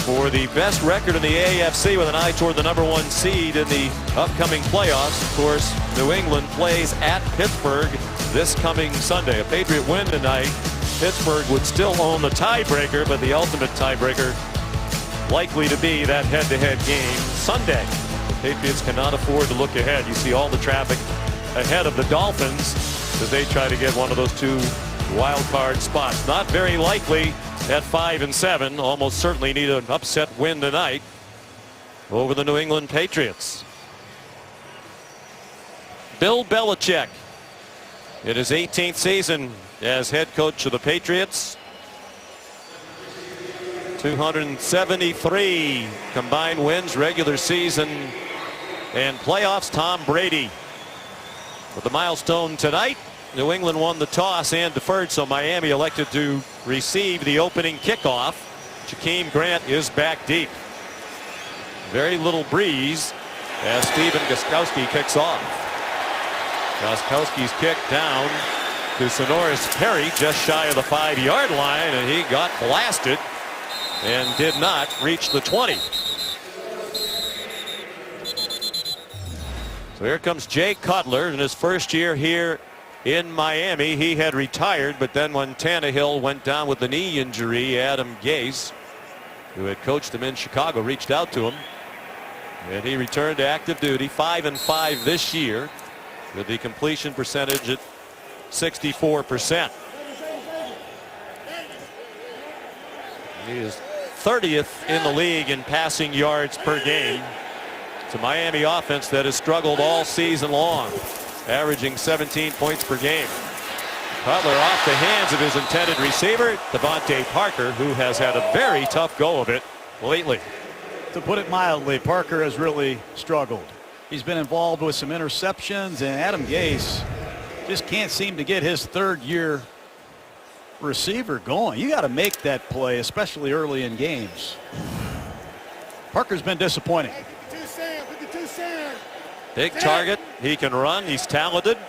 for the best record in the AFC with an eye toward the #1 seed in the upcoming playoffs. Of course, New England plays at Pittsburgh this coming Sunday. A Patriot win tonight, Pittsburgh would still own the tiebreaker, but the ultimate tiebreaker likely to be that head-to-head game Sunday. The Patriots cannot afford to look ahead. You see all the traffic ahead of the Dolphins as they try to get one of those two wild card spots. Not very likely at 5-7. Almost certainly need an upset win tonight over the New England Patriots. Bill Belichick in his 18th season as head coach of the Patriots. 273 combined wins, regular season and playoffs. Tom Brady with the milestone tonight. New England won the toss and deferred, so Miami elected to receive the opening kickoff. Jakeem Grant is back deep. Very little breeze as Stephen Gostkowski kicks off. Gostkowski's kick down to Sonoris Perry just shy of the 5-yard line, and he got blasted and did not reach the 20. So here comes Jay Cutler in his first year here in Miami. He had retired, but then when Tannehill went down with the knee injury, Adam Gase, who had coached him in Chicago, reached out to him, and he returned to active duty. 5-5 this year with the completion percentage at 64%. He is 30th in the league in passing yards per game. It's a Miami offense that has struggled all season long, averaging 17 points per game. Cutler off the hands of his intended receiver, Devontae Parker, who has had a very tough go of it lately. To put it mildly, Parker has really struggled. He's been involved with some interceptions, and Adam Gase just can't seem to get his third-year receiver going. You got to make that play, especially early in games. Parker's been disappointing. Big target. He can run. He's talented.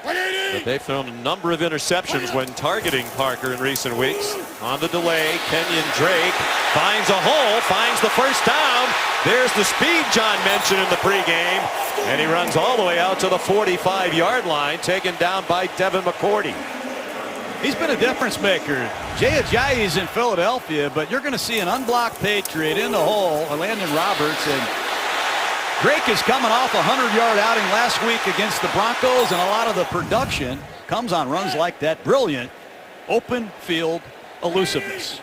But they've thrown a number of interceptions when targeting Parker in recent weeks. On the delay, Kenyon Drake finds a hole, finds the first down. There's the speed John mentioned in the pregame. And he runs all the way out to the 45-yard line, taken down by Devin McCourty. He's been a difference maker. Jay Ajayi's in Philadelphia, but you're going to see an unblocked Patriot in the hole, Landon Roberts, and Drake is coming off a 100-yard outing last week against the Broncos, and a lot of the production comes on runs like that. Brilliant open field elusiveness.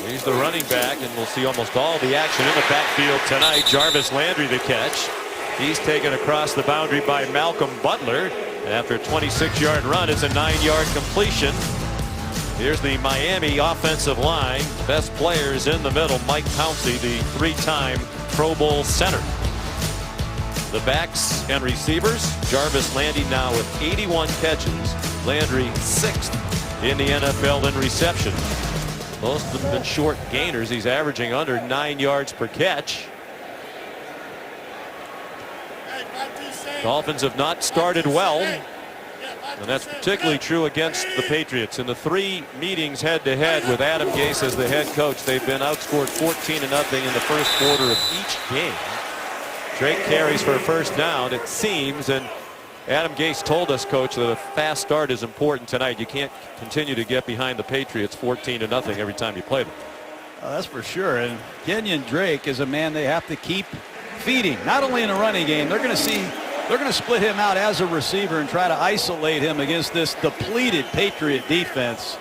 He's the running back, and we'll see almost all the action in the backfield tonight. Jarvis Landry the catch. He's taken across the boundary by Malcolm Butler. After a 26-yard run, it's a 9-yard completion. Here's the Miami offensive line. Best players in the middle. Mike Pouncey, the 3-time Pro Bowl center. The backs and receivers. Jarvis Landry now with 81 catches. Landry 6th in the NFL in reception. Most of them have been short gainers. He's averaging under 9 yards per catch. Dolphins have not started well, and that's particularly true against the Patriots. In the 3 meetings head-to-head with Adam Gase as the head coach, they've been outscored 14-0 in the first quarter of each game. Drake carries for a first down, it seems, and Adam Gase told us, Coach, that a fast start is important tonight. You can't continue to get behind the Patriots 14-0 every time you play them. That's for sure. And Kenyon Drake is a man they have to keep feeding, not only in the running game. They're going to split him out as a receiver and try to isolate him against this depleted Patriot defense.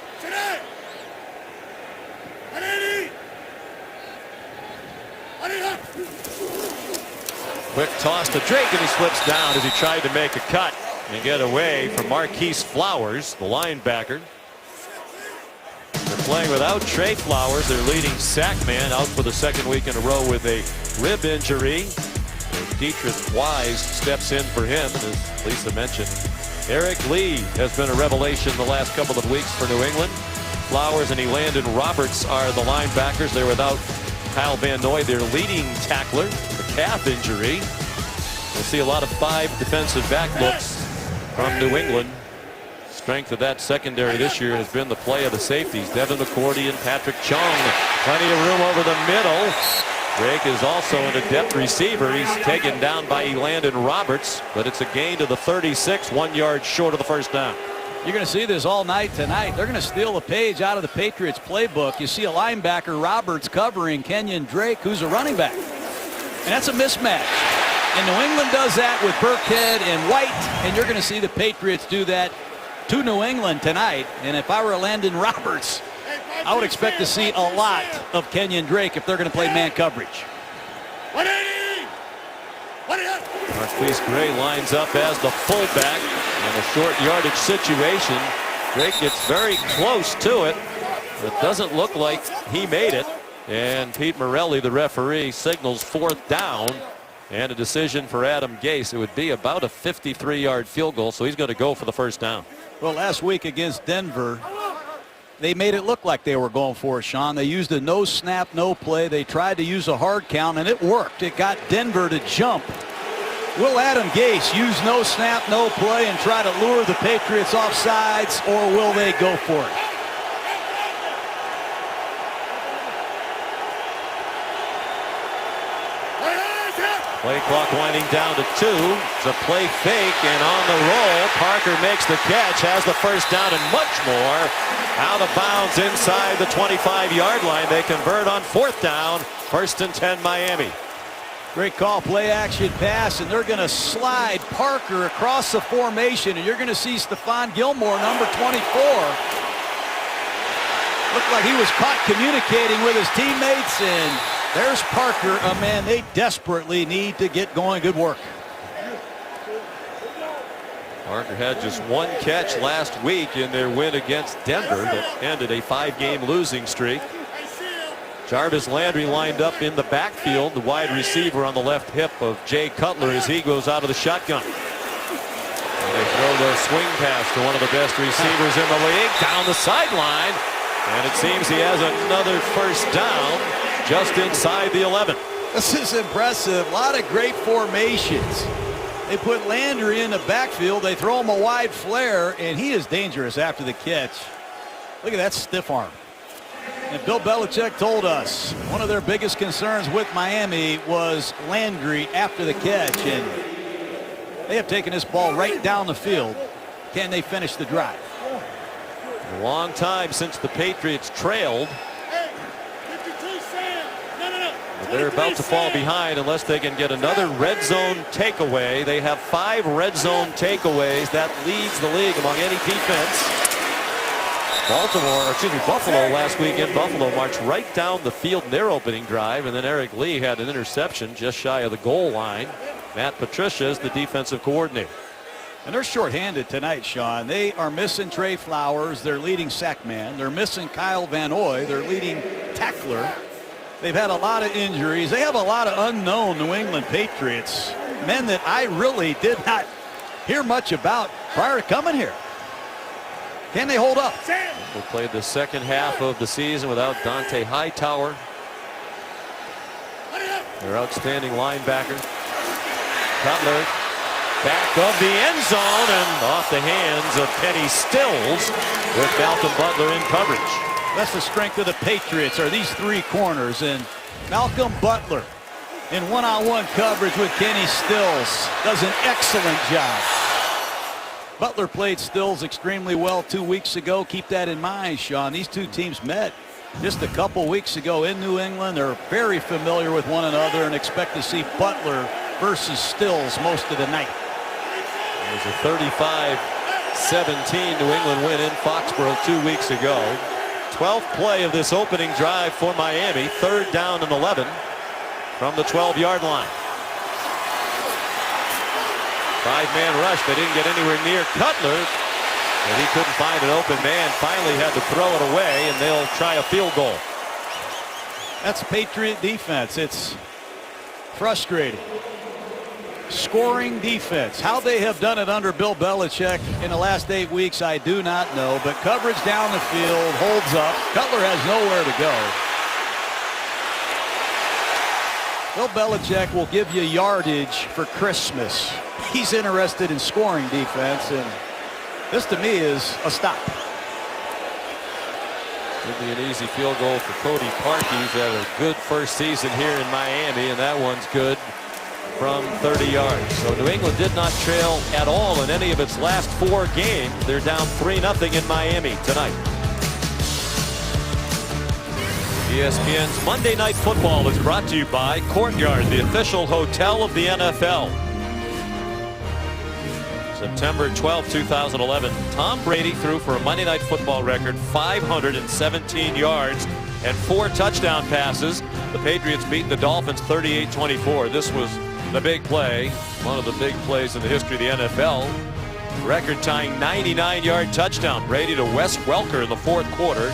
Quick toss to Drake, and he slips down as he tried to make a cut and get away from Marquise Flowers, the linebacker. They're playing without Trey Flowers, their leading sack man, out for the second week in a row with a rib injury. Dietrich Wise steps in for him, and as Lisa mentioned, Eric Lee has been a revelation the last couple of weeks for New England. Flowers and Landon Roberts are the linebackers. They're without Kyle Van Noy, their leading tackler, a calf injury. We'll see a lot of 5 defensive back looks from New England strength of that secondary this year has been the play of the safeties. Devin McCourty and Patrick Chung. Plenty of room over the middle. Drake is also an adept receiver. He's taken down by Elandon Roberts, but it's a gain to the 36, 1 yard short of the first down. You're going to see this all night tonight. They're going to steal a page out of the Patriots playbook. You see a linebacker, Roberts, covering Kenyon Drake, who's a running back. And that's a mismatch. And New England does that with Burkhead and White, and you're going to see the Patriots do that to New England tonight. And if I were Elandon Roberts, I would expect to see a lot of Kenyon Drake if they're going to play man coverage. Marquise Gray lines up as the fullback in a short yardage situation. Drake gets very close to it. It doesn't look like he made it. And Pete Morelli, the referee, signals fourth down. And a decision for Adam Gase. It would be about a 53-yard field goal, so he's going to go for the first down. Well, last week against Denver, they made it look like they were going for it, Sean. They used a no snap, no play. They tried to use a hard count, and it worked. It got Denver to jump. Will Adam Gase use no snap, no play and try to lure the Patriots off sides, or will they go for it? Play clock winding down to 2. It's a play fake, and on the roll, Parker makes the catch, has the first down and much more. Out of bounds inside the 25-yard line. They convert on fourth down. 1st and 10 Miami. Great call, play action pass, and they're going to slide Parker across the formation, and you're going to see Stephon Gilmore, number 24. Looked like he was caught communicating with his teammates, and there's Parker, a man they desperately need to get going. Good work. Parker had just one catch last week in their win against Denver that ended a 5-game losing streak. Jarvis Landry lined up in the backfield, the wide receiver on the left hip of Jay Cutler as he goes out of the shotgun. And they throw the swing pass to one of the best receivers in the league down the sideline. And it seems he has another first down just inside the 11. This is impressive. A lot of great formations. They put Landry in the backfield. They throw him a wide flare, and he is dangerous after the catch. Look at that stiff arm. And Bill Belichick told us one of their biggest concerns with Miami was Landry after the catch, and they have taken this ball right down the field. Can they finish the drive? A long time since the Patriots trailed. They're about to fall behind unless they can get another red zone takeaway. They have 5 red zone takeaways. That leads the league among any defense. Buffalo last week in Buffalo marched right down the field in their opening drive, and then Eric Lee had an interception just shy of the goal line. Matt Patricia is the defensive coordinator. And they're shorthanded tonight, Sean. They are missing Trey Flowers, their leading sack man. They're missing Kyle Van Noy, their leading tackler. They've had a lot of injuries. They have a lot of unknown New England Patriots, men that I really did not hear much about prior to coming here. Can they hold up? We'll play the second half of the season without Dante Hightower, their outstanding linebacker. Cutler back of the end zone and off the hands of Penny Stills with Malcolm Butler in coverage. That's the strength of the Patriots, are these 3 corners, and Malcolm Butler in one-on-one coverage with Kenny Stills does an excellent job. Butler played Stills extremely well 2 weeks ago. Keep that in mind, Sean. These 2 teams met just a couple weeks ago in New England. They're very familiar with one another and expect to see Butler versus Stills most of the night. It was a 35-17 New England win in Foxborough 2 weeks ago. 12th play of this opening drive for Miami. 3rd down and 11 from the 12-yard line. 5-man rush. They didn't get anywhere near Cutler, and he couldn't find an open man. Finally had to throw it away, and they'll try a field goal. That's Patriot defense. It's frustrating. Scoring defense. How they have done it under Bill Belichick in the last 8 weeks, I do not know. But coverage down the field holds up. Cutler has nowhere to go. Bill Belichick will give you yardage for Christmas. He's interested in scoring defense, and This to me is a stop. Could be an easy field goal for Cody Parkey. He's had a good first season here in Miami, and that one's good from 30 yards. So New England did not trail at all in any of its last 4 games. They're down 3-0 in Miami tonight. ESPN's Monday Night Football is brought to you by Courtyard, the official hotel of the NFL. September 12, 2011, Tom Brady threw for a Monday Night Football record 517 yards and 4 touchdown passes. The Patriots beat the Dolphins 38-24. This was the big play, one of the big plays in the history of the NFL. Record-tying 99-yard touchdown. Brady to Wes Welker in the 4th quarter.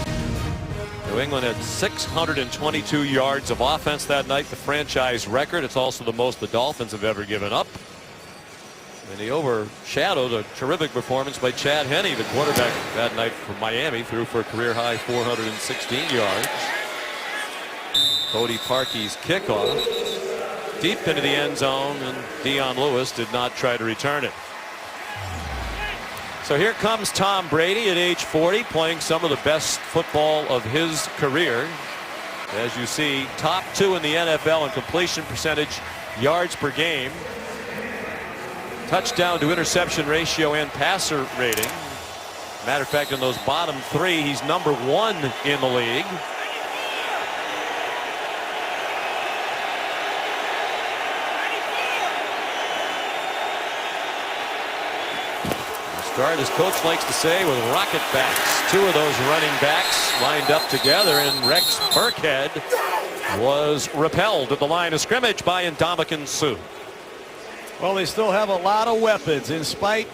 New England had 622 yards of offense that night, the franchise record. It's also the most the Dolphins have ever given up. And he overshadowed a terrific performance by Chad Henne, the quarterback that night from Miami, threw for a career-high 416 yards. Cody Parkey's kickoff deep into the end zone, and Dion Lewis did not try to return it. So here comes Tom Brady at age 40, playing some of the best football of his career. As you see, top 2 in the NFL in completion percentage, yards per game, touchdown to interception ratio, and passer rating. Matter of fact, in those bottom 3, he's number 1 in the league. Start, as coach likes to say, with rocket backs. 2 of those running backs lined up together, and Rex Burkhead was repelled at the line of scrimmage by Ndamukong Suh. Well, they still have a lot of weapons in spite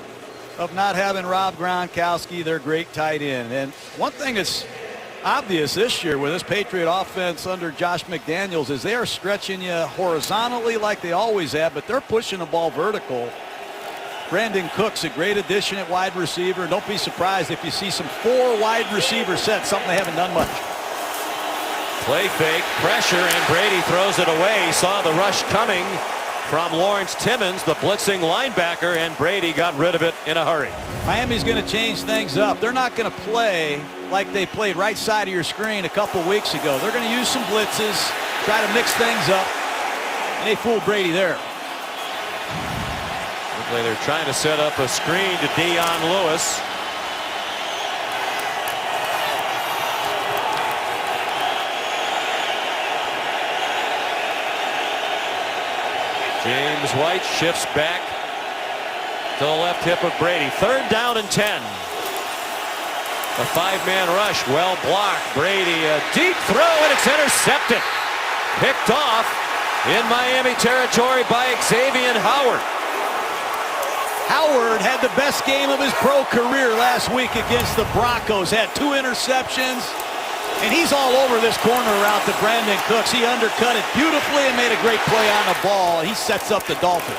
of not having Rob Gronkowski, their great tight end. And one thing that's obvious this year with this Patriot offense under Josh McDaniels is they are stretching you horizontally like they always have, but they're pushing the ball vertical. Brandon Cooks, a great addition at wide receiver. Don't be surprised if you see some 4 wide receiver sets, something they haven't done much. Play fake, pressure, and Brady throws it away. He saw the rush coming from Lawrence Timmons, the blitzing linebacker, and Brady got rid of it in a hurry. Miami's going to change things up. They're not going to play like they played right side of your screen a couple weeks ago. They're going to use some blitzes, try to mix things up, and they fooled Brady there. They're trying to set up a screen to Dion Lewis. James White shifts back to the left hip of Brady. 3rd down and 10. A 5-man rush, well blocked. Brady, a deep throw, and it's intercepted. Picked off in Miami territory by Xavier Howard. Howard had the best game of his pro career last week against the Broncos. Had 2 interceptions, and he's all over this corner route to Brandon Cooks. He undercut it beautifully and made a great play on the ball. He sets up the Dolphins.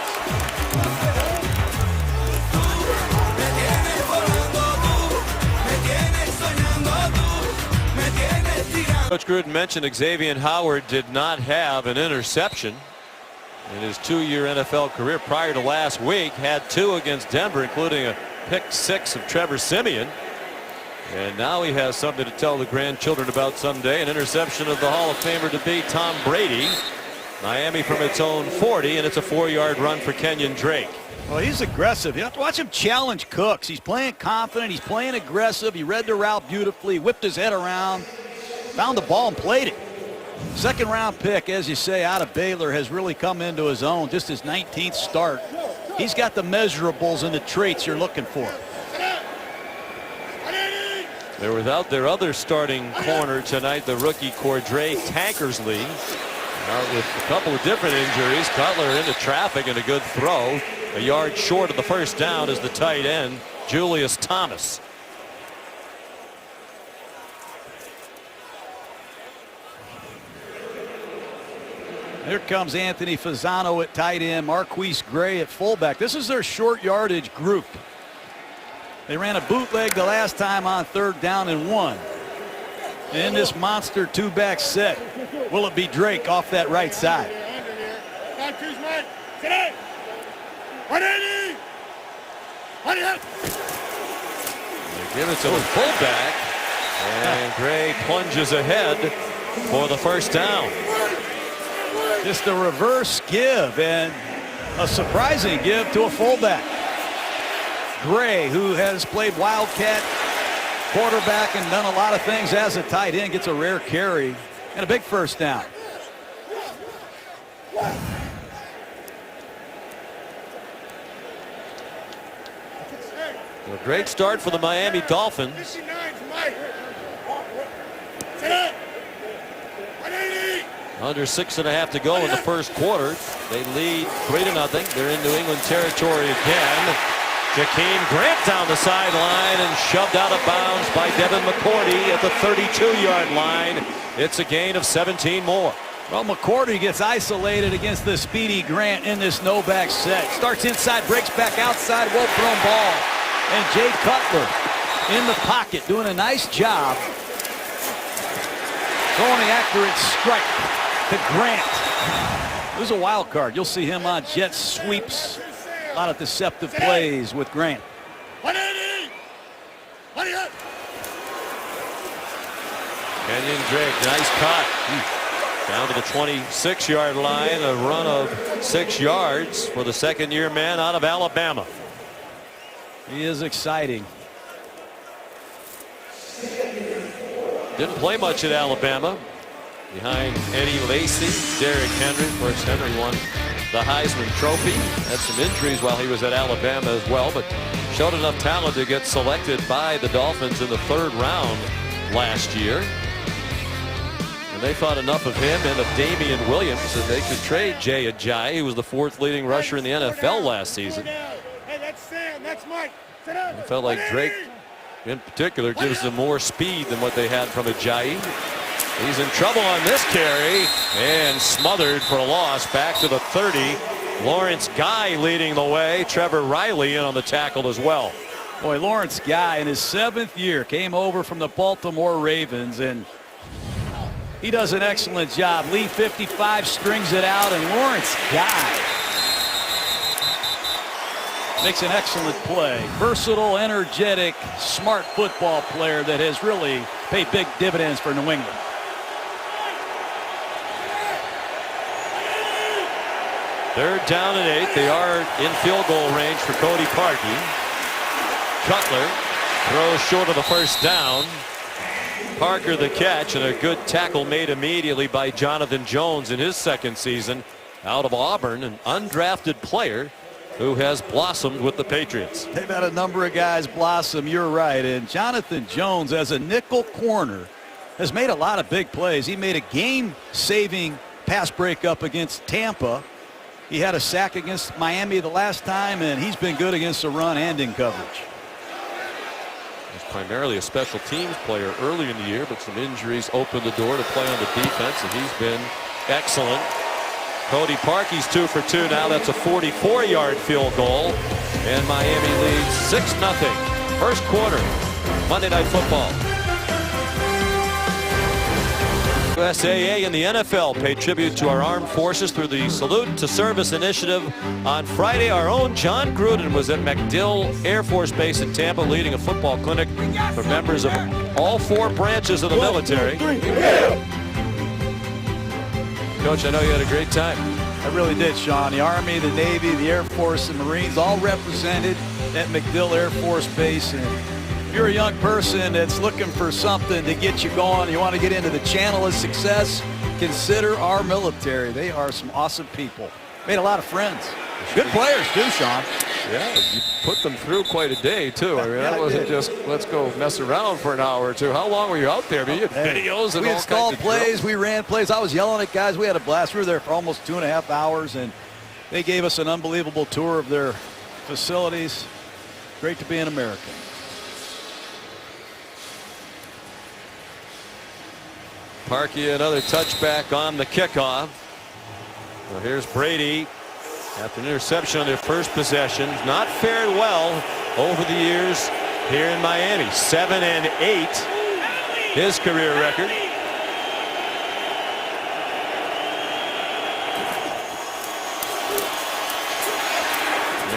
Coach Gruden mentioned Xavier Howard did not have an interception in his 2-year NFL career prior to last week. Had 2 against Denver, including a pick 6 of Trevor Siemian. And now he has something to tell the grandchildren about someday. An interception of the Hall of Famer to be Tom Brady. Miami from its own 40, and it's a 4-yard run for Kenyon Drake. Well, he's aggressive. You have to watch him challenge Cooks. He's playing confident. He's playing aggressive. He read the route beautifully, whipped his head around, found the ball and played it. 2nd round pick, as you say, out of Baylor, has really come into his own. Just his 19th start. He's got the measurables and the traits you're looking for. They're without their other starting corner tonight, the rookie Cordray Tankersley. Out with a couple of different injuries. Cutler into traffic and a good throw. A yard short of the 1st down is the tight end, Julius Thomas. Here comes Anthony Fasano at tight end, Marquise Gray at fullback. This is their short yardage group. They ran a bootleg the last time on 3rd down and 1. In this monster 2-back set, will it be Drake off that right side? Give it to the fullback. And Gray plunges ahead for the first down. Just a reverse give and a surprising give to a fullback. Gray, who has played Wildcat quarterback and done a lot of things as a tight end, gets a rare carry and a big first down. A great start for the Miami Dolphins. Under 6.5 to go in the first quarter. They lead 3-0. They're in New England territory again. Jakeem Grant down the sideline and shoved out of bounds by Devin McCourty at the 32-yard line. It's a gain of 17 more. Well, McCourty gets isolated against the speedy Grant in this no-back set. Starts inside, breaks back outside, well-thrown ball. And Jay Cutler in the pocket doing a nice job throwing the accurate strike to Grant. This is a wild card. You'll see him on jet sweeps. A lot of deceptive plays with Grant. Kenyon Drake, nice cut. Down to the 26-yard line, a run of 6 yards for the second-year man out of Alabama. He is exciting. Didn't play much at Alabama. Behind Eddie Lacy, Derrick Henry. Of course, Henry won the Heisman Trophy. Had some injuries while he was at Alabama as well, but showed enough talent to get selected by the Dolphins in the 3rd round last year. And they thought enough of him and of Damian Williams that they could trade Jay Ajayi, who was the 4th leading rusher in the NFL last season. Hey, that's Sam. That's Mike. It felt like Drake in particular gives them more speed than what they had from Ajayi. He's in trouble on this carry and smothered for a loss back to the 30. Lawrence Guy leading the way. Trevor Riley in on the tackle as well. Boy, Lawrence Guy in his 7th year came over from the Baltimore Ravens, and he does an excellent job. Lee 55 strings it out, and Lawrence Guy makes an excellent play. Versatile, energetic, smart football player that has really paid big dividends for New England. Third down and 8. They are in field goal range for Cody Parkey. Cutler throws short of the first down. Parker the catch, and a good tackle made immediately by Jonathan Jones in his 2nd season out of Auburn, an undrafted player who has blossomed with the Patriots. They've had a number of guys blossom, you're right, and Jonathan Jones as a nickel corner has made a lot of big plays. He made a game-saving pass breakup against Tampa. He had a sack against Miami the last time, and he's been good against the run and in coverage. He's primarily a special teams player early in the year, but some injuries opened the door to play on the defense, and he's been excellent. Cody Parkey's 2 for 2 now. That's a 44-yard field goal, and Miami leads 6-0. First quarter, Monday Night Football. USAA and the NFL pay tribute to our armed forces through the Salute to Service initiative. On Friday, our own John Gruden was at MacDill Air Force Base in Tampa leading a football clinic for members of all 4 branches of the military. Coach, I know you had a great time. I really did, Sean. The Army, the Navy, the Air Force, and Marines all represented at MacDill Air Force Base. And if you're a young person that's looking for something to get you going, you want to get into the channel of success, consider our military. They are some awesome people. Made a lot of friends. Good players too, Sean. Yeah, you put them through quite a day too. I mean, that wasn't just let's go mess around for an hour or two. How long were you out there? I mean, you had videos and we all installed kinds of plays. drills. We ran plays. I was yelling at guys. We had a blast. We were there for almost 2.5 hours, and they gave us an unbelievable tour of their facilities. Great to be an American. Parkey, another touchback on the kickoff. Well, here's Brady after an interception on their first possession. Not fared well over the years here in Miami. 7-8, his career record.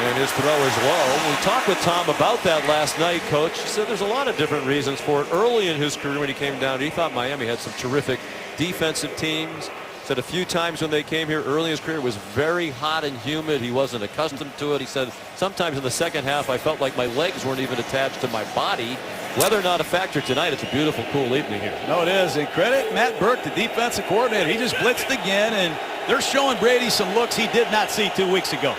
And his throw is low. We talked with Tom about that last night, Coach. He said there's a lot of different reasons for it. Early in his career when he came down, he thought Miami had some terrific defensive teams. Said a few times when they came here early in his career it was very hot and humid. He wasn't accustomed to it. He said sometimes in the second half I felt like my legs weren't even attached to my body. Weather not a factor tonight. It's a beautiful, cool evening here. No, it is. And credit Matt Burke, the defensive coordinator. He just blitzed again, and they're showing Brady some looks he did not see 2 weeks ago.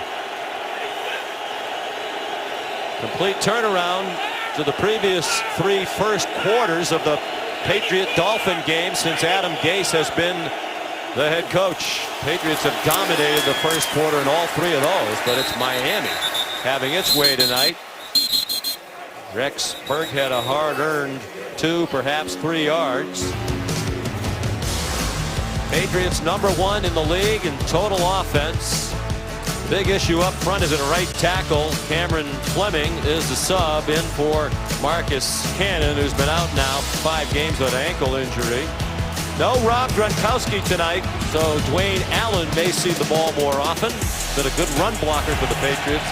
Complete turnaround to the previous 3 first quarters of the Patriot-Dolphin game since Adam Gase has been the head coach. Patriots have dominated the first quarter in all 3 of those, but it's Miami having its way tonight. Rex Burkhead a hard-earned 2, perhaps 3 yards. Patriots #1 in the league in total offense. Big issue up front is at right tackle. Cameron Fleming is the sub in for Marcus Cannon, who's been out now 5 games with an ankle injury. No Rob Gronkowski tonight, so Dwayne Allen may see the ball more often. Been a good run blocker for the Patriots.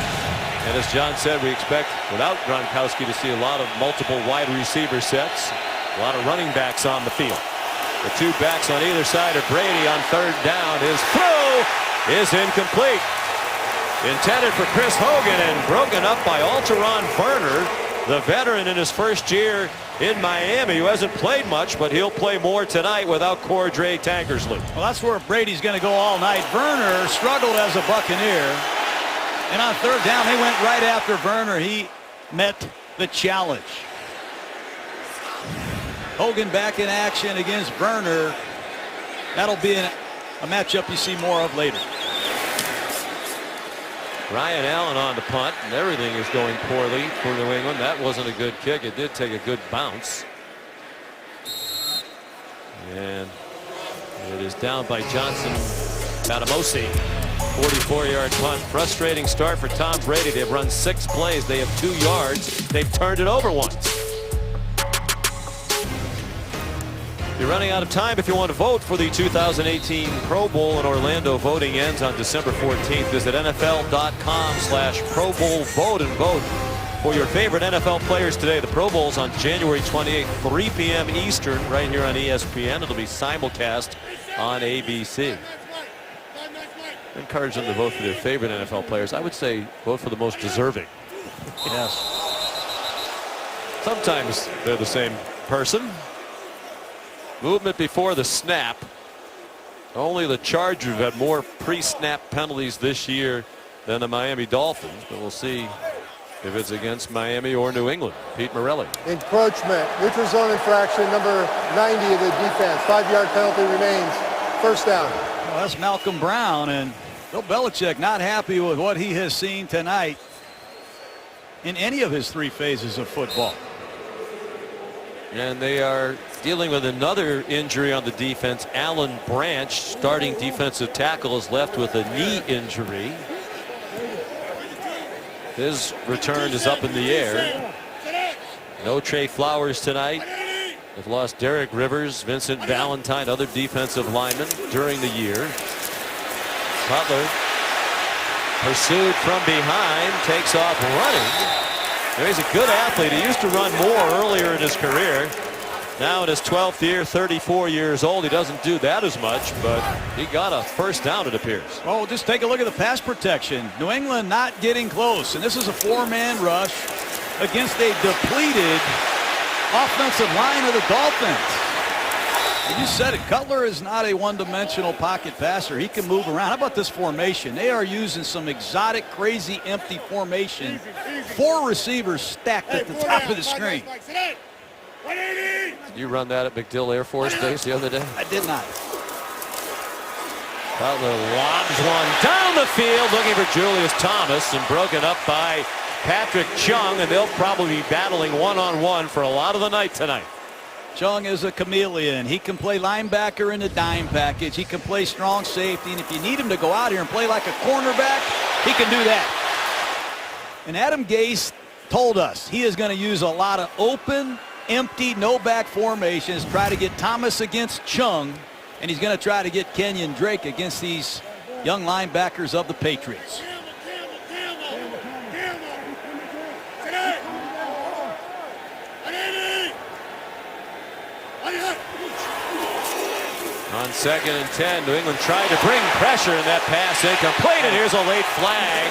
And as John said, we expect without Gronkowski to see a lot of multiple wide receiver sets. A lot of running backs on the field. The 2 backs on either side of Brady on 3rd down. His throw is incomplete. Intended for Chris Hogan and broken up by Alterron Verner, the veteran in his first year in Miami, who hasn't played much, but he'll play more tonight without Cordray Tankersley. Well, that's where Brady's going to go all night. Verner struggled as a Buccaneer. And on 3rd down, they went right after Verner. He met the challenge. Hogan back in action against Verner. That'll be a matchup you see more of later. Ryan Allen on the punt, and everything is going poorly for New England. That wasn't a good kick. It did take a good bounce. And it is down by Johnson Batamosi. 44-yard punt. Frustrating start for Tom Brady. They've run 6 plays. They have 2 yards. They've turned it over once. You're running out of time if you want to vote for the 2018 Pro Bowl in Orlando. Voting ends on December 14th. Visit NFL.com/Pro Bowl vote and vote for your favorite NFL players today. The Pro Bowl's on January 28th, 3 p.m. Eastern, right here on ESPN. It'll be simulcast on ABC. I encourage them to vote for their favorite NFL players. I would say vote for the most deserving. Yes. Sometimes they're the same person. Movement before the snap. Only the Chargers have had more pre-snap penalties this year than the Miami Dolphins, but we'll see if it's against Miami or New England. Pete Morelli. Encroachment, neutral zone infraction, number 90 of the defense. 5-yard penalty remains. 1st down. Well, that's Malcolm Brown, and Bill Belichick not happy with what he has seen tonight in any of his 3 phases of football. And they are dealing with another injury on the defense. Alan Branch, starting defensive tackle, is left with a knee injury. His return is up in the air. No Trey Flowers tonight. They've lost Derek Rivers, Vincent Valentine, other defensive linemen during the year. Cutler pursued from behind, takes off running. He's a good athlete. He used to run more earlier in his career. Now in his 12th year, 34 years old, he doesn't do that as much, but he got a 1st down, it appears. Well, just take a look at the pass protection. New England not getting close, and this is a 4-man rush against a depleted offensive line of the Dolphins. And you said it, Cutler is not a one-dimensional pocket passer. He can move around. How about this formation? They are using some exotic, crazy, empty formation. 4 receivers stacked at the top of the screen. Did you run that at MacDill Air Force Base the other day? I did not. Cutler lobs one down the field looking for Julius Thomas and broken up by Patrick Chung, and they'll probably be battling one-on-one for a lot of the night tonight. Chung is a chameleon. He can play linebacker in the dime package. He can play strong safety, and if you need him to go out here and play like a cornerback, he can do that. And Adam Gase told us he is going to use a lot of open, empty, no-back formations, try to get Thomas against Chung, and he's going to try to get Kenyon Drake against these young linebackers of the Patriots. On 2nd and 10, New England tried to bring pressure, and that pass incomplete, and here's a late flag.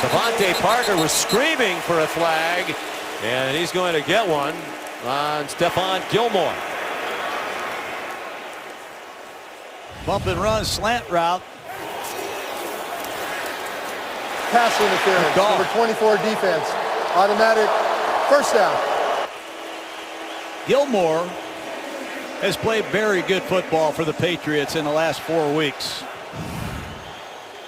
Devontae Parker was screaming for a flag, and he's going to get one on Stephon Gilmore. Bump and run slant route. Pass interference. Number 24 defense. Automatic first down. Gilmore has played very good football for the Patriots in the last 4 weeks.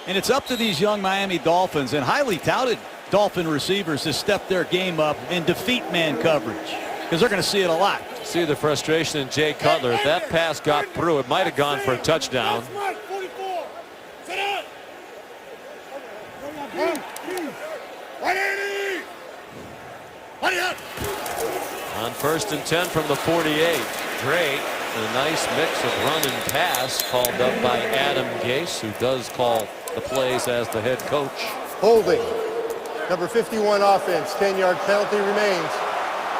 And it's up to these young Miami Dolphins and highly touted Dolphin receivers to step their game up and defeat man coverage, because they're going to see it a lot. See the frustration in Jay Cutler. If that pass got through, it might have gone for a touchdown. On 1st and 10 from the 48, Drake, a nice mix of run and pass called up by Adam Gase, who does call the plays as the head coach. Holding. Number 51 offense. 10-yard penalty remains.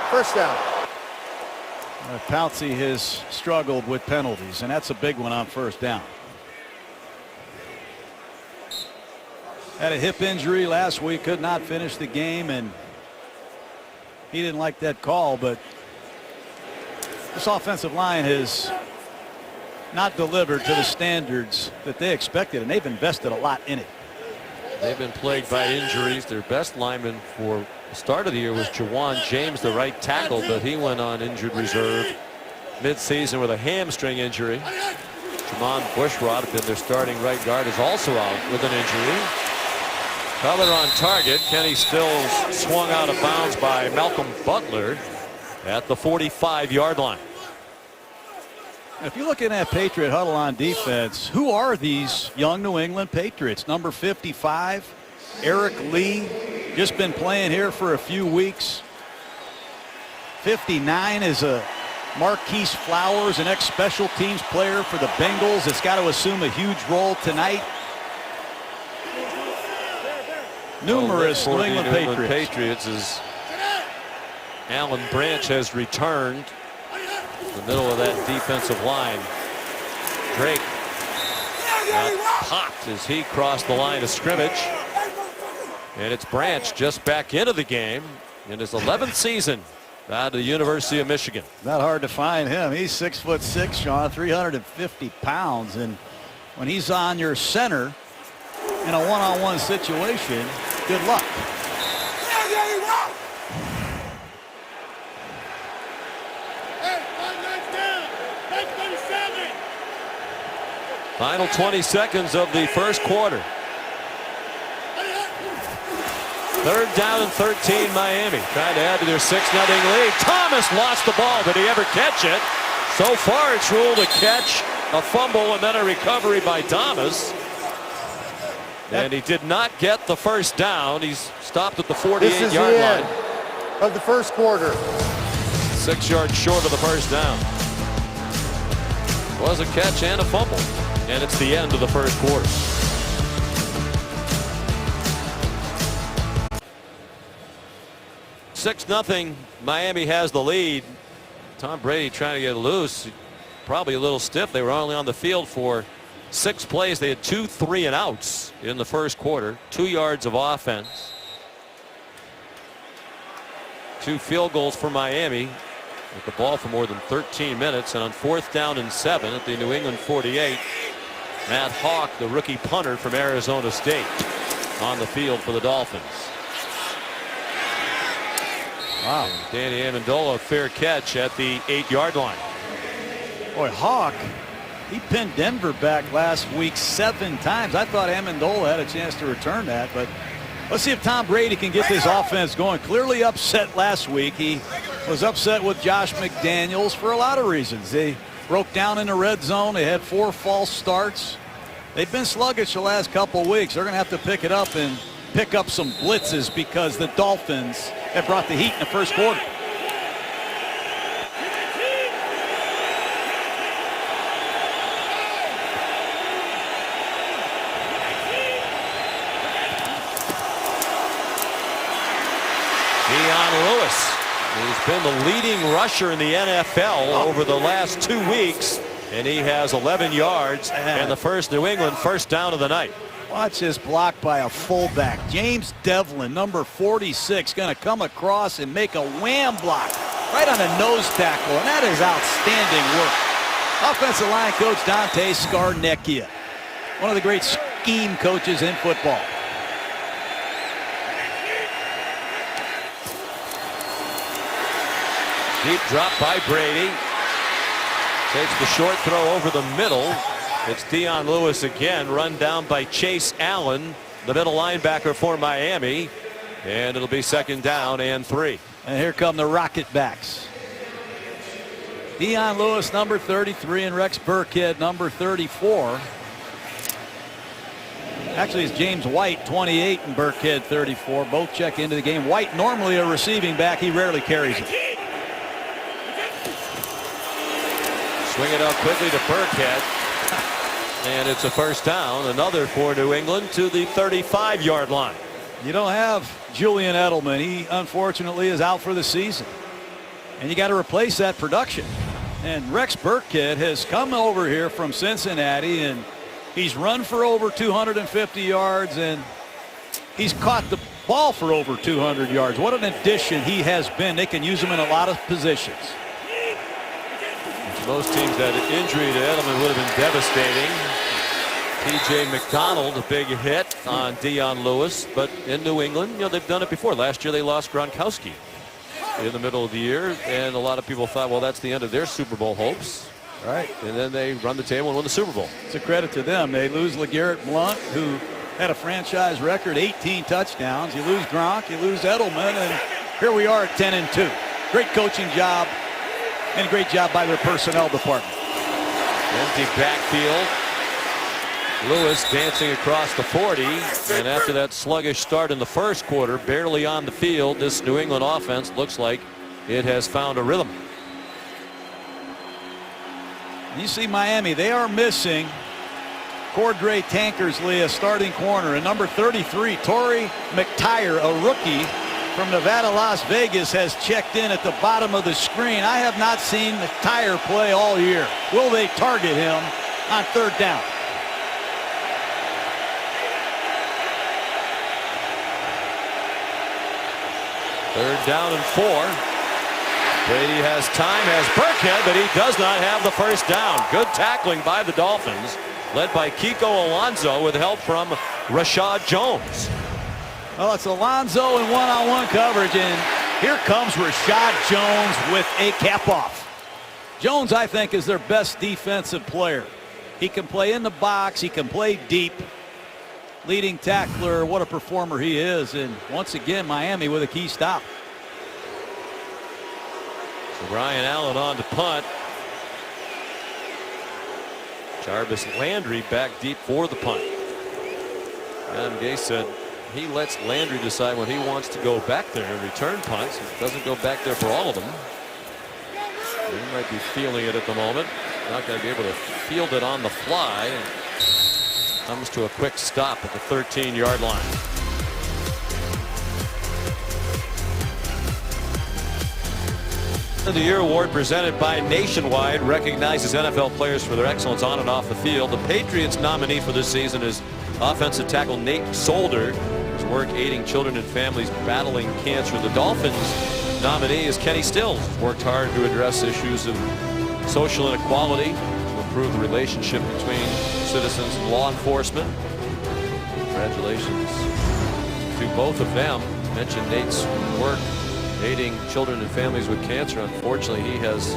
First down. Pouncey has struggled with penalties, and that's a big one on first down. Had a hip injury last week, could not finish the game, and he didn't like that call, but this offensive line has not delivered to the standards that they expected, and they've invested a lot in it. They've been plagued by injuries. Their best lineman for the start of the year was Jawan James, the right tackle, but he went on injured reserve mid-season with a hamstring injury. Jamon Bushrod, had been their starting right guard, is also out with an injury. Cutler on target. Kenny Stills swung out of bounds by Malcolm Butler at the 45-yard line. If you look at that Patriot huddle on defense, who are these young New England Patriots? Number 55, Eric Lee, just been playing here for a few weeks. 59 is a Marquise Flowers, an ex-special teams player for the Bengals. It's got to assume a huge role tonight. Numerous New England Patriots as Alan Branch has returned in the middle of that defensive line. Drake got popped as he crossed the line of scrimmage, and it's Branch just back into the game in his 11th season out of the University of Michigan. Not hard to find him. He's 6'6", Sean, 350 pounds, and when he's on your center in a one-on-one situation, good luck. Final 20 seconds of the first quarter. 3rd down and 13, Miami trying to add to their 6-0 lead. Thomas lost the ball. Did he ever catch it? So far it's ruled a catch, a fumble, and then a recovery by Thomas. And he did not get the first down. He's stopped at the 48-yard line of the first quarter. 6 yards short of the first down. Was a catch and a fumble. And it's the end of the first quarter. (6-0). Miami has the lead. Tom Brady trying to get loose. Probably a little stiff. They were only on the field for 6 plays. They had 2 3-and-outs in the first quarter. 2 yards of offense. 2 field goals for Miami with the ball for more than 13 minutes. And on 4th down and 7 at the New England 48, Matt Hawk, the rookie punter from Arizona State, on the field for the Dolphins. Wow. And Danny Amendola, a fair catch at the 8-yard line. Boy, Hawk, he pinned Denver back last week 7 times. I thought Amendola had a chance to return that, but let's see if Tom Brady can get this offense going. Clearly upset last week. He was upset with Josh McDaniels for a lot of reasons. They broke down in the red zone. They had 4 false starts. They've been sluggish the last couple of weeks. They're going to have to pick it up and pick up some blitzes because the Dolphins have brought the heat in the first quarter. Lewis, he's been the leading rusher in the NFL over the last 2 weeks. and he has 11 yards and the first New England first down of the night. Watch this block by a fullback. James Devlin, number 46, going to come across and make a wham block right on a nose tackle, and that is outstanding work. Offensive line coach Dante Scarnecchia, one of the great scheme coaches in football. Deep drop by Brady. Takes the short throw over the middle. It's Dion Lewis again, run down by Chase Allen, the middle linebacker for Miami. And it'll be second down and 3. And here come the Rocket backs. Dion Lewis, number 33, and Rex Burkhead, number 34. Actually, it's James White, 28, and Burkhead, 34. Both check into the game. White, normally a receiving back. He rarely carries it. Swing it out quickly to Burkhead. And it's a first down. Another for New England to the 35-yard line. You don't have Julian Edelman. He, unfortunately, is out for the season. And you got to replace that production. And Rex Burkhead has come over here from Cincinnati, and he's run for over 250 yards, and he's caught the ball for over 200 yards. What an addition he has been. They can use him in a lot of positions. Most teams, that injury to Edelman would have been devastating. T.J. McDonald, a big hit on Dion Lewis, but in New England, you know, they've done it before. Last year they lost Gronkowski in the middle of the year, and a lot of people thought, well, that's the end of their Super Bowl hopes. Right. And then they run the table and win the Super Bowl. It's a credit to them. They lose LeGarrette Blount, who had a franchise record, 18 touchdowns. You lose Gronk, you lose Edelman, and here we are at 10-2. Great coaching job. And a great job by their personnel department. Empty backfield. Lewis dancing across the 40. And after that sluggish start in the first quarter, barely on the field, this New England offense looks like it has found a rhythm. You see Miami, they are missing Cordray Tankersley, a starting corner, and number 33, Torrey McTyer, a rookie from Nevada, Las Vegas, has checked in at the bottom of the screen. I have not seen McTyer play all year. Will they target him on third down? Third down and 4. Brady has time, has Burkhead, but he does not have the first down. Good tackling by the Dolphins, led by Kiko Alonso with help from Rashad Jones. Well, it's Alonso in one-on-one coverage, and here comes Rashad Jones with a cap-off. Jones, I think, is their best defensive player. He can play in the box. He can play deep. Leading tackler, what a performer he is. And once again, Miami with a key stop. So Brian Allen on to punt. Jarvis Landry back deep for the punt. Adam Gase said he lets Landry decide when he wants to go back there and return punts. He doesn't go back there for all of them. He might be feeling it at the moment. Not going to be able to field it on the fly. And comes to a quick stop at the 13-yard line. The Year Award presented by Nationwide recognizes NFL players for their excellence on and off the field. The Patriots nominee for this season is offensive tackle Nate Solder. His work aiding children and families battling cancer. The Dolphins nominee is Kenny Stills. He's worked hard to address issues of social inequality, to improve the relationship between citizens and law enforcement. Congratulations to both of them. Mentioned Nate's work aiding children and families with cancer. Unfortunately, he has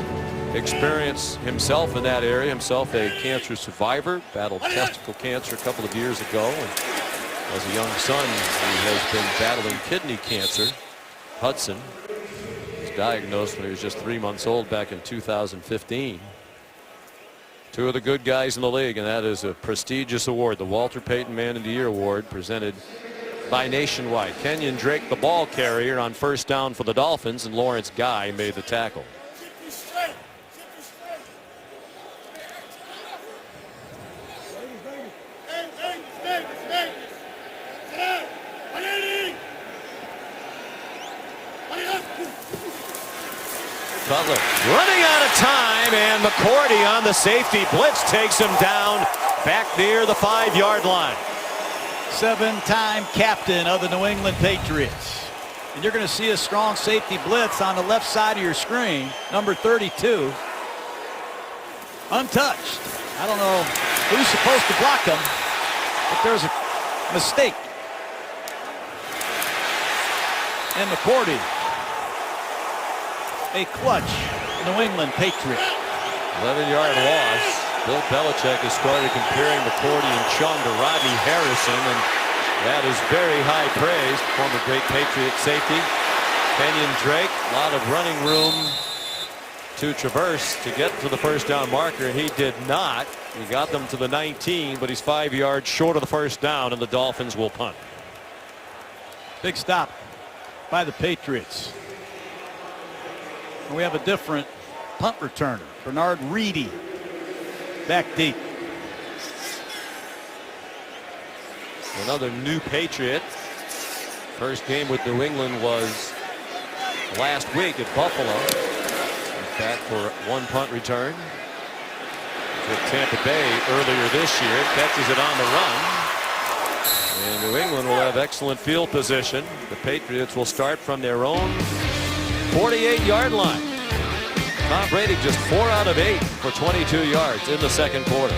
experienced himself in that area, himself a cancer survivor, battled testicle cancer a couple of years ago, and as a young son he has been battling kidney cancer. Hudson was diagnosed when he was just 3 months old back in 2015. Two of the good guys in the league, and that is a prestigious award, the Walter Payton Man of the Year Award, presented by Nationwide. Kenyon Drake, the ball carrier, on first down for the Dolphins, and Lawrence Guy made the tackle. Butler running out of time, and McCourty on the safety blitz takes him down back near the 5-yard line. 7-time captain of the New England Patriots. And you're going to see a strong safety blitz on the left side of your screen. Number 32. Untouched. I don't know who's supposed to block him, but there's a mistake. And McCourty, a clutch New England Patriot. 11-yard loss. Bill Belichick has started comparing McCourty and Chung to Rodney Harrison, and that is very high praise. Former great Patriot safety. Kenyon Drake, a lot of running room to traverse to get to the first down marker. He did not. He got them to the 19, but he's 5 yards short of the first down, and the Dolphins will punt. Big stop by the Patriots. And we have a different punt returner, Bernard Reedy, back deep. Another new Patriot. First game with New England was last week at Buffalo. He's back for one punt return. With Tampa Bay earlier this year, catches it on the run. And New England will have excellent field position. The Patriots will start from their own 48-yard line. Tom Brady just 4 out of 8 for 22 yards in the second quarter.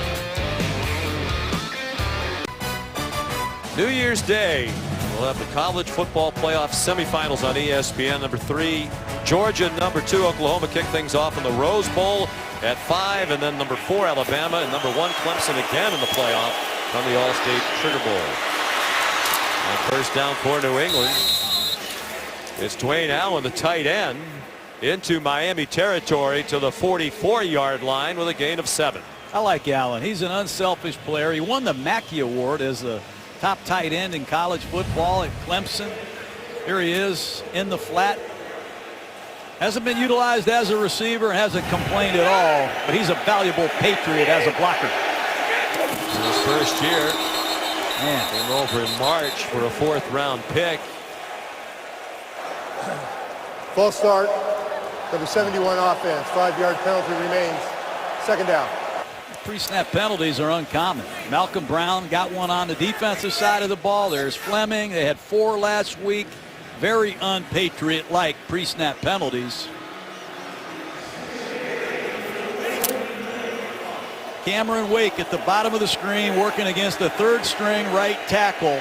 New Year's Day, we'll have the college football playoff semifinals on ESPN. Number 3, Georgia. Number 2, Oklahoma kick things off in the Rose Bowl at 5, and then number 4, Alabama, and number 1, Clemson again in the playoff from the All-State Sugar Bowl. And first down for New England. It's Dwayne Allen, the tight end, into Miami territory to the 44-yard line with a gain of 7. I like Allen. He's an unselfish player. He won the Mackey Award as a top tight end in college football at Clemson. Here he is in the flat. Hasn't been utilized as a receiver, hasn't complained at all, but he's a valuable Patriot as a blocker. In his first year, came over in March for a 4th-round pick. False start. Number 71 offense. 5-yard penalty remains. Second down. Pre-snap penalties are uncommon. Malcolm Brown got one on the defensive side of the ball. There's Fleming. They had 4 last week. Very un-Patriot-like pre-snap penalties. Cameron Wake at the bottom of the screen working against the 3rd-string right tackle.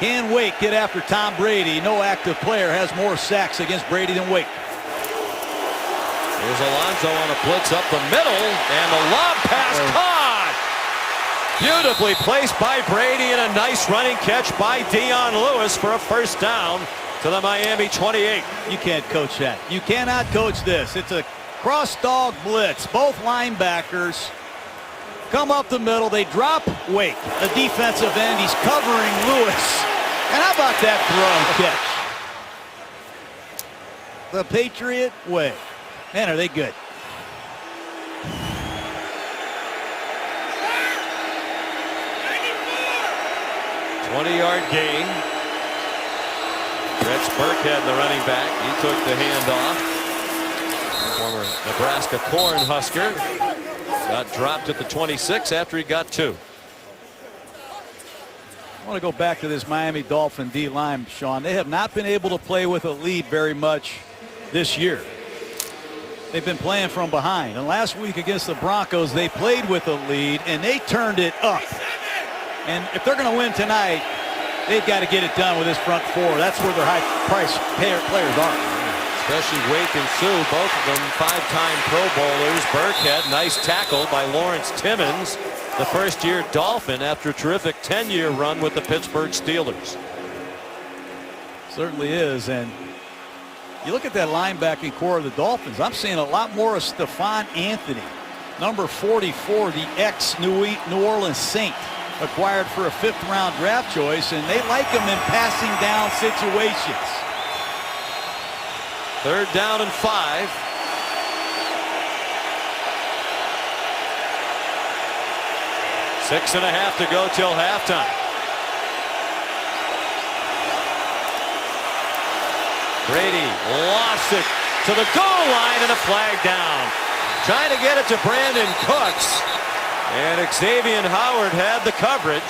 Can Wake get after Tom Brady? No active player has more sacks against Brady than Wake. Here's Alonso on a blitz up the middle, and the lob pass caught. Beautifully placed by Brady, and a nice running catch by Dion Lewis for a first down to the Miami 28. You can't coach that. You cannot coach this. It's a cross dog blitz. Both linebackers come up the middle. They drop Wake, the defensive end. He's covering Lewis. And how about that throw catch? The Patriot way. Man, are they good. Twenty-yard gain. Rex Burkhead, the running back. He took the handoff. Former Nebraska Cornhusker got dropped at the 26 after he got 2. I want to go back to this Miami Dolphin D-line, Sean. They have not been able to play with a lead very much this year. They've been playing from behind. And last week against the Broncos, they played with a lead, and they turned it up. And if they're going to win tonight, they've got to get it done with this front 4. That's where their high-price players are. Especially Wake and Sue, both of them 5-time Pro Bowlers. Burkhead, nice tackle by Lawrence Timmons, the first-year Dolphin after a terrific 10-year run with the Pittsburgh Steelers. Certainly is. And you look at that linebacking core of the Dolphins, I'm seeing a lot more of Stephon Anthony, number 44, the ex-New Orleans Saint, acquired for a 5th-round draft choice, and they like him in passing down situations. 3rd down and 5. Six and a half to go till halftime. Brady lost it to the goal line and a flag down. Trying to get it to Brandon Cooks. And Xavier Howard had the coverage.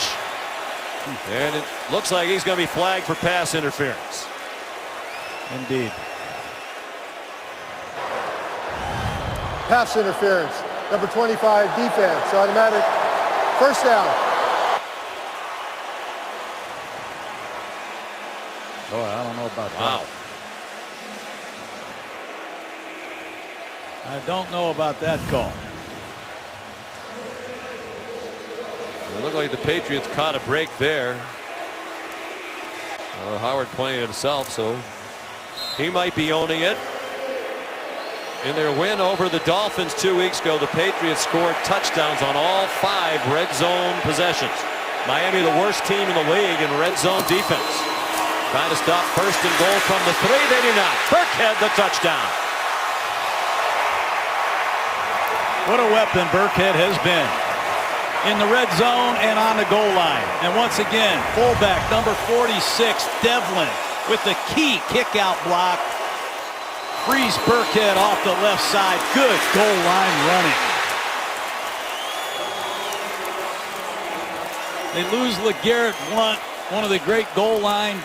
And it looks like he's going to be flagged for pass interference. Indeed. Pass interference. Number 25, defense. Automatic. First down. Oh, I don't know about Wow. that. I don't know about that call. It looked like the Patriots caught a break there. Howard playing himself, so he might be owning it. In their win over the Dolphins 2 weeks ago, the Patriots scored touchdowns on all 5 red zone possessions. Miami, the worst team in the league in red zone defense. Trying to stop first and goal from the 3. They do not. Burkhead the touchdown. What a weapon Burkhead has been in the red zone and on the goal line. And once again, fullback number 46, Devlin, with the key kick-out block. Frees Burkhead off the left side. Good goal line running. They lose LeGarrette Blount, one of the great goal line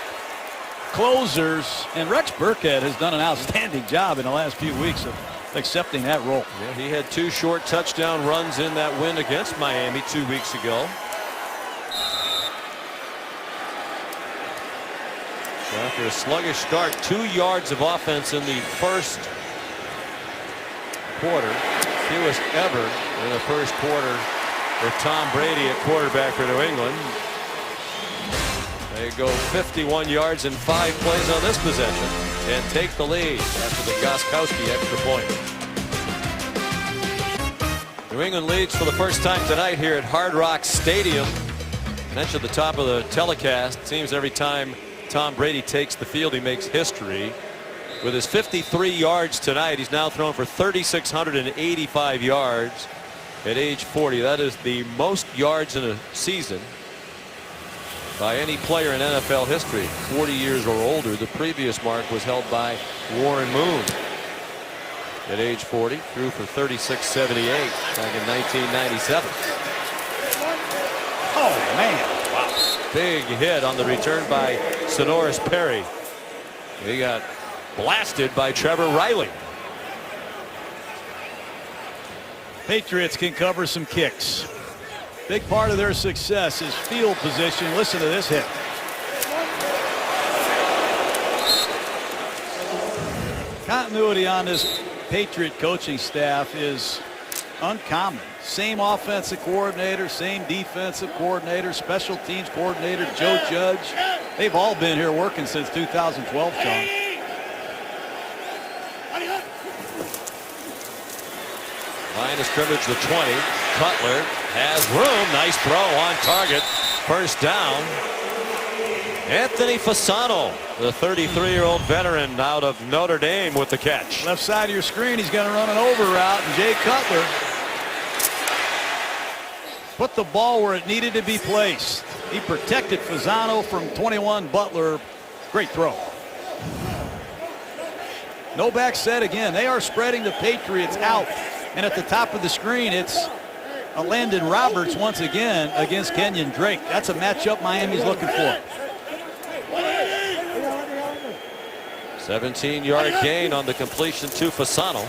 closers. And Rex Burkhead has done an outstanding job in the last few weeks of accepting that role. Yeah, he had 2 short touchdown runs in that win against Miami 2 weeks ago. So after a sluggish start, 2 yards of offense in the first quarter, fewest ever in the first quarter with Tom Brady at quarterback for New England. They go 51 yards in 5 plays on this possession and take the lead after the Gostkowski extra point. New England leads for the first time tonight here at Hard Rock Stadium. Mentioned at the top of the telecast, it seems every time Tom Brady takes the field he makes history. With his 53 yards tonight, he's now thrown for 3,685 yards at age 40. That is the most yards in a season by any player in NFL history 40 years or older. The previous mark was held by Warren Moon at age 40. Threw for 3,678 back in 1997. Oh man, wow, big hit on the return by Sonoris Perry. He got blasted by Trevor Riley. Patriots can cover some kicks. Big part of their success is field position. Listen to this hit. Continuity on this Patriot coaching staff is uncommon. Same offensive coordinator, same defensive coordinator, special teams coordinator, Joe Judge. They've all been here working since 2012, Sean. Line of scrimmage the 20. Cutler has room. Nice throw on target. First down. Anthony Fasano, the 33-year-old veteran out of Notre Dame with the catch. Left side of your screen, he's going to run an over route, and Jay Cutler put the ball where it needed to be placed. He protected Fasano from 21 Butler. Great throw. No back set again. They are spreading the Patriots out. And at the top of the screen, it's Landon Roberts once again against Kenyon Drake. That's a matchup Miami's looking for. 17-yard gain on the completion to Fasano.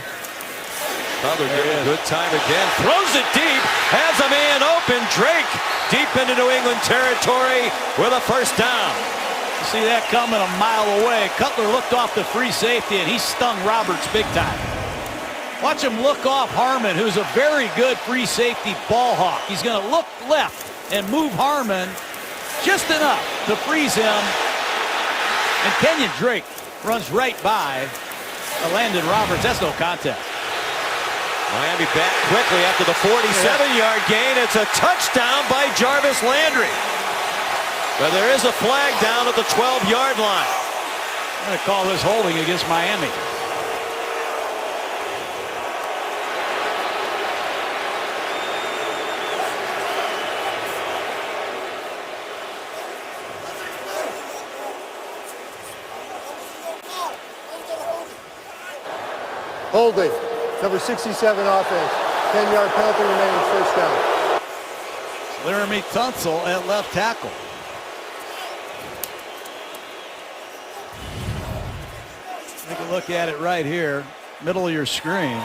Cutler getting a good time again. Throws it deep. Has a man open. Drake deep into New England territory with a first down. You see that coming a mile away. Cutler looked off the free safety, and he stung Roberts big time. Watch him look off Harmon, who's a very good free safety ball hawk. He's going to look left and move Harmon just enough to freeze him. And Kenyon Drake runs right by Landon Roberts. That's no contest. Miami back quickly after the 47-yard gain. It's a touchdown by Jarvis Landry. But there is a flag down at the 12-yard line. I'm going to call this holding against Miami. Holding. Number 67 offense. 10-yard penalty remains, first down. Laramie Tunsil at left tackle. Take a look at it right here, middle of your screen.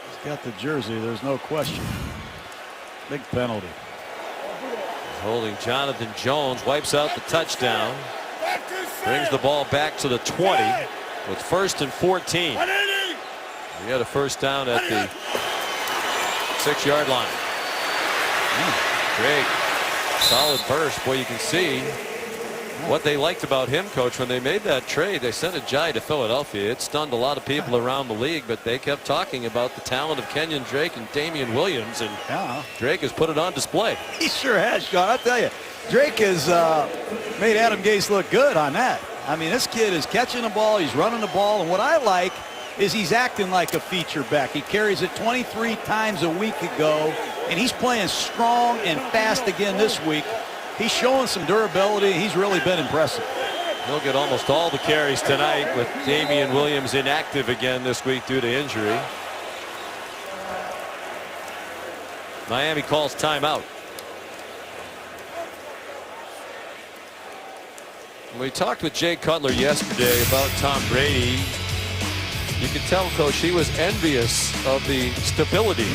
He's got the jersey, there's no question. Big penalty. Holding Jonathan Jones, wipes out the touchdown. Brings the ball back to the 20 with 1st and 14. We had a first down at the 6-yard line. Great solid burst. Boy, you can see what they liked about him, Coach, when they made that trade. They sent Ajayi to Philadelphia. It stunned a lot of people around the league, but they kept talking about the talent of Kenyon Drake and Damian Williams, and Drake has put it on display. He sure has, Sean. I'll tell you, Drake has made Adam Gase look good on that. I mean, this kid is catching the ball, he's running the ball, and what I like is he's acting like a feature back. He carries it 23 times a week ago, and he's playing strong and fast again this week. He's showing some durability. He's really been impressive. He'll get almost all the carries tonight with Damian Williams inactive again this week due to injury. Miami calls timeout. We talked with Jay Cutler yesterday about Tom Brady. You could tell, Coach, he was envious of the stability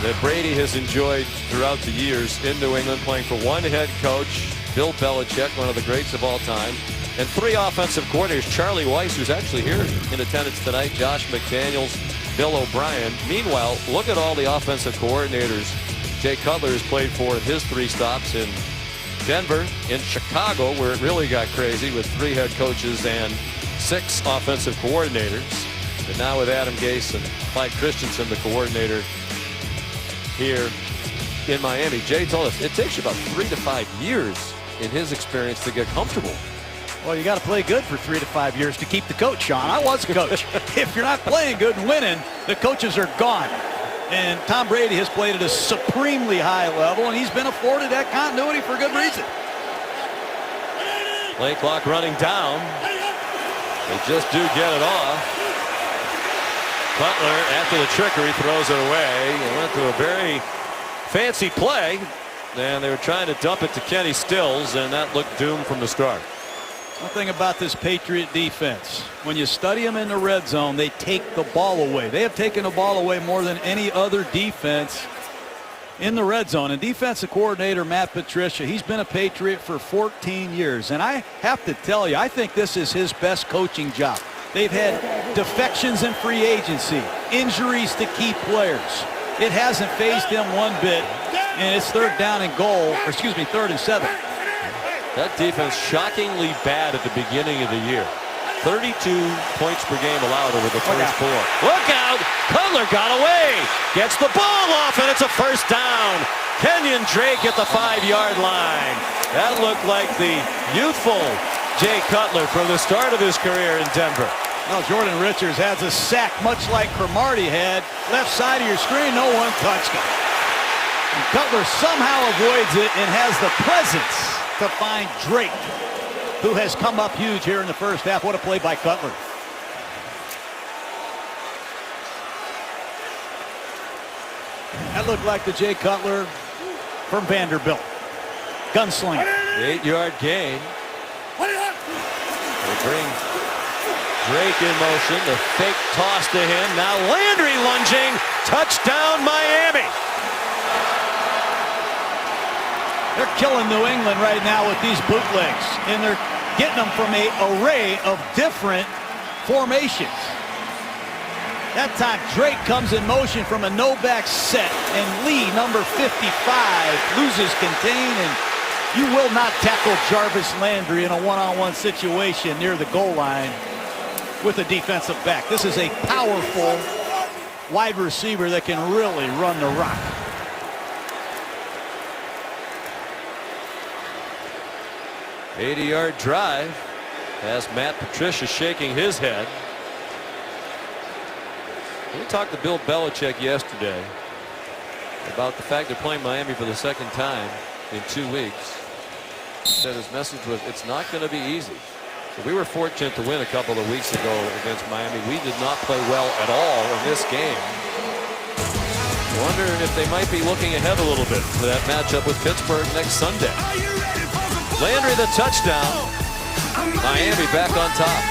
that Brady has enjoyed throughout the years in New England, playing for one head coach, Bill Belichick, one of the greats of all time, and 3 offensive coordinators, Charlie Weiss, who's actually here in attendance tonight, Josh McDaniels, Bill O'Brien. Meanwhile, look at all the offensive coordinators Jay Cutler has played for in his 3 stops in Denver, in Chicago, where it really got crazy with 3 head coaches and 6 offensive coordinators. And now with Adam Gase and Mike Christensen, the coordinator here in Miami. Jay told us it takes you about 3 to 5 years in his experience to get comfortable. Well, you got to play good for 3 to 5 years to keep the coach, Sean. I was a coach. If you're not playing good and winning, the coaches are gone. And Tom Brady has played at a supremely high level, and he's been afforded that continuity for good reason. Play clock running down. They just do get it off. Butler, after the trickery, throws it away. It went to a very fancy play, and they were trying to dump it to Kenny Stills, and that looked doomed from the start. One thing about this Patriot defense, when you study them in the red zone, they take the ball away. They have taken the ball away more than any other defense in the red zone. And defensive coordinator Matt Patricia, he's been a Patriot for 14 years. And I have to tell you, I think this is his best coaching job. They've had defections in free agency, injuries to key players. It hasn't fazed him one bit, and it's 3rd and 7. That defense shockingly bad at the beginning of the year. 32 points per game allowed over the first 4. Look out! Cutler got away. Gets the ball off, and it's a first down. Kenyon Drake at the 5-yard line. That looked like the youthful Jay Cutler from the start of his career in Denver. Well, Jordan Richards has a sack much like Cromartie had. Left side of your screen, no one touched him. And Cutler somehow avoids it and has the presence to find Drake, who has come up huge here in the first half. What a play by Cutler. That looked like the Jay Cutler from Vanderbilt. Gunslinger. 8-yard gain. They bring Drake in motion. The fake toss to him. Now Landry lunging. Touchdown Miami. They're killing New England right now with these bootlegs, and they're getting them from an array of different formations. That time Drake comes in motion from a no-back set, and Lee, number 55, loses contain, and you will not tackle Jarvis Landry in a one-on-one situation near the goal line with a defensive back. This is a powerful wide receiver that can really run the rock. $80-yard drive has Matt Patricia shaking his head. We talked to Bill Belichick yesterday about the fact they're playing Miami for the 2nd time in 2 weeks. said his message was, it's not going to be easy. So we were fortunate to win a couple of weeks ago against Miami. We did not play well at all in this game. Wondering if they might be looking ahead a little bit for that matchup with Pittsburgh next Sunday. Landry the touchdown. Miami back on top.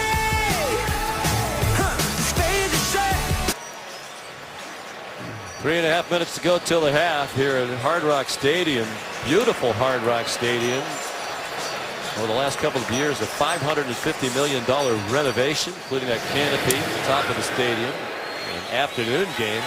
Three and a half minutes to go till the half here at Hard Rock Stadium. Beautiful Hard Rock Stadium. Over the last couple of years, a $550 million renovation, including that canopy at the top of the stadium. An afternoon game.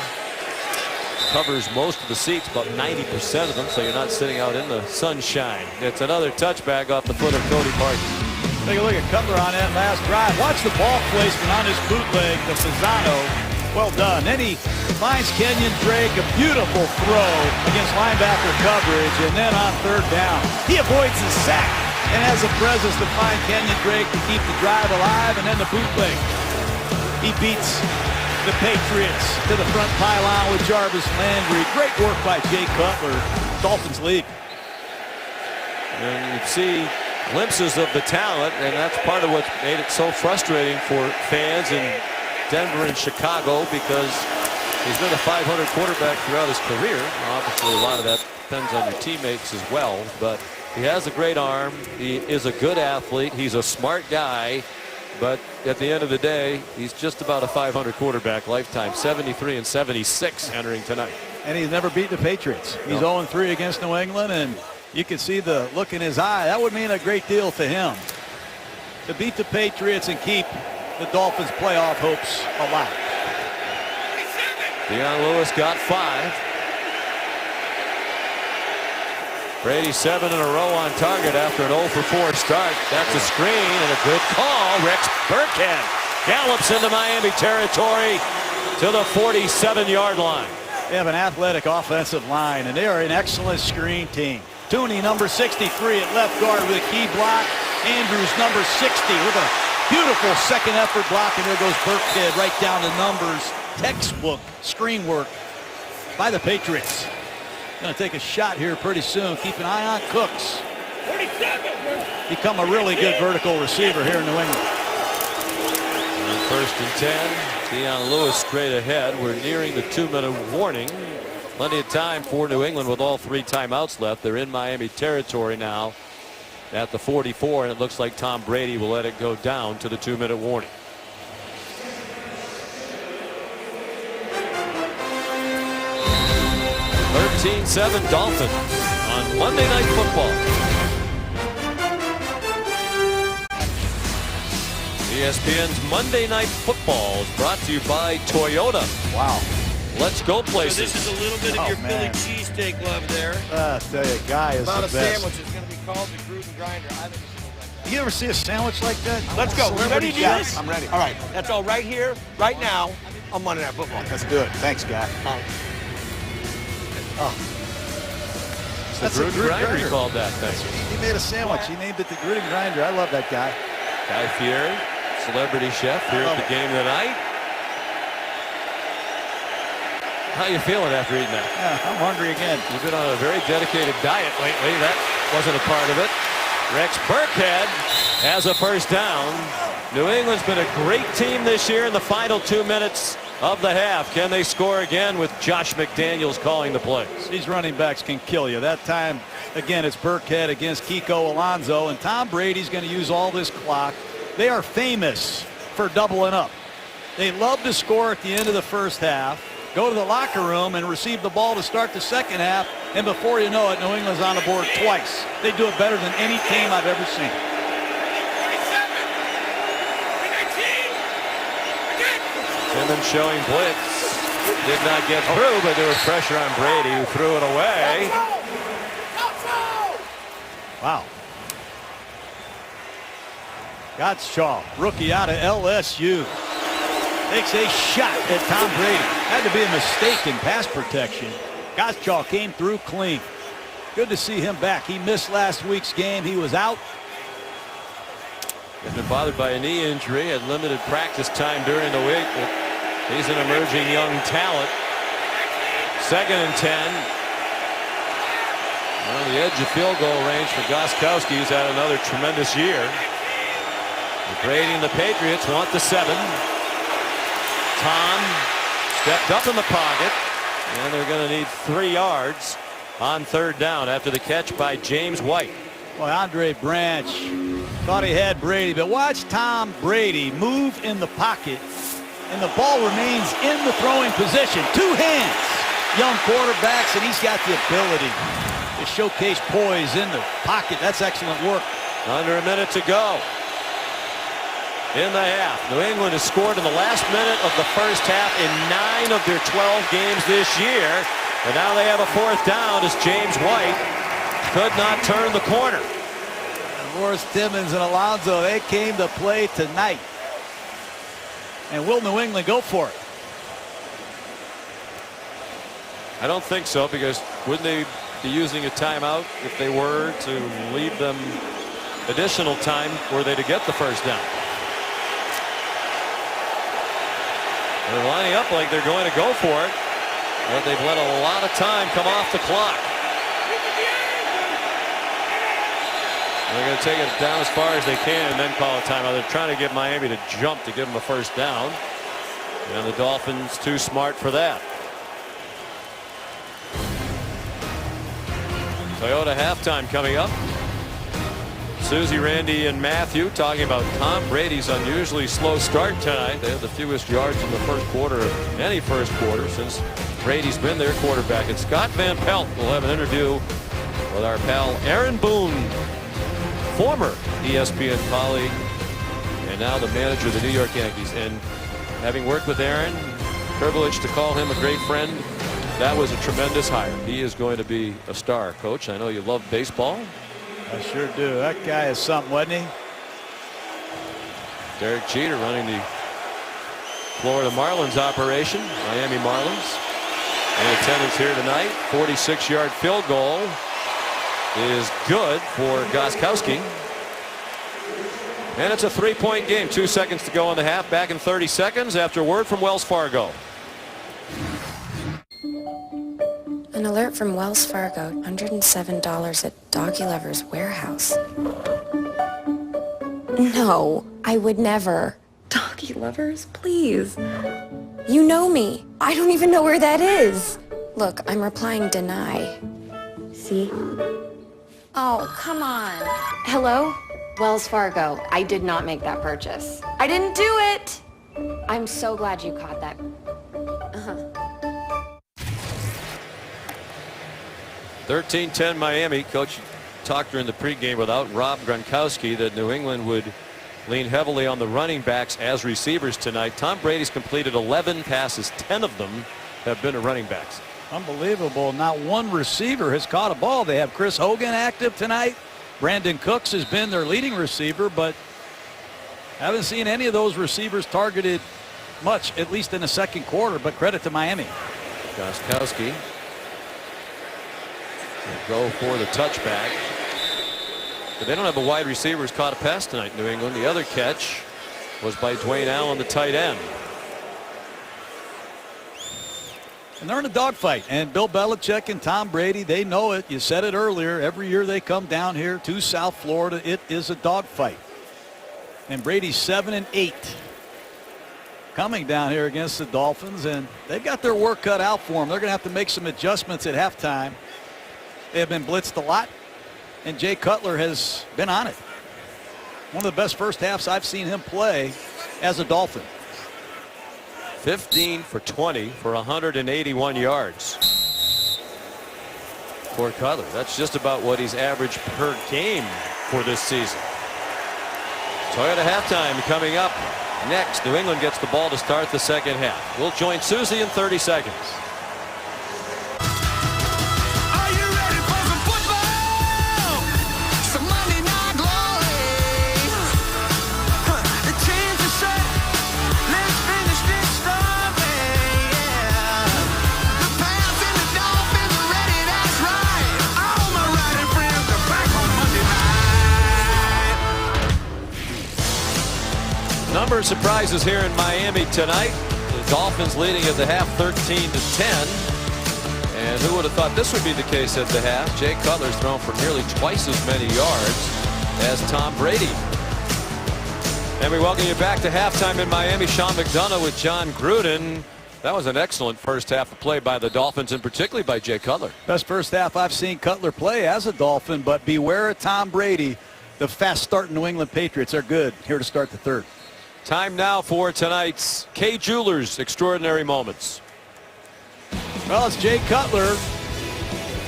Covers most of the seats, about 90% of them, so you're not sitting out in the sunshine. It's another touchback off the foot of Cody Parkey. Take a look at Cutler on that last drive. Watch the ball placement on his bootleg to Fasano. Well done. Then he finds Kenyon Drake, a beautiful throw against linebacker coverage, and then on third down, he avoids the sack and has the presence to find Kenyon Drake to keep the drive alive, and then the bootleg. He beats the Patriots to the front pylon with Jarvis Landry. Great work by Jay Cutler. Dolphins lead. And you see glimpses of the talent, and that's part of what made it so frustrating for fans in Denver and Chicago, because he's been a 500 quarterback throughout his career. Obviously, a lot of that depends on your teammates as well, but he has a great arm. He is a good athlete. He's a smart guy. But at the end of the day, he's just about a 500 quarterback lifetime. 73 and 76 entering tonight. And he's never beaten the Patriots. He's 0-3 against New England, and you can see the look in his eye. That would mean a great deal to him, to beat the Patriots and keep the Dolphins' playoff hopes alive. Deion Lewis got 5. Brady 7 in a row on target after an 0-for-4 start. That's a screen and a good call. Rex Burkhead gallops into Miami territory to the 47-yard line. They have an athletic offensive line, and they are an excellent screen team. Tooney, number 63 at left guard with a key block. Andrews, number 60 with a beautiful second effort block, and there goes Burkhead right down the numbers. Textbook screen work by the Patriots. Going to take a shot here pretty soon. Keep an eye on Cooks. Become a really good vertical receiver here in New England. And 1st and 10. Deion Lewis straight ahead. We're nearing the 2-minute warning. Plenty of time for New England with all 3 timeouts left. They're in Miami territory now at the 44, and it looks like Tom Brady will let it go down to the 2-minute warning. 13-7 Dolphins on Monday Night Football. ESPN's Monday Night Football is brought to you by Toyota. Wow. Let's go places. So this is a little bit of your Philly cheesesteak love there. I tell you, guy is About the a best. sandwich is going to be called the Groove and Grinder. I think it's You ever see a sandwich like that? Let's go. We're ready to do this? I'm ready. All right. That's all right here, right now, on Monday Night Football. Let's do it. Thanks, guy. That's a grinder. He called that thing. He made a sandwich. He named it the Gritty Grinder. I love that guy. Guy Fieri, celebrity chef here at the game tonight. How you feeling after eating that? Yeah, I'm hungry again. You've been on a very dedicated diet lately. That wasn't a part of it. Rex Burkhead has a first down. New England's been a great team this year in the final 2 minutes of the half. Can they score again with Josh McDaniels calling the plays? These running backs can kill you. That time, again, it's Burkhead against Kiko Alonso, and Tom Brady's going to use all this clock. They are famous for doubling up. They love to score at the end of the first half, go to the locker room and receive the ball to start the second half, and before you know it, New England's on the board twice. They do it better than any team I've ever seen. Simmons showing blitz. Did not get through, but there was pressure on Brady, who threw it away. Wow. Gottschall, rookie out of LSU, takes a shot at Tom Brady. Had to be a mistake in pass protection. Gottschall came through clean. Good to see him back. He missed last week's game. He was out. He's been bothered by a knee injury, had limited practice time during the week, but he's an emerging young talent. 2nd and 10. On the edge of field goal range for Gostkowski, who's had another tremendous year. Brady and the Patriots want the 7. Tom stepped up in the pocket, and they're going to need 3 yards on 3rd down after the catch by James White. Well, Andre Branch thought he had Brady, but watch Tom Brady move in the pocket, and the ball remains in the throwing position. 2 hands, young quarterbacks, and he's got the ability to showcase poise in the pocket. That's excellent work. Under a minute to go in the half. New England has scored in the last minute of the first half in 9 of their 12 games this year. And now they have a 4th down as James White could not turn the corner. Morris Timmons and Alonso, they came to play tonight. And will New England go for it? I don't think so, because wouldn't they be using a timeout if they were to leave them additional time were they to get the 1st down? They're lining up like they're going to go for it, but they've let a lot of time come off the clock. They're going to take it down as far as they can and then call a timeout. They're trying to get Miami to jump to give them a 1st down, and the Dolphins too smart for that. Toyota halftime coming up. Susie, Randy, and Matthew talking about Tom Brady's unusually slow start tonight. They have the fewest yards in the first quarter of any first quarter since Brady's been their quarterback. And Scott Van Pelt will have an interview with our pal Aaron Boone, former ESPN colleague and now the manager of the New York Yankees. And having worked with Aaron, privileged to call him a great friend. That was a tremendous hire. He is going to be a star, Coach. I know you love baseball. I sure do. That guy is something, wasn't he? Derek Jeter running the Florida Marlins operation. Miami Marlins in attendance here tonight. 46-yard field goal is good for Gostkowski. And it's a 3-point game. 2 seconds to go in the half. Back in 30 seconds after word from Wells Fargo. An alert from Wells Fargo, $107 at Doggy Lover's warehouse. No, I would never. Doggy Lovers, please. You know me. I don't even know where that is. Look, I'm replying deny. See? Oh, come on. Hello? Wells Fargo, I did not make that purchase. I didn't do it! I'm so glad you caught that. 13-10 Miami. Coach talked during the pregame without Rob Gronkowski that New England would lean heavily on the running backs as receivers tonight. Tom Brady's completed 11 passes. 10 of them have been to running backs. Unbelievable. Not one receiver has caught a ball. They have Chris Hogan active tonight. Brandon Cooks has been their leading receiver, but haven't seen any of those receivers targeted much, at least in the second quarter. But credit to Miami. Gostkowski go for the touchback, but they don't have a wide receiver who's caught a pass tonight. New England. The other catch was by Dwayne Allen, the tight end. And they're in a dogfight. And Bill Belichick and Tom Brady, they know it. You said it earlier. Every year they come down here to South Florida, it is a dogfight. And Brady's 7-8 coming down here against the Dolphins, and they've got their work cut out for them. They're going to have to make some adjustments at halftime. They have been blitzed a lot, and Jay Cutler has been on it. One of the best first halves I've seen him play as a Dolphin. 15 for 20 for 181 yards for Cutler. That's just about what he's averaged per game for this season. Toyota halftime coming up next. New England gets the ball to start the second half. We'll join Susie in 30 seconds. Number of surprises here in Miami tonight. The Dolphins leading at the half 13-10. And who would have thought this would be the case at the half? Jay Cutler's thrown for nearly twice as many yards as Tom Brady. And we welcome you back to halftime in Miami. Sean McDonough with John Gruden. That was an excellent first half of play by the Dolphins, and particularly by Jay Cutler. Best first half I've seen Cutler play as a Dolphin, but beware of Tom Brady. The fast starting New England Patriots are good here to start the third. Time now for tonight's Kay Jewelers Extraordinary Moments. Well, it's Jay Cutler.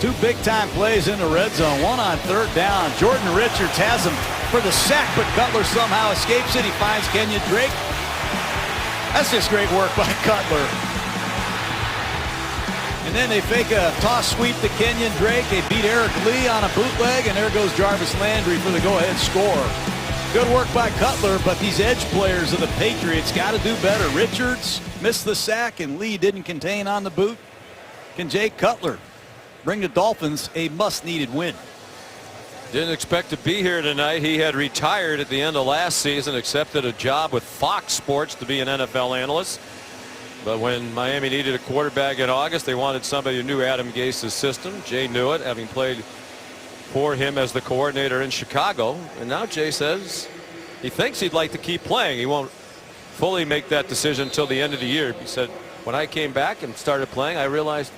2 big-time plays in the red zone. One on third down. Jordan Richards has him for the sack, but Cutler somehow escapes it. He finds Kenyon Drake. That's just great work by Cutler. And then they fake a toss sweep to Kenyon Drake. They beat Eric Lee on a bootleg, and there goes Jarvis Landry for the go-ahead score. Good work by Cutler, but these edge players of the Patriots got to do better. Richards missed the sack, and Lee didn't contain on the boot. Can Jay Cutler bring the Dolphins a much-needed win? Didn't expect to be here tonight. He had retired at the end of last season, accepted a job with Fox Sports to be an NFL analyst. But when Miami needed a quarterback in August, they wanted somebody who knew Adam Gase's system. Jay knew it, having played for him as the coordinator in Chicago. And now Jay says he thinks he'd like to keep playing. He won't fully make that decision until the end of the year. He said, when I came back and started playing, I realized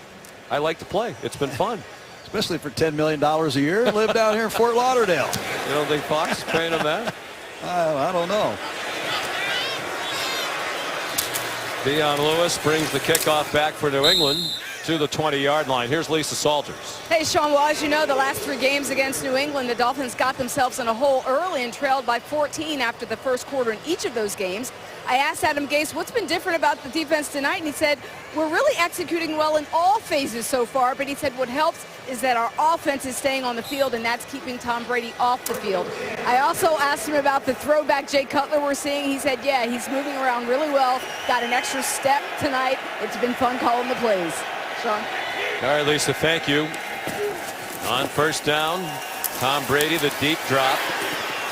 I like to play. It's been fun. Especially for $10 million a year and live down here in Fort Lauderdale. You don't think Fox is paying him that? I don't know. Dion Lewis brings the kickoff back for New England to the 20-yard line. Here's Lisa Salters. Hey, Sean, well, as you know, the last 3 games against New England, the Dolphins got themselves in a hole early and trailed by 14 after the first quarter in each of those games. I asked Adam Gase what's been different about the defense tonight, and he said, we're really executing well in all phases so far, but he said what helps is that our offense is staying on the field, and that's keeping Tom Brady off the field. I also asked him about the throwback Jay Cutler we're seeing. He said, yeah, he's moving around really well, got an extra step tonight. It's been fun calling the plays. Sean? All right, Lisa, thank you. On first down, Tom Brady, the deep drop,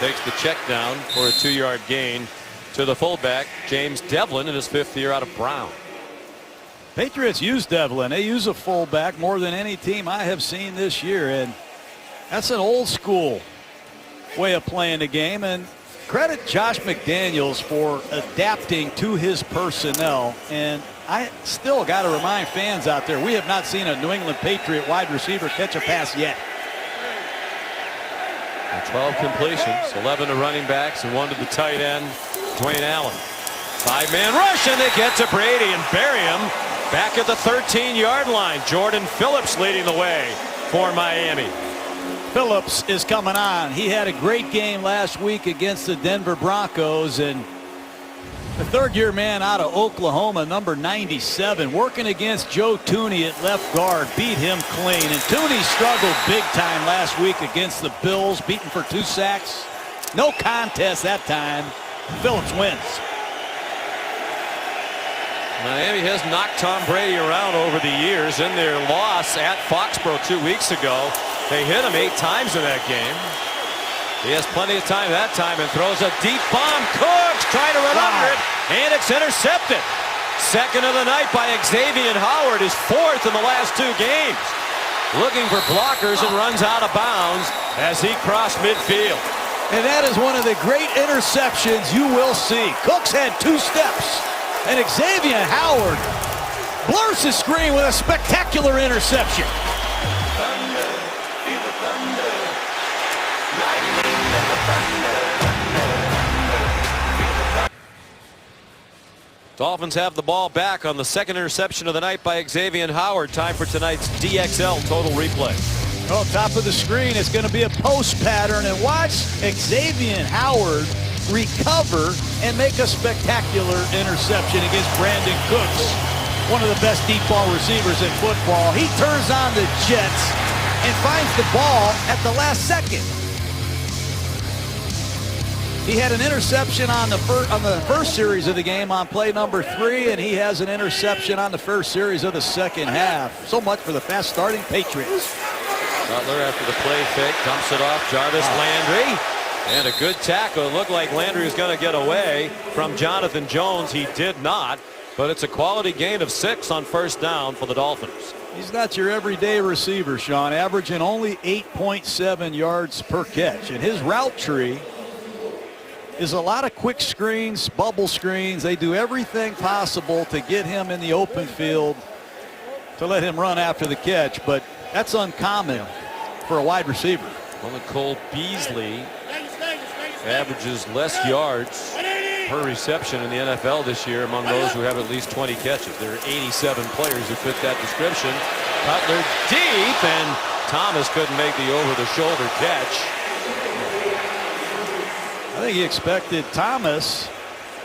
takes the check down for a 2-yard gain to the fullback, James Devlin, in his 5th year out of Brown. Patriots use Devlin. They use a fullback more than any team I have seen this year, and that's an old school way of playing the game. And credit Josh McDaniels for adapting to his personnel. And I still got to remind fans out there, we have not seen a New England Patriot wide receiver catch a pass yet. 12 completions, 11 to running backs and 1 to the tight end, Dwayne Allen. 5-man rush, and they get to Brady and bury him back at the 13-yard line. Jordan Phillips leading the way for Miami. Phillips is coming on. He had a great game last week against the Denver Broncos, and the 3rd-year man out of Oklahoma, number 97, working against Joe Tooney at left guard, beat him clean. And Tooney struggled big time last week against the Bills, beaten for 2 sacks. No contest that time. Phillips wins. Miami has knocked Tom Brady around over the years. In their loss at Foxborough 2 weeks ago, they hit him 8 times in that game. He has plenty of time that time and throws a deep bomb. Cooks trying to run under it, and it's intercepted. Second of the night by Xavier Howard, his 4th in the last 2 games. Looking for blockers and runs out of bounds as he crossed midfield. And that is one of the great interceptions you will see. Cooks had 2 steps, and Xavier Howard blurs the screen with a spectacular interception. Dolphins have the ball back on the 2nd interception of the night by Xavier Howard. Time for tonight's DXL Total Replay. Oh, top of the screen, it's going to be a post pattern, and watch Xavier Howard recover and make a spectacular interception against Brandon Cooks, one of the best deep ball receivers in football. He turns on the jets and finds the ball at the last second. He had an interception on the first series of the game on play number 3, and he has an interception on the first series of the second half. So much for the fast starting Patriots. Butler after the play fake dumps it off Jarvis Landry, and a good tackle. It looked like Landry was going to get away from Jonathan Jones. He did not, but it's a quality gain of 6 on first down for the Dolphins. He's not your everyday receiver, Sean, averaging only 8.7 yards per catch. And his route tree is a lot of quick screens, bubble screens. They do everything possible to get him in the open field to let him run after the catch. But that's uncommon for a wide receiver. Well, Cole Beasley averages less yards per reception in the NFL this year among those who have at least 20 catches. There are 87 players who fit that description. Cutler deep, and Thomas couldn't make the over-the-shoulder catch. I think he expected Thomas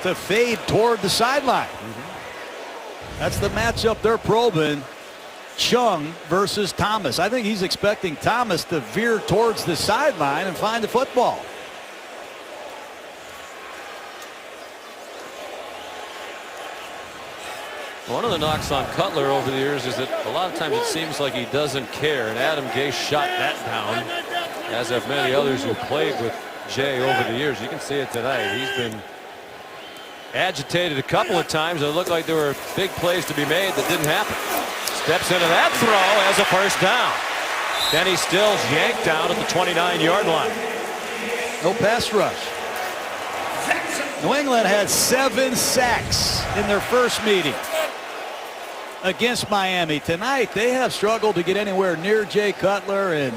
to fade toward the sideline. That's the matchup they're probing. Chung versus Thomas. I think he's expecting Thomas to veer towards the sideline and find the football. One of the knocks on Cutler over the years is that a lot of times it seems like he doesn't care, and Adam Gase shot that down, as have many others who played with Jay over the years. You can see it tonight. He's been agitated a couple of times, and it looked like there were big plays to be made that didn't happen. Steps into that throw as a first down. Kenny Stills yanked down at the 29-yard line. No pass rush. New England had 7 sacks in their first meeting against Miami. Tonight they have struggled to get anywhere near Jay Cutler, and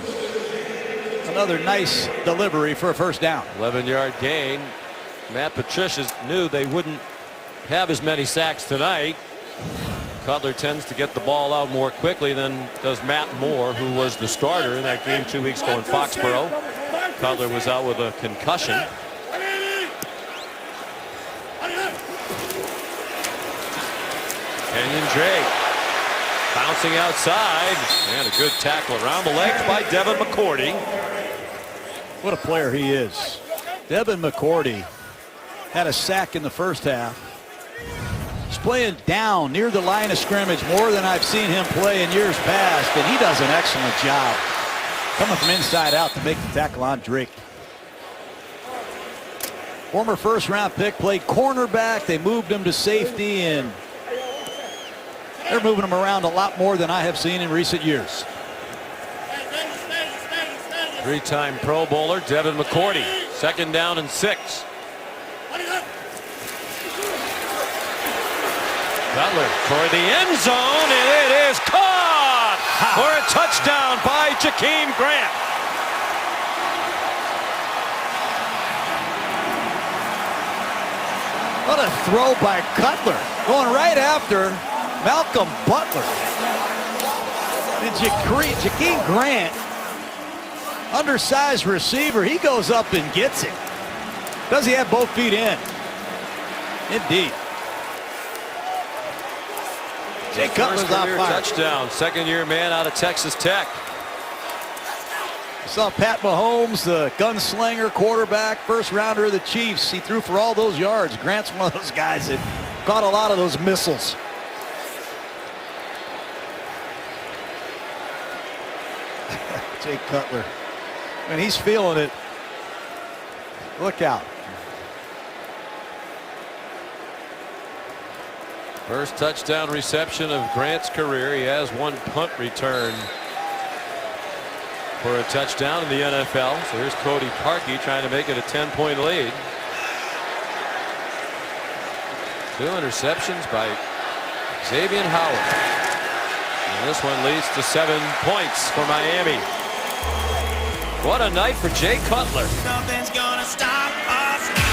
another nice delivery for a first down. 11-yard gain. Matt Patricia knew they wouldn't have as many sacks tonight. Cutler tends to get the ball out more quickly than does Matt Moore, who was the starter in that game 2 weeks ago in Foxborough. Cutler was out with a concussion. Kenyon Drake bouncing outside, and a good tackle around the legs by Devin McCourty. What a player he is. Devin McCourty had a sack in the first half. He's playing down near the line of scrimmage more than I've seen him play in years past, and he does an excellent job coming from inside out to make the tackle on Drake. Former first-round pick, played cornerback. They moved him to safety, and they're moving him around a lot more than I have seen in recent years. Three-time Pro Bowler Devin McCourty. 2nd down and 6. Cutler for the end zone, and it is caught for a touchdown by Jakeem Grant. What a throw by Cutler, going right after Malcolm Butler. And Jakeem Grant, undersized receiver, he goes up and gets it. Does he have both feet in? Indeed. Jay Cutler's on fire. Touchdown, 2nd-year man out of Texas Tech. Saw Pat Mahomes, the gunslinger quarterback, first rounder of the Chiefs. He threw for all those yards. Grant's one of those guys that caught a lot of those missiles. Jay Cutler, and he's feeling it. Look out. First touchdown reception of Grant's career. He has 1 punt return for a touchdown in the NFL. So here's Cody Parkey trying to make it a 10-point lead. 2 interceptions by Xavier Howard. And this one leads to 7 points for Miami. What a night for Jay Cutler. Nothing's gonna stop us now.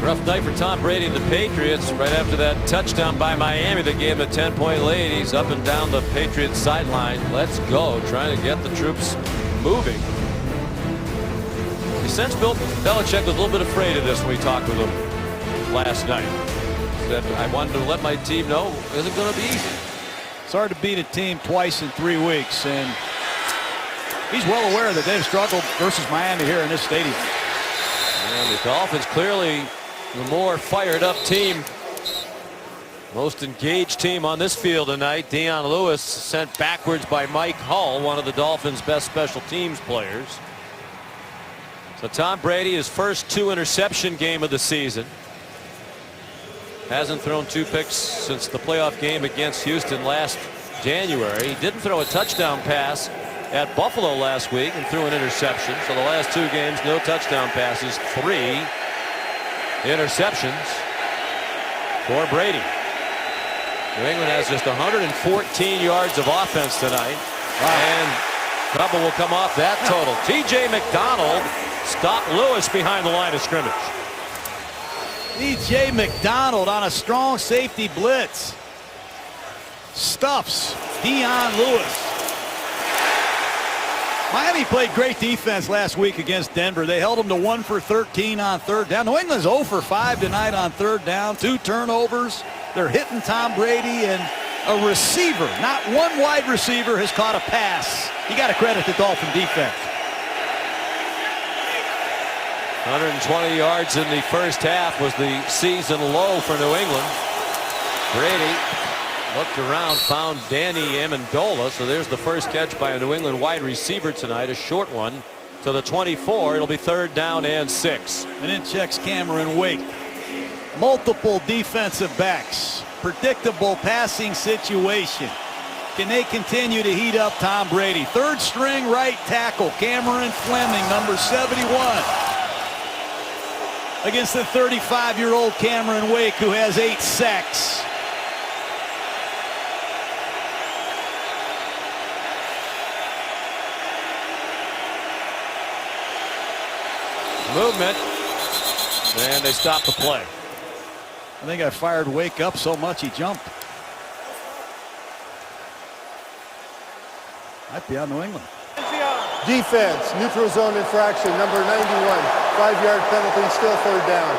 Rough night for Tom Brady and the Patriots. Right after that touchdown by Miami that gave him a 10-point lead, he's up and down the Patriots sideline. Let's go, trying to get the troops moving. He sensed Bill Belichick was a little bit afraid of this when we talked with him last night. Said, I wanted to let my team know it isn't going to be easy. It's hard to beat a team twice in 3 weeks, and he's well aware that they've struggled versus Miami here in this stadium. And the Dolphins clearly the more fired up team. Most engaged team on this field tonight. Dion Lewis sent backwards by Mike Hull, one of the Dolphins' best special teams players. So Tom Brady, his first 2 interception game of the season. Hasn't thrown 2 picks since the playoff game against Houston last January. He didn't throw a touchdown pass at Buffalo last week and threw an interception. So the last 2 games, no touchdown passes, 3 interceptions for Brady. New England has just 114 yards of offense tonight. And trouble will come off that total. T.J. McDonald stopped Lewis behind the line of scrimmage. T.J. McDonald on a strong safety blitz. Stuffs Dion Lewis. Miami played great defense last week against Denver. They held them to 1 for 13 on 3rd down. New England's 0 for 5 tonight on 3rd down. 2 turnovers. They're hitting Tom Brady, and a receiver, not one wide receiver, has caught a pass. You got to credit the Dolphin defense. 120 yards in the first half was the season low for New England. Brady looked around, found Danny Amendola. So there's the first catch by a New England wide receiver tonight, a short one to the 24. It'll be 3rd down and 6. And in checks Cameron Wake. Multiple defensive backs. Predictable passing situation. Can they continue to heat up Tom Brady? 3rd string right tackle Cameron Fleming, number 71. Against the 35-year-old Cameron Wake, who has 8 sacks. Movement, and they stopped the play. I think I fired Wake up so much he jumped. Might be on New England. Defense, neutral zone infraction, number 91. 5-yard penalty, still 3rd down.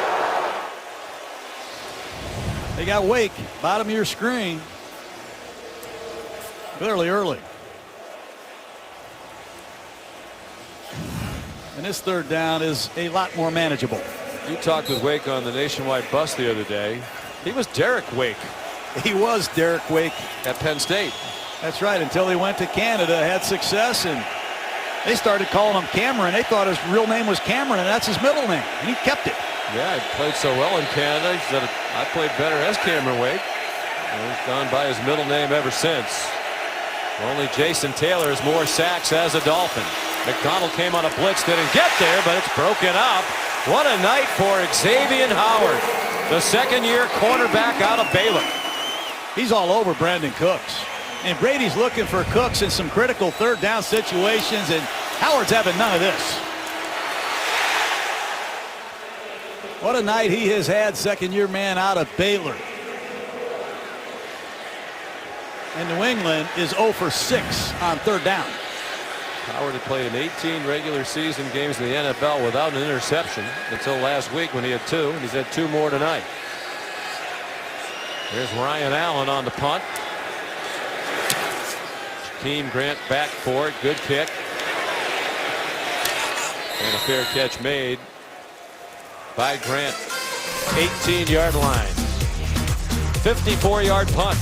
They got Wake, bottom of your screen. Clearly early. And this 3rd down is a lot more manageable. You talked with Wake on the Nationwide bus the other day. He was Derek Wake. He was Derek Wake at Penn State. That's right, until he went to Canada, had success, and they started calling him Cameron. They thought his real name was Cameron, and that's his middle name, and he kept it. Yeah, he played so well in Canada. He said, I played better as Cameron Wake. And he's gone by his middle name ever since. Only Jason Taylor has more sacks as a Dolphin. McDonald came on a blitz, didn't get there, but it's broken up. What a night for Xavier Howard, the 2nd-year cornerback out of Baylor. He's all over Brandon Cooks. And Brady's looking for Cooks in some critical 3rd down situations, and Howard's having none of this. What a night he has had, 2nd-year man out of Baylor. And New England is 0 for 6 on 3rd down. Howard had played in 18 regular season games in the NFL without an interception until last week when he had 2, and he's had 2 more tonight. There's Ryan Allen on the punt. Team Grant back for it. Good kick. And a fair catch made by Grant. 18-yard line. 54-yard punt.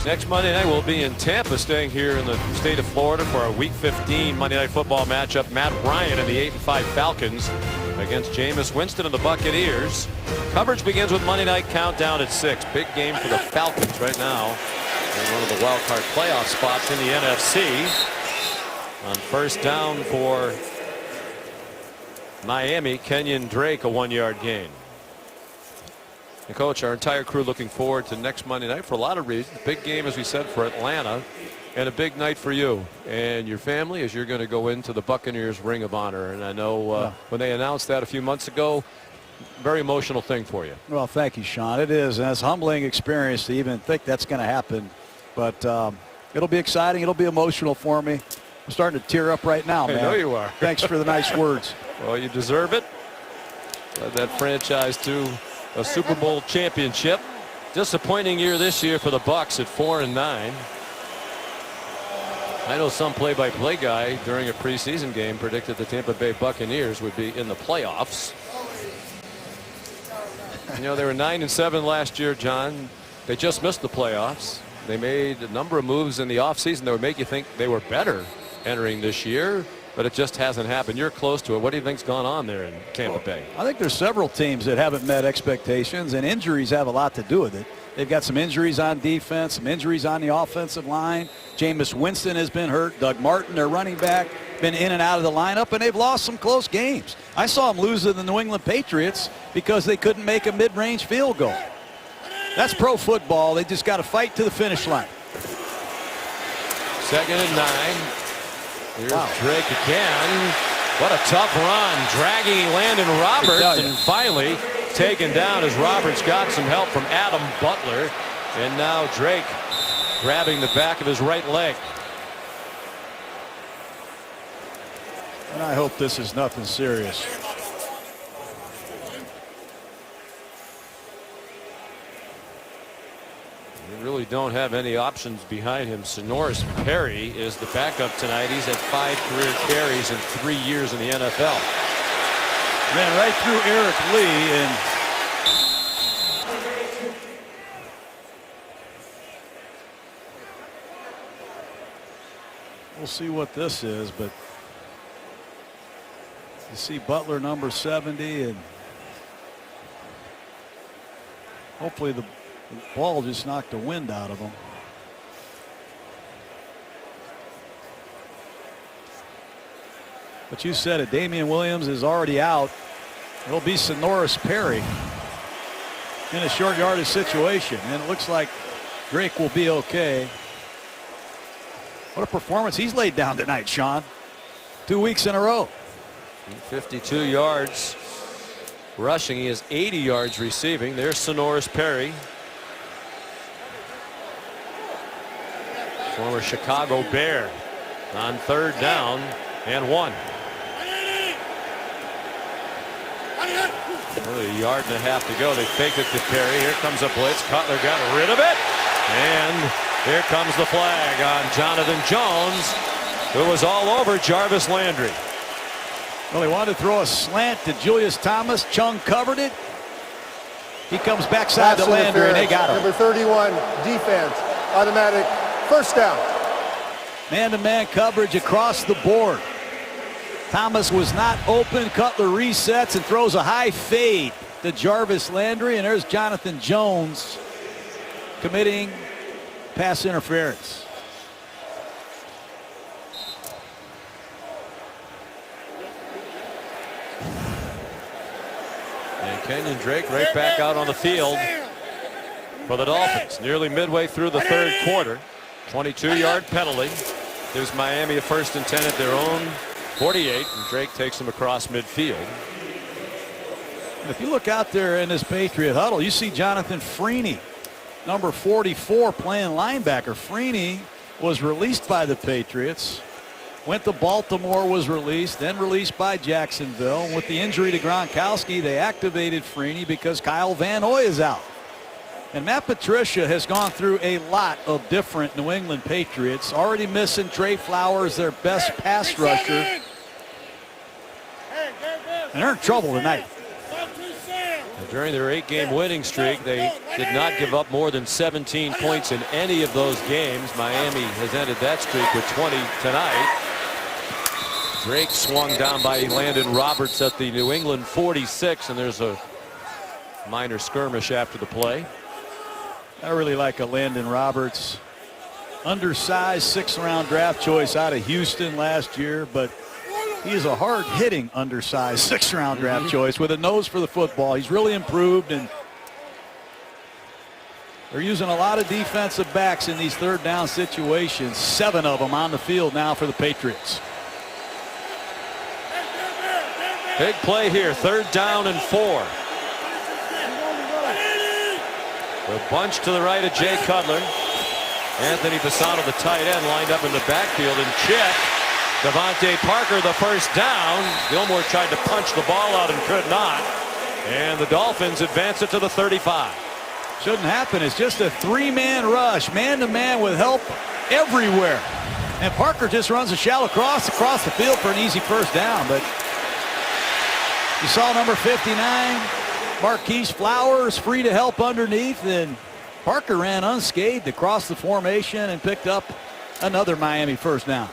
Next Monday night we'll be in Tampa, staying here in the state of Florida for our Week 15 Monday Night Football matchup. Matt Ryan and the 8-5 Falcons against Jameis Winston and the Buccaneers. Coverage begins with Monday Night Countdown at 6. Big game for the Falcons right now in one of the wild card playoff spots in the NFC. On 1st down for Miami, Kenyon Drake, a 1-yard gain. And Coach, our entire crew looking forward to next Monday night for a lot of reasons. Big game, as we said, for Atlanta, and a big night for you and your family as you're going to go into the Buccaneers Ring of Honor. And I know when they announced that a few months ago, very emotional thing for you. Well, thank you, Sean. It is, and it's a humbling experience to even think that's going to happen. But it'll be exciting. It'll be emotional for me. I'm starting to tear up right now, man. I know you are. Thanks for the nice words. Well, you deserve it. Led that franchise to a Super Bowl championship. Disappointing year this year for the Bucs at 4-9. I know some play-by-play guy during a preseason game predicted the Tampa Bay Buccaneers would be in the playoffs. You know, they were 9-7 last year, John. They just missed the playoffs. They made a number of moves in the offseason that would make you think they were better entering this year, but it just hasn't happened. You're close to it. What do you think's gone on there in Tampa Bay? I think there's several teams that haven't met expectations, and injuries have a lot to do with it. They've got some injuries on defense, some injuries on the offensive line. Jameis Winston has been hurt. Doug Martin, their running back, been in and out of the lineup, and they've lost some close games. I saw them lose to the New England Patriots because they couldn't make a mid-range field goal. That's pro football. They just got to fight to the finish line. 2nd and 9. Here's Drake again. What a tough run, dragging Landon Roberts, and finally taken down as Roberts got some help from Adam Butler. And now Drake grabbing the back of his right leg. And I hope this is nothing serious. You really don't have any options behind him. Sonoris Perry is the backup tonight. He's had 5 career carries in 3 years in the NFL. Ran right through Eric Lee, and we'll see what this is, but you see Butler number 70, and hopefully the ball just knocked the wind out of him. But you said it, Damian Williams is already out. It'll be Sonoris Perry in a short yardage situation, and it looks like Drake will be okay. What a performance he's laid down tonight, Sean. 2 weeks in a row. 52 yards rushing. He has 80 yards receiving. There's Sonoris Perry, former Chicago Bear, on 3rd down and 1. Only a yard and a half to go. They fake it to Perry. Here comes a blitz. Cutler got rid of it. And here comes the flag on Jonathan Jones, who was all over Jarvis Landry. Well, he wanted to throw a slant to Julius Thomas. Chung covered it. He comes backside to Landry, and they got him. Number 31, defense, automatic, 1st down. Man-to-man coverage across the board. Thomas was not open. Cutler resets and throws a high fade to Jarvis Landry, and there's Jonathan Jones committing pass interference. And Kenyon Drake right back out on the field for the Dolphins. Nearly midway through the 3rd quarter. 22-yard penalty. Gives Miami a 1st and 10 at their own 48, and Drake takes him across midfield. If you look out there in this Patriot huddle, you see Jonathan Freeney, number 44, playing linebacker. Freeney was released by the Patriots, went to Baltimore, was released, then released by Jacksonville. And with the injury to Gronkowski, they activated Freeney because Kyle Van Noy is out. And Matt Patricia has gone through a lot of different New England Patriots, already missing Trey Flowers, their best pass rusher. And they're in trouble tonight. During their 8-game winning streak, they did not give up more than 17 points in any of those games. Miami has ended that streak with 20 tonight. Drake swung down by Landon Roberts at the New England 46, and there's a minor skirmish after the play. I really like a Landon Roberts. Undersized 6th-round draft choice out of Houston last year, but he is a hard-hitting undersized 6th-round draft choice with a nose for the football. He's really improved, and they're using a lot of defensive backs in these 3rd down situations. 7 of them on the field now for the Patriots. Big play here, 3rd down and 4. The bunch to the right of Jay Cutler. Anthony Fasano, the tight end, lined up in the backfield and checked. Devontae Parker, the 1st down. Gilmore tried to punch the ball out and could not. And the Dolphins advance it to the 35. Shouldn't happen. It's just a 3-man rush, man-to-man with help everywhere. And Parker just runs a shallow cross across the field for an easy 1st down. But you saw number 59, Marquise Flowers, free to help underneath, and Parker ran unscathed across the formation and picked up another Miami 1st down.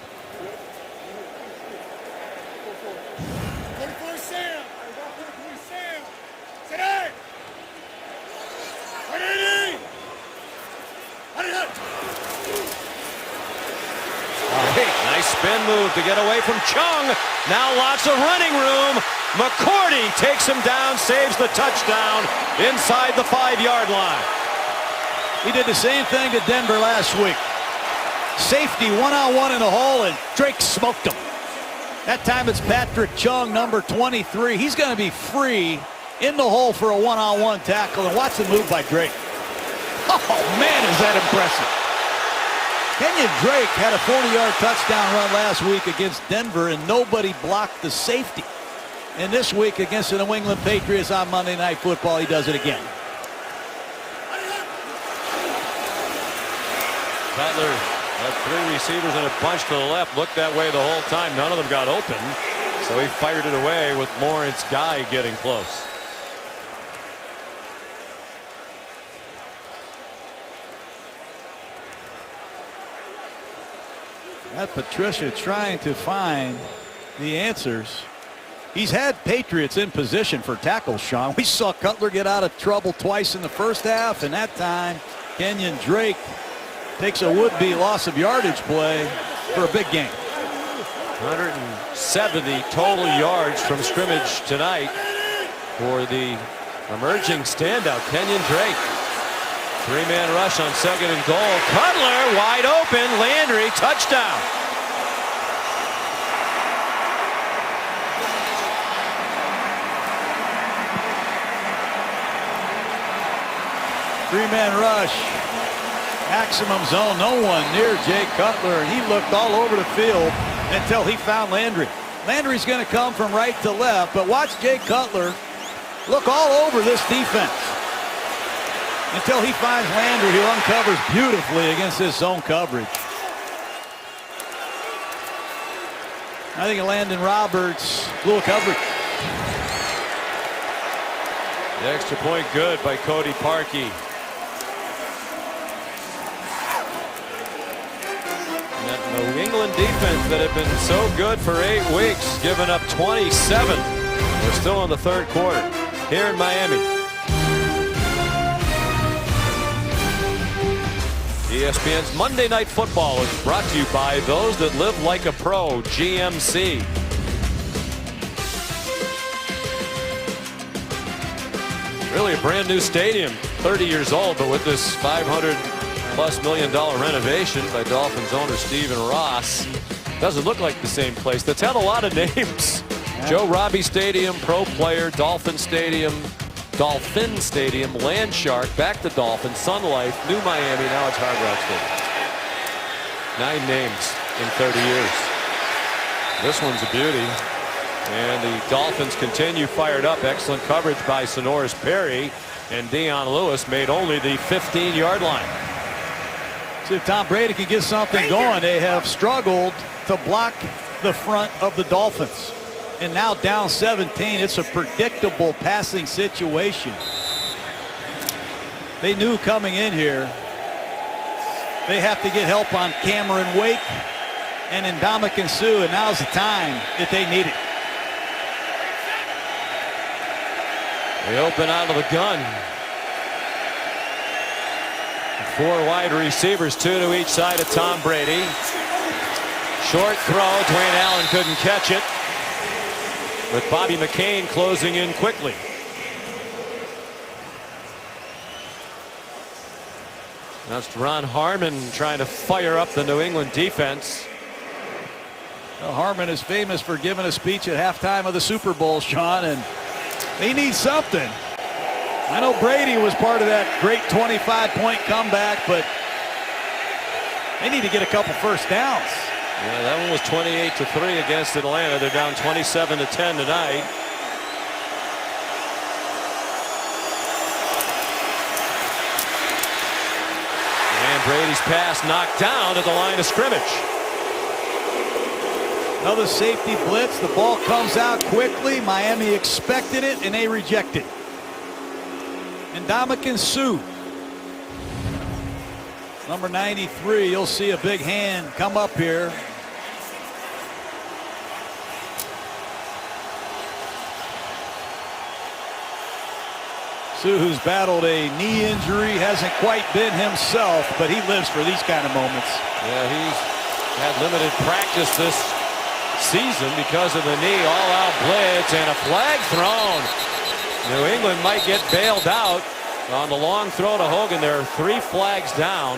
Nice spin move to get away from Chung. Now lots of running room. McCourty takes him down, saves the touchdown inside the 5-yard line. He did the same thing to Denver last week. Safety one-on-one in the hole, and Drake smoked him. That time it's Patrick Chung, number 23. He's going to be free in the hole for a one-on-one tackle. And watch the move by Drake. Oh, man, is that impressive. Kenyon Drake had a 40-yard touchdown run last week against Denver, and nobody blocked the safety. And this week against the New England Patriots on Monday Night Football, he does it again. Cutler had 3 receivers in a bunch to the left. Looked that way the whole time. None of them got open. So he fired it away with Lawrence Guy getting close. Matt Patricia trying to find the answers. He's had Patriots in position for tackles, Sean. We saw Cutler get out of trouble twice in the first half, and that time Kenyon Drake takes a would-be loss of yardage play for a big game. 170 total yards from scrimmage tonight for the emerging standout, Kenyon Drake. 3-man rush on 2nd and goal. Cutler wide open. Landry touchdown. Three-man rush. Maximum zone. No one near Jay Cutler. And he looked all over the field until he found Landry. Landry's going to come from right to left. But watch Jay Cutler look all over this defense until he finds Landry, who uncovers beautifully against this zone coverage. I think Landon Roberts blew a coverage. The extra point good by Cody Parkey. And that New England defense that had been so good for 8 weeks, giving up 27. We're still in the 3rd quarter here in Miami. ESPN's Monday Night Football is brought to you by those that live like a pro, GMC. Really a brand new stadium, 30 years old, but with this $500+ million renovation by Dolphins owner Stephen Ross, doesn't look like the same place. That's had a lot of names. Yeah. Joe Robbie Stadium, Pro Player, Dolphin Stadium, Land Shark, back to Dolphins, Sun Life, New Miami, now it's Hard Rock Stadium. 9 names in 30 years. This one's a beauty. And the Dolphins continue fired up. Excellent coverage by Sonoris Perry, and Dion Lewis made only the 15-yard line. See if Tom Brady can get something going. They have struggled to block the front of the Dolphins. And now down 17, it's a predictable passing situation. They knew coming in here they have to get help on Cameron Wake and Ndamukong Suh, and now's the time that they need it. They open out of the gun. 4 wide receivers, 2 to each side of Tom Brady. Short throw, Dwayne Allen couldn't catch it, with Bobby McCain closing in quickly. That's Ron Harmon trying to fire up the New England defense. Well, Harmon is famous for giving a speech at halftime of the Super Bowl, Sean, and they need something. I know Brady was part of that great 25-point comeback, but they need to get a couple first downs. Yeah, that one was 28-3 against Atlanta. They're down 27-10 tonight. And Brady's pass knocked down at the line of scrimmage. Another safety blitz. The ball comes out quickly. Miami expected it, and they reject it. Ndamukong Suh, number 93. You'll see a big hand come up here. Suh, who's battled a knee injury, hasn't quite been himself, but he lives for these kind of moments. Yeah, he's Had limited practice this season because of the knee. All-out blitz and a flag thrown. New England might get bailed out on the long throw to Hogan. There are 3 flags down.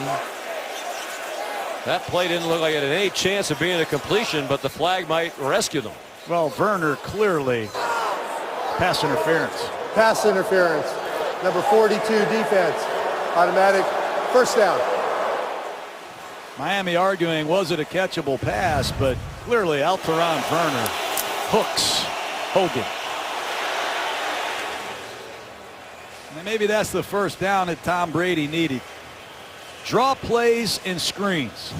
That play didn't look like it had any chance of being a completion, but the flag might rescue them. Well, Werner clearly pass interference. Pass interference. Number 42 defense. Automatic first down. Miami arguing, was it a catchable pass? But clearly Alteron Werner hooks Hogan. And maybe that's the first down that Tom Brady needed. Draw plays and screens.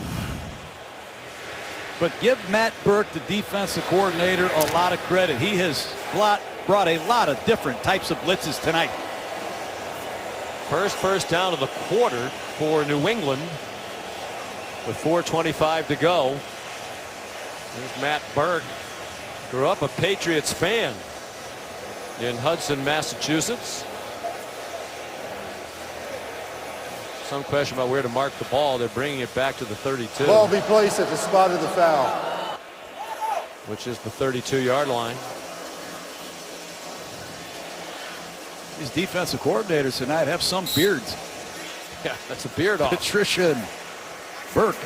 But give Matt Burke, the defensive coordinator, a lot of credit. He has brought a lot of different types of blitzes tonight. First down of the quarter for New England with 4:25 to go. There's Matt Burke. Grew up a Patriots fan in Hudson, Massachusetts. Some question about where to mark the ball. They're bringing it back to the 32. Ball be placed at the spot of the foul, which is the 32-yard line. These defensive coordinators tonight have some beards. Yeah, that's a beard off. Patricia and Burke.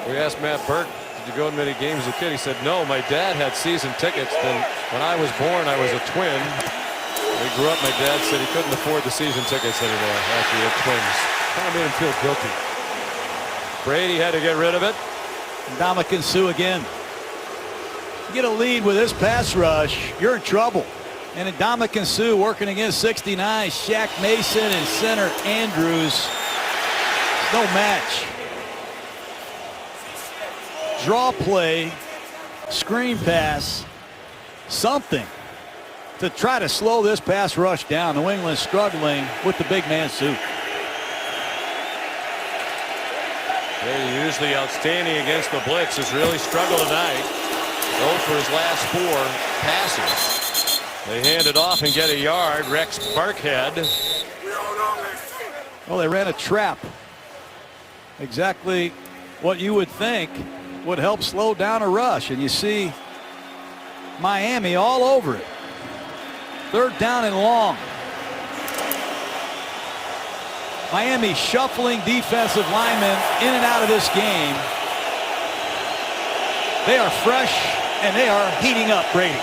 We asked Matt Burke, did you go to many games as a kid? He said, no, my dad had season tickets. Then when I was born, I was a twin. We grew up, my dad said he couldn't afford the season tickets anymore after he had twins. Kind of made him feel guilty. Brady had to get rid of it. Ndamukong Suh again. You get a lead with this pass rush, you're in trouble. And Ndamukong Suh working against 69, Shaq Mason and center Andrews. No match. Draw play, screen pass, something to try to slow this pass rush down. New England struggling with the big man Suh. They're usually outstanding against the blitz. Has really struggled tonight. Go for his last 4 passes. They hand it off and get a yard. Rex Burkhead. Well, they ran a trap. Exactly what you would think would help slow down a rush. And you see Miami all over it. 3rd down and long. Miami shuffling defensive linemen in and out of this game. They are fresh and they are heating up Brady.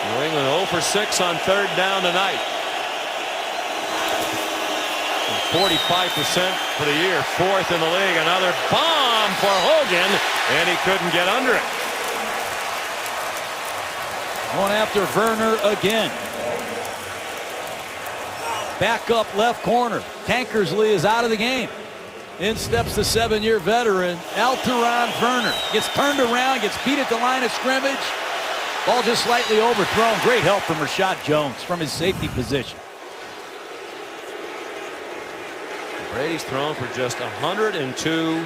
New England 0 for 6 on 3rd down tonight. 45% for the year. 4th in the league. Another bomb for Hogan, and he couldn't get under it. Going after Werner again. Back up left corner. Tankersley is out of the game. In steps the 7-year veteran, Alteron Werner. Gets turned around, gets beat at the line of scrimmage. Ball just slightly overthrown. Great help from Rashad Jones from his safety position. Brady's thrown for just 102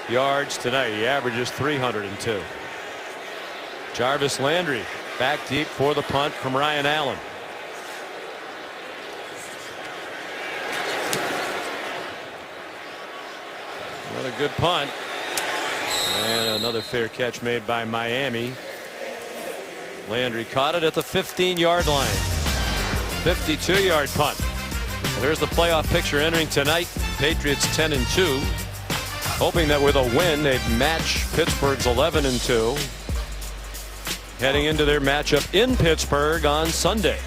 yards tonight. He averages 302. Jarvis Landry back deep for the punt from Ryan Allen. What a good punt. And another fair catch made by Miami. Landry caught it at the 15-yard line. 52-yard punt. Well, here's the playoff picture entering tonight. Patriots 10-2. Hoping that with a win they'd match Pittsburgh's 11-2. Heading into their matchup in Pittsburgh on Sunday.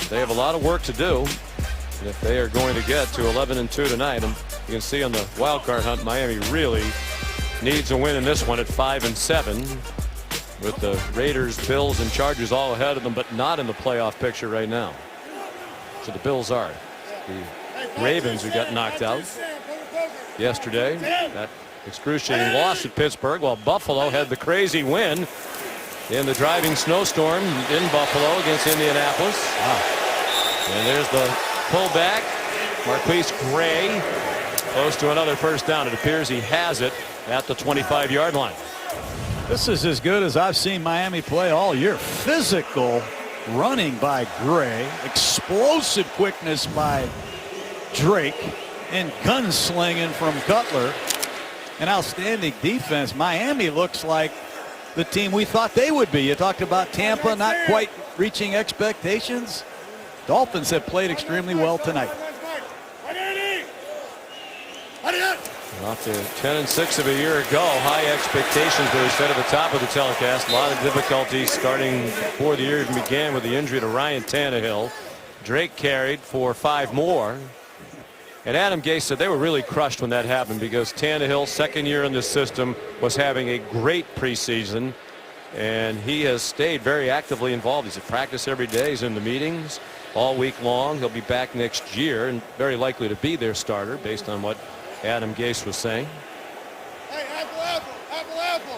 They have a lot of work to do if they are going to get to 11-2 tonight. And you can see on the wild card hunt, Miami really needs a win in this one at 5-7. With the Raiders, Bills, and Chargers all ahead of them, but not in the playoff picture right now. So the Bills are. The Ravens, who got knocked out yesterday, that excruciating loss at Pittsburgh, while Buffalo had the crazy win in the driving snowstorm in Buffalo against Indianapolis. Wow. And there's the pullback. Marquise Gray close to another first down. It appears he has it at the 25-yard line. This is as good as I've seen Miami play all year. Physical running by Gray. Explosive quickness by Drake. and gunslinging from Cutler. An outstanding defense. Miami looks like the team we thought they would be. You talked about Tampa not quite reaching expectations. Dolphins have played extremely well tonight. After 10-6 of a year ago, high expectations were set at the top of the telecast. A lot of difficulties starting before the year even began with the injury to Ryan Tannehill. Drake carried for 5 more. And Adam Gase said they were really crushed when that happened because Tannehill, second year in the system, was having a great preseason. And he has stayed very actively involved. He's at practice every day. He's in the meetings all week long. He'll be back next year and very likely to be their starter based on what Adam Gase was saying.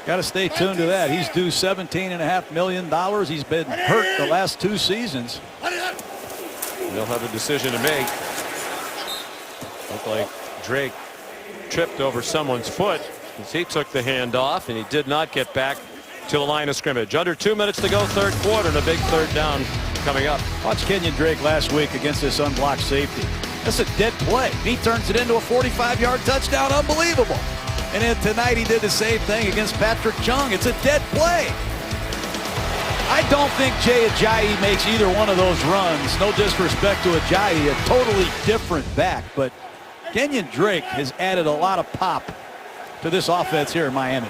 Got to stay tuned to that. He's due $17.5 million. He's been hurt the last 2 seasons. They'll have a decision to make. Looked like Drake tripped over someone's foot as he took the hand off, and he did not get back to the line of scrimmage. Under 2 minutes to go, third quarter, and a big third down coming up. Watch Kenyon Drake last week against this unblocked safety. That's a dead play. He turns it into a 45-yard touchdown. Unbelievable. And then tonight he did the same thing against Patrick Chung. It's a dead play. I don't think Jay Ajayi makes either one of those runs. No disrespect to Ajayi, a totally different back. But Kenyon Drake has added a lot of pop to this offense here in Miami.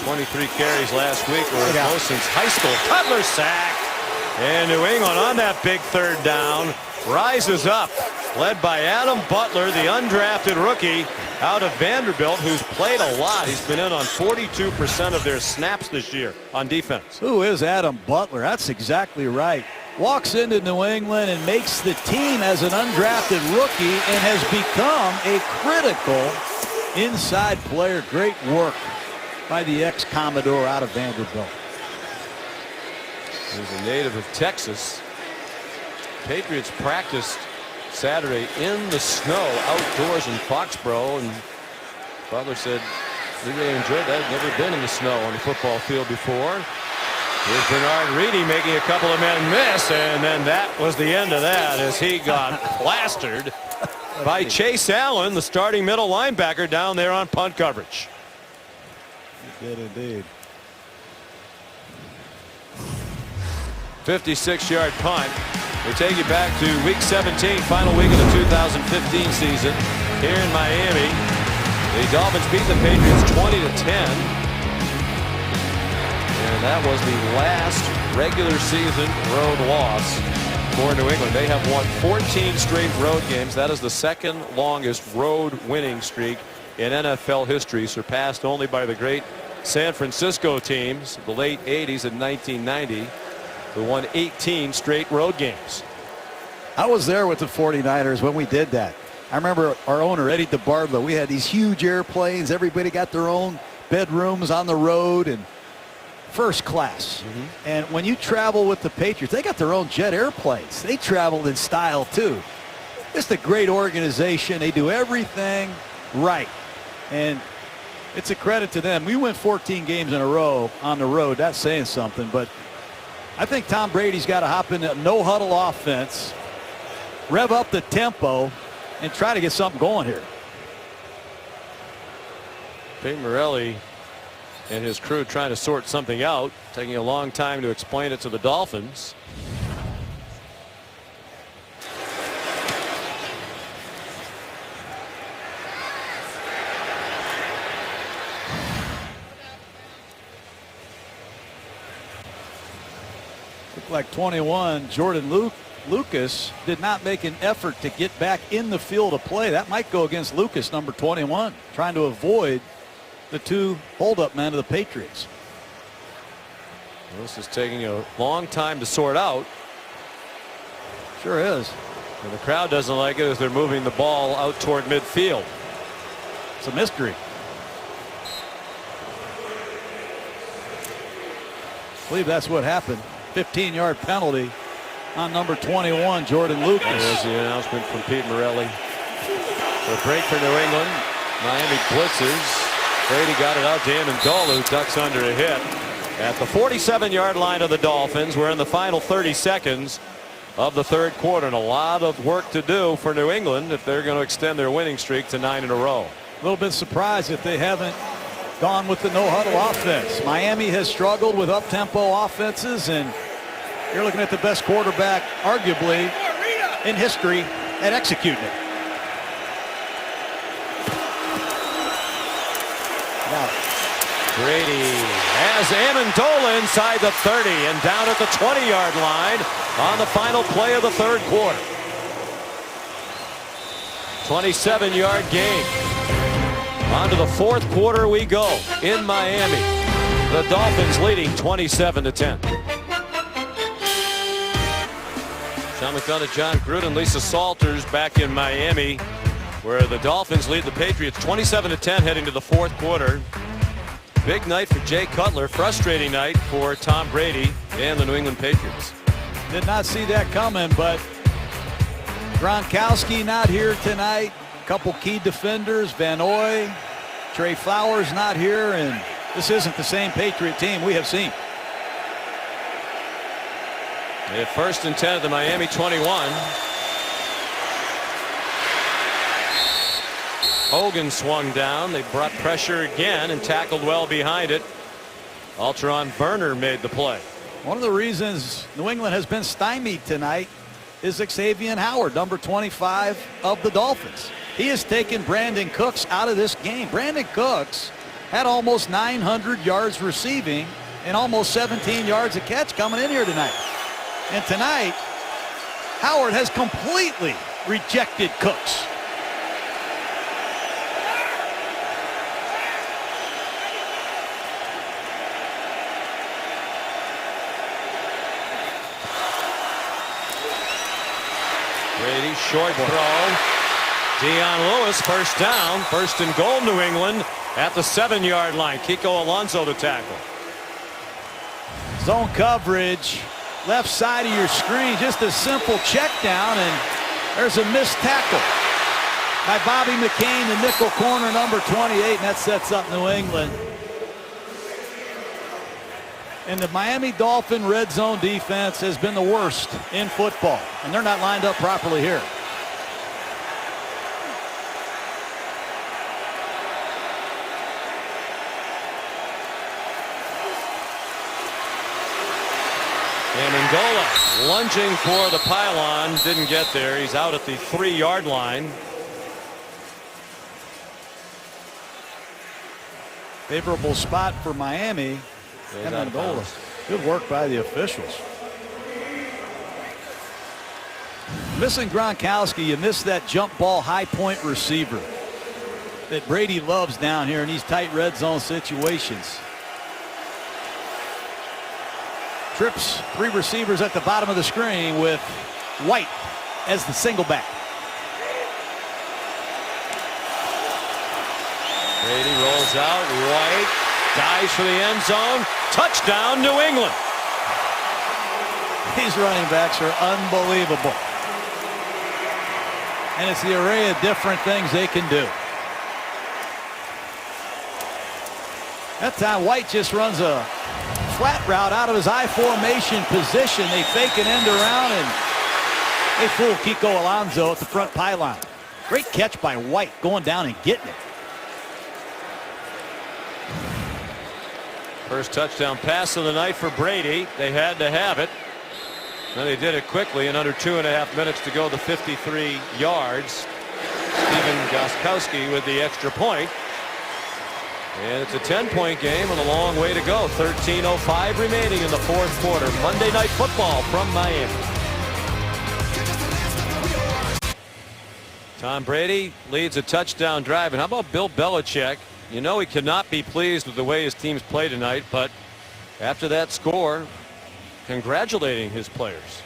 23 carries last week were most since high school. Cutler sack. And New England on that big third down rises up, led by Adam Butler, the undrafted rookie out of Vanderbilt, who's played a lot. He's been in on 42% of their snaps this year on defense. Who is Adam Butler? That's exactly right. Walks into New England and makes the team as an undrafted rookie and has become a critical inside player. Great work by the ex-Commodore out of Vanderbilt. He's a native of Texas. Patriots practiced Saturday in the snow outdoors in Foxborough, and Butler said he really enjoyed that. He'd never been in the snow on the football field before. Here's Bernard Reedy making a couple of men miss, and then that was the end of that as he got plastered by Chase Allen, the starting middle linebacker, down there on punt coverage. He did indeed. 56-yard punt. We take you back to week 17, final week of the 2015 season here in Miami. The Dolphins beat the Patriots 20-10. And that was the last regular season road loss for New England. They have won 14 straight road games. That is the second longest road winning streak in NFL history, surpassed only by the great San Francisco teams, the late 80s and 1990. Who won 18 straight road games. I was there with the 49ers when we did that. I remember our owner, Eddie DeBartolo, we had these huge airplanes. Everybody got their own bedrooms on the road and first class. And when you travel with the Patriots, they got their own jet airplanes. They traveled in style too. Just a great organization. They do everything right. And it's a credit to them. We went 14 games in a row on the road. That's saying something. But I think Tom Brady's got to hop in a no-huddle offense, rev up the tempo, and try to get something going here. Pete Morelli and his crew trying to sort something out, taking a long time to explain it to the Dolphins. Like 21, Jordan Lucas did not make an effort to get back in the field of play. That might go against Lucas, number 21, trying to avoid the 2 holdup men of the Patriots. This is taking a long time to sort out. Sure is. And the crowd doesn't like it as they're moving the ball out toward midfield. It's a mystery. I believe that's what happened. 15-yard penalty on number 21, Jordan Lucas. There's the announcement from Pete Morelli. A break for New England. Miami blitzes. Brady got it out to Amendola, who ducks under a hit. At the 47-yard line of the Dolphins, we're in the final 30 seconds of the third quarter, and a lot of work to do for New England if they're going to extend their winning streak to 9 in a row. A little bit surprised if they haven't gone with the no-huddle offense. Miami has struggled with up-tempo offenses, and you're looking at the best quarterback, arguably, in history at executing it. Now, Brady has Amendola inside the 30 and down at the 20-yard line on the final play of the third quarter. 27-yard gain. On to the fourth quarter we go in Miami. The Dolphins leading 27-10. Sean McDonough, John Gruden, Lisa Salters back in Miami, where the Dolphins lead the Patriots 27-10 heading to the fourth quarter. Big night for Jay Cutler, frustrating night for Tom Brady and the New England Patriots. did not see that coming, but Gronkowski not here tonight. A couple key defenders, Van Noy, Trey Flowers not here, and this isn't the same Patriot team we have seen. First and 10 at the Miami 21. Hogan swung down. They brought pressure again and tackled well behind it. Alteron Werner made the play. One of the reasons New England has been stymied tonight is Xavier Howard, number 25 of the Dolphins. He has taken Brandon Cooks out of this game. Brandon Cooks had almost 900 yards receiving and almost 17 yards a catch coming in here tonight. And tonight, Howard has completely rejected Cooks. Brady, short throw. Dion Lewis, first down. First and goal, New England at the 7-yard line. Kiko Alonso to tackle. Zone coverage, left side of your screen, just a simple check down, and there's a missed tackle by Bobby McCain, the nickel corner, number 28, and that sets up New England. And the Miami Dolphin red zone defense has been the worst in football, and they're not lined up properly here. Amendola lunging for the pylon, didn't get there. He's out at the 3-yard line. Favorable spot for Miami. Amendola. Good work by the officials. Missing Gronkowski, you miss that jump ball high point receiver that Brady loves down here in these tight red zone situations. Trips 3 receivers at the bottom of the screen with White as the single back. Brady rolls out. White dives for the end zone. Touchdown, New England. These running backs are unbelievable. And it's the array of different things they can do. That time White just runs a flat route out of his I formation position. They fake an end around and they fool Kiko Alonso at the front pylon. Great catch by White going down and getting it. First touchdown pass of the night for Brady. They had to have it. Then they did it quickly in under 2.5 minutes to go the 53 yards. Steven Gostkowski with the extra point. And it's a 10-point game and a long way to go. 13:05 remaining in the fourth quarter. Monday Night Football from Miami. Tom Brady leads a touchdown drive. And how about Bill Belichick? You know he cannot be pleased with the way his teams play tonight, but after that score, congratulating his players.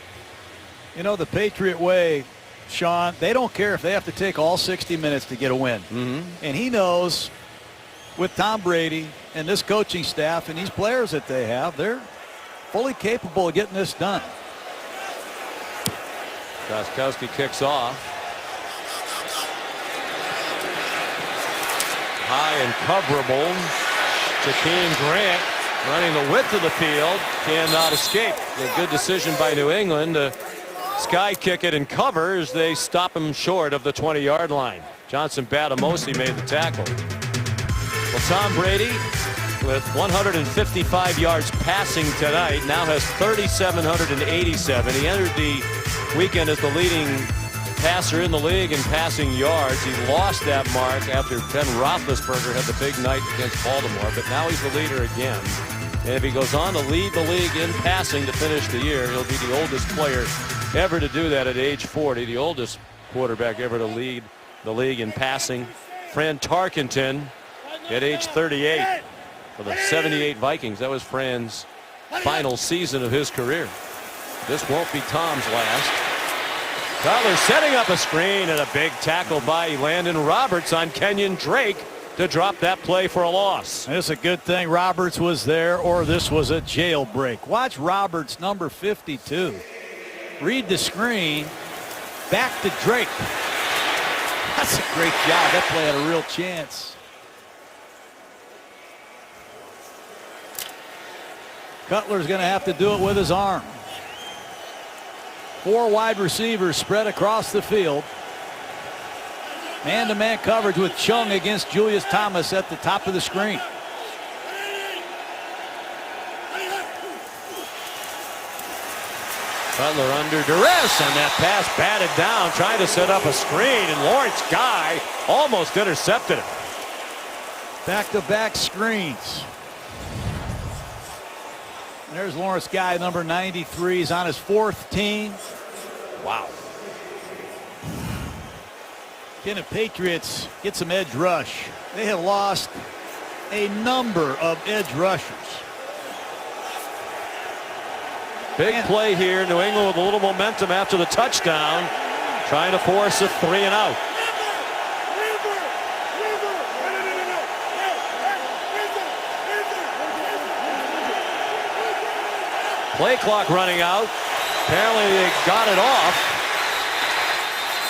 You know, the Patriot way, Sean, they don't care if they have to take all 60 minutes to get a win. And he knows with Tom Brady and this coaching staff and these players that they have, they're fully capable of getting this done. Gostkowski kicks off. High and coverable. Jakeem Grant running the width of the field, cannot escape. A good decision by New England to Sky kick it and covers. They stop him short of the 20-yard line. Johnson Batamosi made the tackle. Well, Tom Brady, with 155 yards passing tonight, now has 3,787. He entered the weekend as the leading passer in the league in passing yards. He lost that mark after Ben Roethlisberger had the big night against Baltimore, but now he's the leader again. And if he goes on to lead the league in passing to finish the year, he'll be the oldest player ever to do that at age 40, the oldest quarterback ever to lead the league in passing. Fran Tarkenton at age 38 for the 78 Vikings. That was Fran's final season of his career. This won't be Tom's last. Cutler setting up a screen and a big tackle by Landon Roberts on Kenyon Drake to drop that play for a loss. It's a good thing Roberts was there, or this was a jailbreak. Watch Roberts, number 52. Read the screen. Back to Drake. That's a great job. That play had a real chance. Cutler's going to have to do it with his arm. 4 wide receivers spread across the field. Man-to-man coverage with Chung against Julius Thomas at the top of the screen. Cutler under duress, and that pass batted down, trying to set up a screen, and Lawrence Guy almost intercepted it. Back-to-back screens. There's Lawrence Guy, number 93. He's on his 4th team. Wow. Can the Patriots get some edge rush? They have lost a number of edge rushers. Big play here. New England with a little momentum after the touchdown, trying to force a 3 and out. Play clock running out. Apparently they got it off.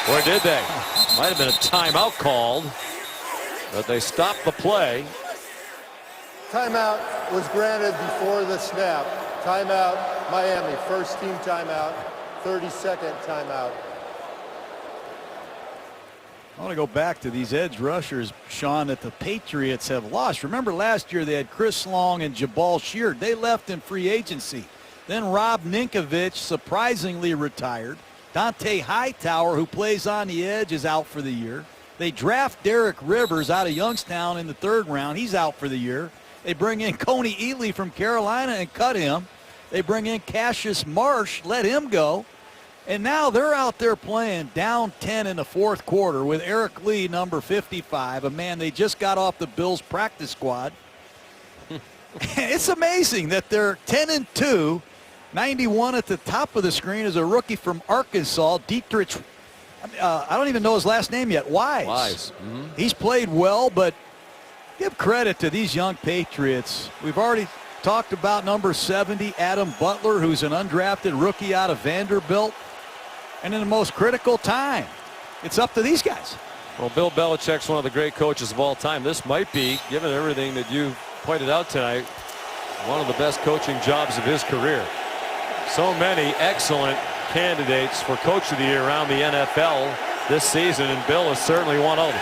Or did they? Might have been a timeout called, but they stopped the play. Timeout was granted before the snap. Timeout, Miami. First team timeout. 30-second timeout. I want to go back to these edge rushers, Sean, that the Patriots have lost. Remember last year they had Chris Long and Jabal Sheard. They left in free agency. Then Rob Ninkovich surprisingly retired. Dante Hightower, who plays on the edge, is out for the year. They draft Derek Rivers out of Youngstown in the 3rd round. He's out for the year. They bring in Coney Ealy from Carolina and cut him. They bring in Cassius Marsh, let him go. And now they're out there playing down 10 in the 4th quarter with Eric Lee, number 55, a man they just got off the Bills practice squad. It's amazing that they're 10-2. 91 at the top of the screen is a rookie from Arkansas, Dietrich. I don't even know his last name yet. Wise. Mm-hmm. He's played well, but give credit to these young Patriots. We've already talked about number 70, Adam Butler, who's an undrafted rookie out of Vanderbilt. And in the most critical time, it's up to these guys. Well, Bill Belichick's one of the great coaches of all time. This might be, given everything that you pointed out tonight, one of the best coaching jobs of his career. So many excellent candidates for Coach of the Year around the NFL this season, and Bill is certainly one of them.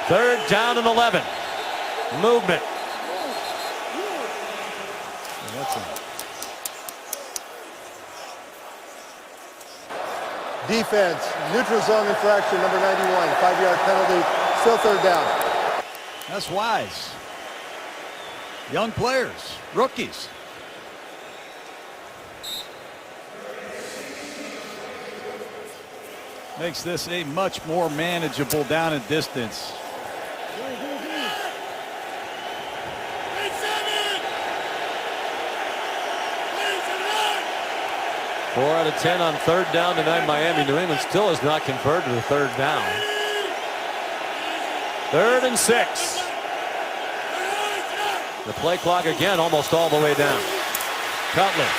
3rd down and 11. Movement. Defense, neutral zone infraction, number 91. 5-yard penalty, still 3rd down. That's wise. Young players, rookies. Makes this a much more manageable down and distance. Four out of 10 on 3rd down tonight. Miami. New England still has not converted a 3rd down. 3rd and 6. The play clock again almost all the way down. Cutler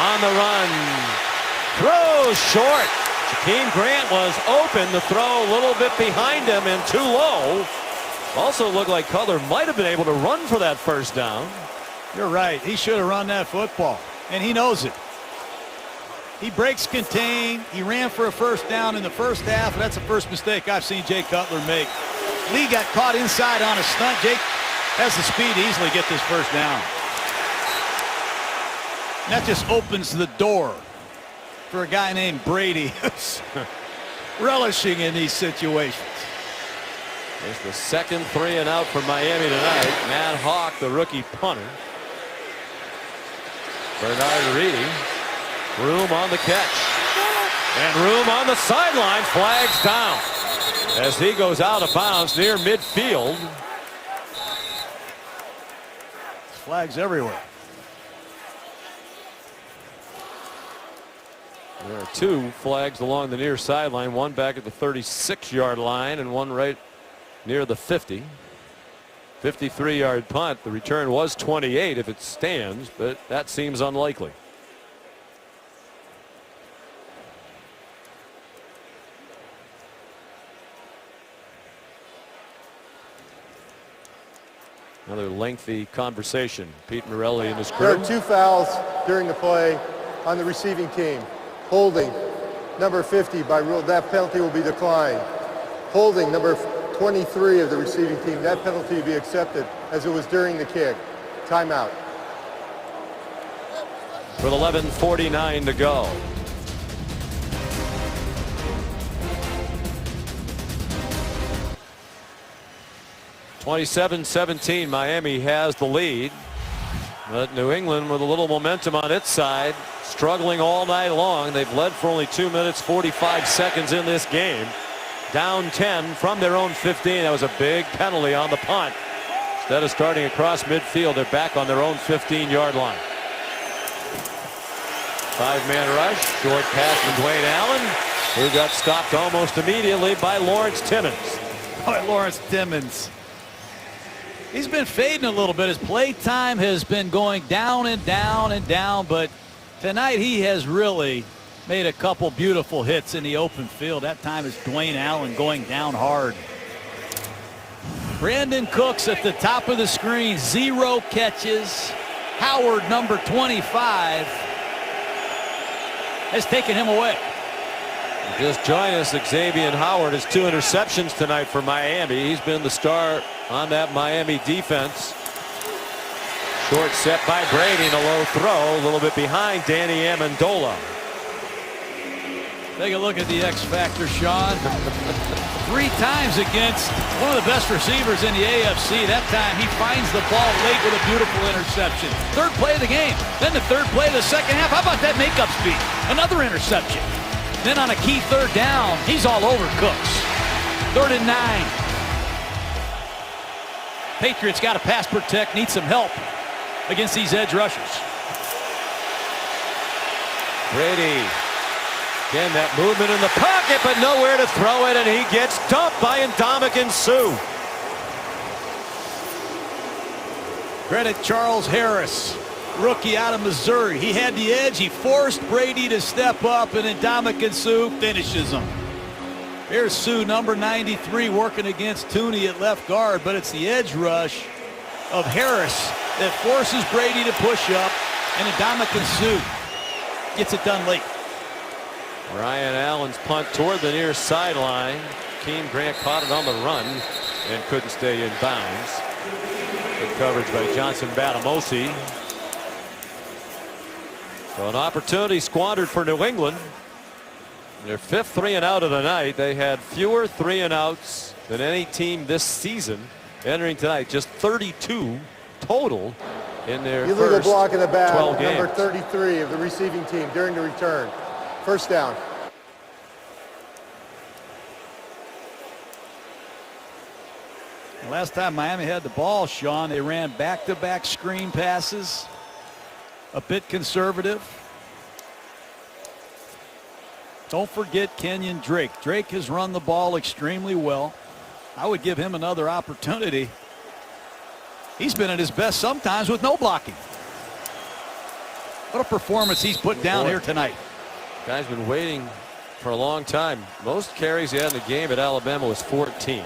on the run. Throws short. Jakeem Grant was open. The throw a little bit behind him and too low. Also looked like Cutler might have been able to run for that 1st down. You're right. He should have run that football. and he knows it. He breaks contain. He ran for a first down in the first half, and that's the first mistake I've seen Jay Cutler make. Lee got caught inside on a stunt. Jake has the speed to easily get this first down. And that just opens the door for a guy named Brady who's relishing in these situations. It's the second 3 and out for Miami tonight. Matt Hawk, the rookie punter. Bernard Reedy. Room on the catch. And room on the sideline. Flags down as he goes out of bounds near midfield. Flags everywhere. There are 2 flags along the near sideline, one back at the 36-yard line and one right near the 50. 53-yard punt. The return was 28 if it stands, but that seems unlikely. Another lengthy conversation. Pete Morelli and his crew. There are 2 fouls during the play on the receiving team. Holding number 50 by rule. That penalty will be declined. Holding number 23 of the receiving team. That penalty will be accepted as it was during the kick. Timeout. With 11:49 to go. (27-17) Miami has the lead, but New England with a little momentum on its side, struggling all night long. They've led for only 2 minutes 45 seconds in this game. Down 10 from their own 15. That was a big penalty on the punt. Instead of starting across midfield, they're back on their own 15-yard line. 5-man rush, short pass from Dwayne Allen, who got stopped almost immediately by Lawrence Timmons. Boy, Lawrence Timmons. He's been fading a little bit. His play time has been going down and down and down, but tonight he has really made a couple beautiful hits in the open field. That time is Dwayne Allen going down hard. Brandon Cooks at the top of the screen, 0 catches. Howard, number 25, has taken him away. Just join us. Xavier Howard has 2 interceptions tonight for Miami. He's been the star on that Miami defense. Short set by Brady and a low throw, a little bit behind Danny Amendola. Take a look at the X factor, Sean. 3 times against one of the best receivers in the AFC. That time he finds the ball late with a beautiful interception. 3rd play of the game. Then the 3rd play of the second half. How about that makeup speed? Another interception. Then on a key 3rd down, he's all over Cooks. 3rd and 9. Patriots got to pass protect, need some help against these edge rushers. Brady. Again, that movement in the pocket, but nowhere to throw it, and he gets dumped by Ndamukong Suh. Credit Charles Harris, rookie out of Missouri. He had the edge. He forced Brady to step up, and Ndamukong Suh finishes him. Here's Suh, number 93, working against Tooney at left guard, but it's the edge rush of Harris that forces Brady to push up, and Ndamukong Suh gets it done late. Ryan Allen's punt toward the near sideline. Keem Grant caught it on the run and couldn't stay in bounds. Good coverage by Johnson Batamosi. So an opportunity squandered for New England. Their 5th 3 and out of the night. They had fewer 3 and outs than any team this season entering tonight. Just 32 total in their Illegal first block in the back, 12 games. number 33 of the receiving team during the return. First down. Last time Miami had the ball, Sean, they ran back-to-back screen passes. A bit conservative. Don't forget Kenyon Drake. Drake has run the ball extremely well. I would give him another opportunity. He's been at his best sometimes with no blocking. What a performance he's put down here tonight. Guy's been waiting for a long time. Most carries he had in the game at Alabama was 14.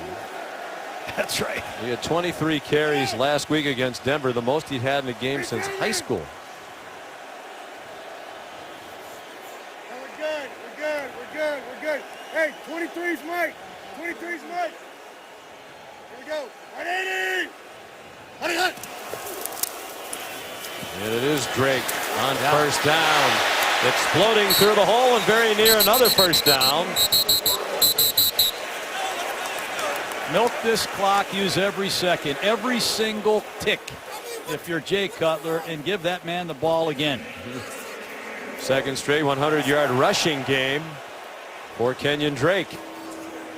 That's right. He had 23 carries last week against Denver, the most he'd had in a game since high school. good. We're good. We're good. We're good. Hey, 23's Mike. 23's Mike. Here we go. 180. 180. And it is Drake on first down. Exploding through the hole and very near another first down. Milk this clock, use every second, every single tick if you're Jay Cutler, and give that man the ball again. Second straight 100-yard rushing game for Kenyon Drake.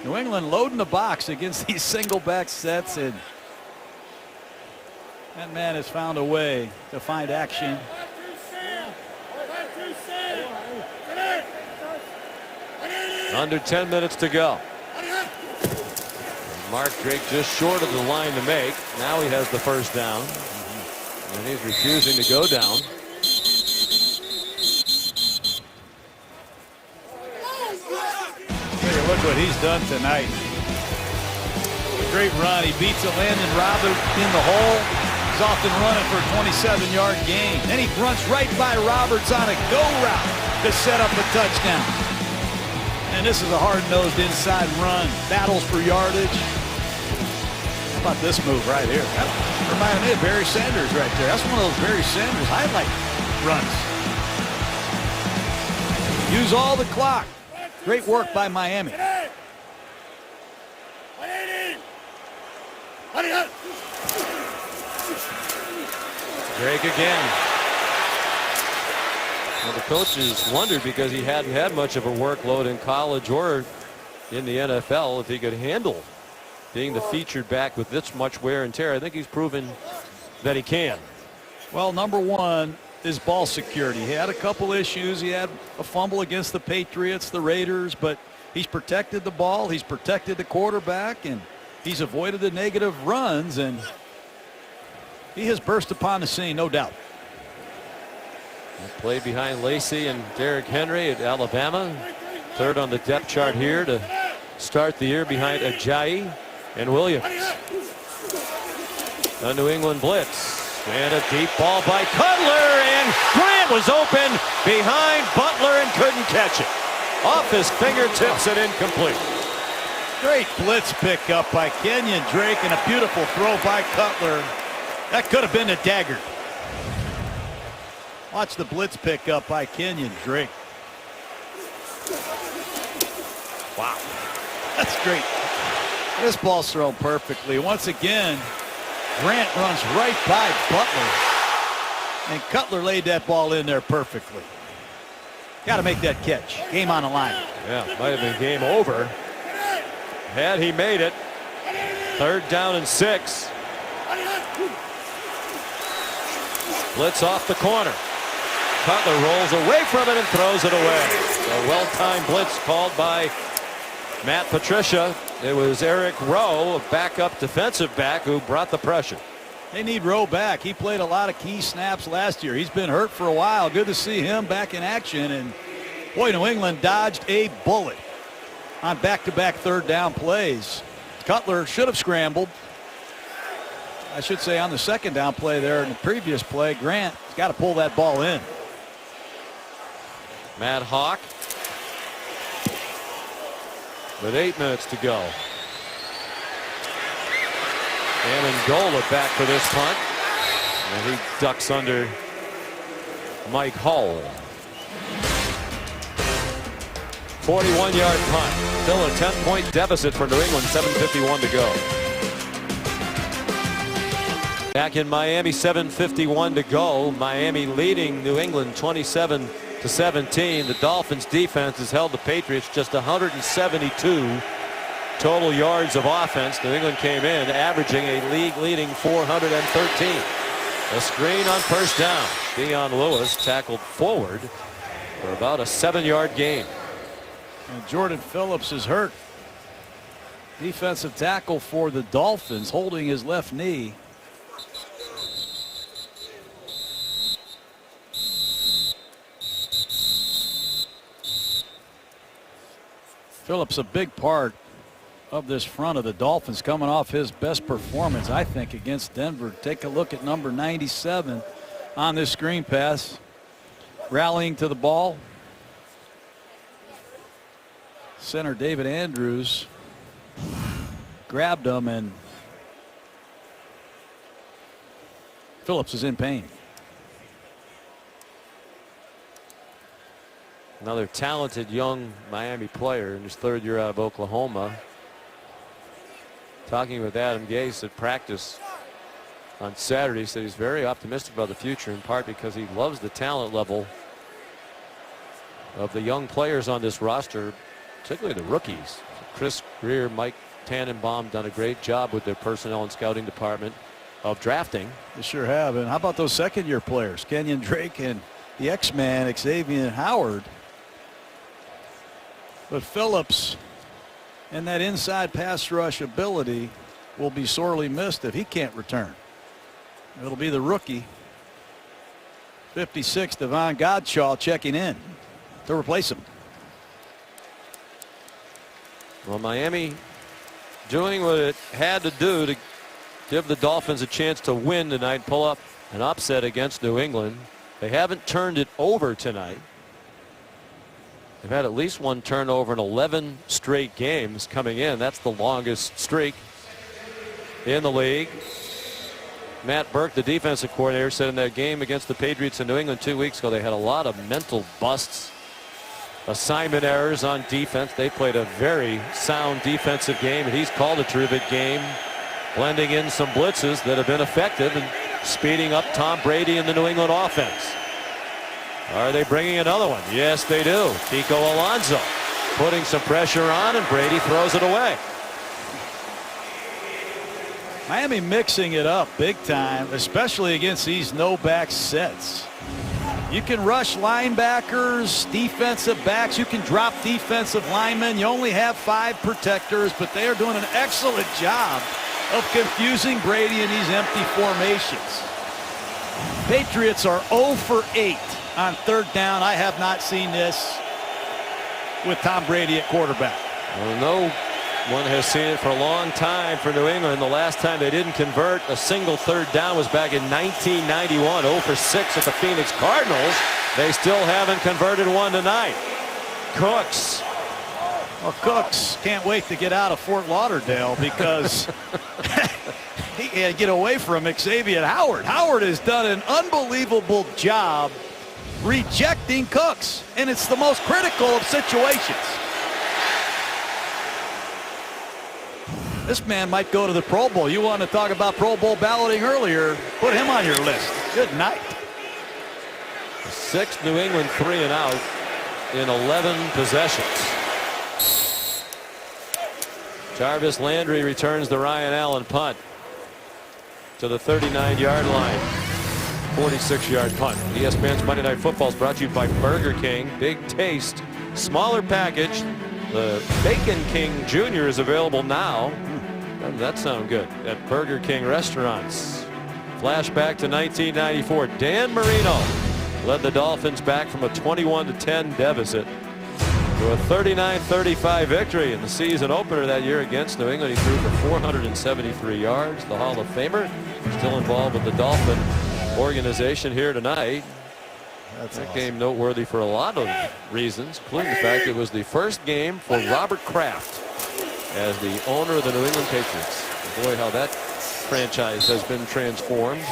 New England loading the box against these single back sets, and that man has found a way to find action. Under 10 minutes to go. Mark Drake just short of the line to make. Now he has the first down. And he's refusing to go down. Take a look what he's done tonight. Great run. He beats a Landon Roberts in the hole. He's off and running for a 27-yard gain. Then he runs right by Roberts on a go route to set up a touchdown. And this is a hard-nosed inside run. Battles for yardage. How about this move right here? That reminded me of Barry Sanders right there. That's one of those Barry Sanders highlight runs. Use all the clock. Great work by Miami. Drake again. Well, the coaches wondered, because he hadn't had much of a workload in college or in the NFL, if he could handle being the featured back with this much wear and tear. I think he's proven that he can. Well, number one is ball security. He had a couple issues. He had a fumble against the Patriots, the Raiders, but he's protected the ball. He's protected the quarterback, and he's avoided the negative runs, and he has burst upon the scene, no doubt. Played behind Lacey and Derrick Henry at Alabama. Third on the depth chart here to start the year behind Ajayi and Williams. A New England blitz. And a deep ball by Cutler, and Grant was open behind Butler and couldn't catch it. Off his fingertips and incomplete. Great blitz pickup by Kenyon Drake, and a beautiful throw by Cutler. That could have been a dagger. Watch the blitz pickup by Kenyon Drake. Wow. That's great. This ball's thrown perfectly. Once again, Grant runs right by Butler, and Cutler laid that ball in there perfectly. Got to make that catch. Game on the line. Yeah, might have been game over had he made it. Third down and 6. Blitz off the corner. Cutler rolls away from it and throws it away. A well-timed blitz called by Matt Patricia. It was Eric Rowe, a backup defensive back, who brought the pressure. They need Rowe back. He played a lot of key snaps last year. He's been hurt for a while. Good to see him back in action. And boy, New England dodged a bullet on back-to-back third down plays. Cutler should have scrambled. I should say on the second down play there in the previous play, Grant's got to pull that ball in. Matt Hawk with 8 minutes to go. Amendola back for this punt. And he ducks under Mike Hull. 41-yard punt. Still a 10-point deficit for New England. 7:51 to go. Back in Miami, 7:51 to go. Miami leading New England 27-17. The Dolphins defense has held the Patriots just 172 total yards of offense. New England came in averaging a league-leading 413. A screen on first down. Deion Lewis tackled forward for about a 7-yard gain. And Jordan Phillips is hurt. Defensive tackle for the Dolphins, holding his left knee. Phillips a big part of this front of the Dolphins, coming off his best performance, I think, against Denver. Take a look at number 97 on this screen pass. Rallying to the ball. Center David Andrews grabbed him, and Phillips is in pain. Another talented young Miami player in his 3rd year out of Oklahoma. Talking with Adam Gase at practice on Saturday, said he's very optimistic about the future, in part because he loves the talent level of the young players on this roster, particularly the rookies. Chris Greer, Mike Tannenbaum done a great job with their personnel and scouting department of drafting. They sure have. And how about those 2nd-year players, Kenyon Drake and the X-Man Xavier Howard? But Phillips and that inside pass rush ability will be sorely missed if he can't return. It'll be the rookie, 56, Devon Godshaw, checking in to replace him. Well, Miami doing what it had to do to give the Dolphins a chance to win tonight, pull up an upset against New England. They haven't turned it over tonight. They've had at least one turnover in 11 straight games coming in. That's the longest streak in the league. Matt Burke, the defensive coordinator, said in their game against the Patriots in New England 2 weeks ago, they had a lot of mental busts, assignment errors on defense. They played a very sound defensive game, and he's called a terrific game, blending in some blitzes that have been effective and speeding up Tom Brady and the New England offense. Are they bringing another one? Yes, they do. Kiko Alonso putting some pressure on, and Brady throws it away. Miami mixing it up big time, especially against these no-back sets. You can rush linebackers, defensive backs. You can drop defensive linemen. You only have 5 protectors, but they are doing an excellent job of confusing Brady in these empty formations. Patriots are 0 for 8 on 3rd down. I have not seen this with Tom Brady at quarterback. Well, no one has seen it for a long time for New England. The last time they didn't convert a single 3rd down was back in 1991. 0 for 6 at the Phoenix Cardinals. They still haven't converted one tonight. Cooks. Well, Cooks can't wait to get out of Fort Lauderdale because he can't get away from Xavier Howard. Howard has done an unbelievable job rejecting Cooks, and it's the most critical of situations. This man might go to the Pro Bowl. You want to talk about Pro Bowl balloting earlier, put him on your list. Good night. 6 New England 3 and out in 11 possessions. Jarvis Landry returns the Ryan Allen punt to the 39-yard line. 46-yard punt. ESPN's Monday Night Football is brought to you by Burger King. Big taste, smaller package. The Bacon King Jr. is available now. Doesn't that sound good? At Burger King restaurants. Flashback to 1994. Dan Marino led the Dolphins back from a 21-10 deficit to a 39-35 victory in the season opener that year against New England. He threw for 473 yards. The Hall of Famer still involved with the Dolphin organization here tonight. That's that awesome. Game noteworthy for a lot of reasons, including the fact it was the first game for Robert Kraft as the owner of the New England Patriots. Boy, how that franchise has been transformed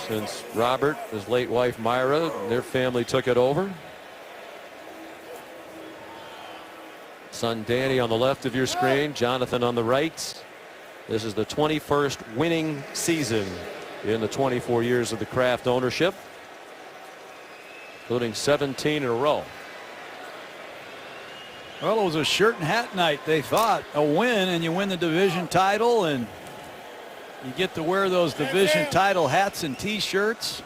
since Robert, his late wife Myra, and their family took it over. Son Danny on the left of your screen, Jonathan on the right. This is the 21st winning season in the 24 years of the Kraft ownership, including 17 in a row. Well, it was a shirt and hat night. They thought a win and you win the division title and you get to wear those division title hats and t-shirts.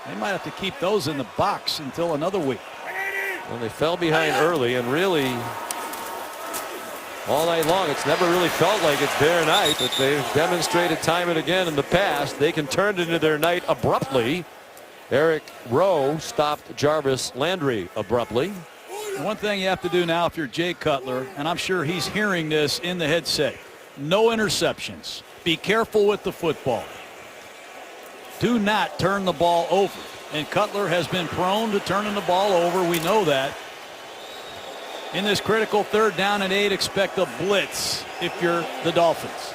They might have to keep those in the box until another week. Well, they fell behind early, and really all night long it's never really felt like it's their night, but they've demonstrated time and again in the past they can turn it into their night abruptly. Eric Rowe stopped Jarvis Landry abruptly. One thing you have to do now if you're Jay Cutler, and I'm sure he's hearing this in the headset, no interceptions. Be careful with the football. Do not turn the ball over. And Cutler has been prone to turning the ball over. We know that. In this critical 3rd down and 8, expect a blitz if you're the Dolphins.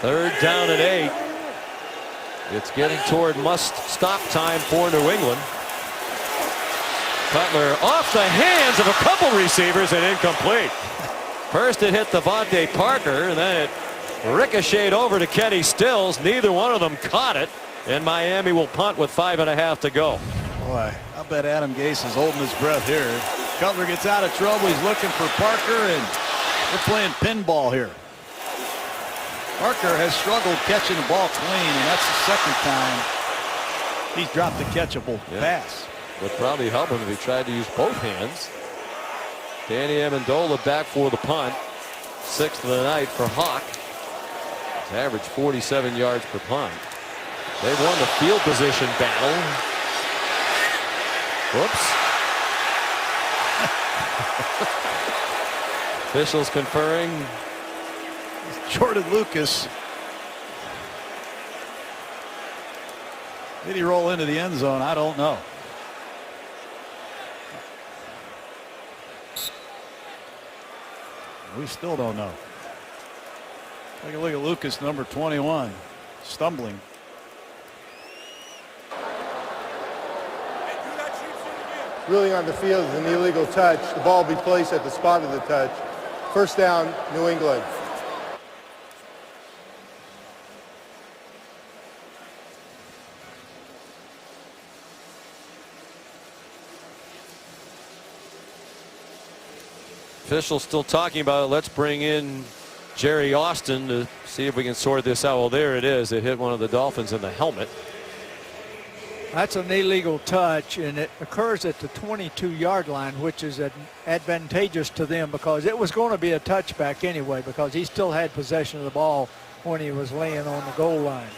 Third down and 8. It's getting toward must-stop time for New England. Cutler off the hands of a couple receivers and incomplete. First it hit Devontae Parker, and then it ricocheted over to Kenny Stills. Neither one of them caught it, and Miami will punt with 5.5 to go. Boy, I bet Adam Gase is holding his breath here. Cutler gets out of trouble. He's looking for Parker, and we're playing pinball here. Parker has struggled catching the ball clean, and that's the 2nd time he's dropped a catchable pass. Would probably help him if he tried to use both hands. Danny Amendola back for the punt. 6th of the night for Hawk. He's averaged 47 yards per punt. They've won the field position battle. Whoops. Officials conferring. Jordan Lucas. Did he roll into the end zone? I don't know. We still don't know. Take a look at Lucas, number 21, stumbling. Ruling on the field is an illegal touch. The ball will be placed at the spot of the touch. 1st down, New England. Officials still talking about it. Let's bring in Jerry Austin to see if we can sort this out. Well, there it is. It hit one of the Dolphins in the helmet. That's an illegal touch, and it occurs at the 22-yard line, which is advantageous to them because it was going to be a touchback anyway because he still had possession of the ball when he was laying on the goal line.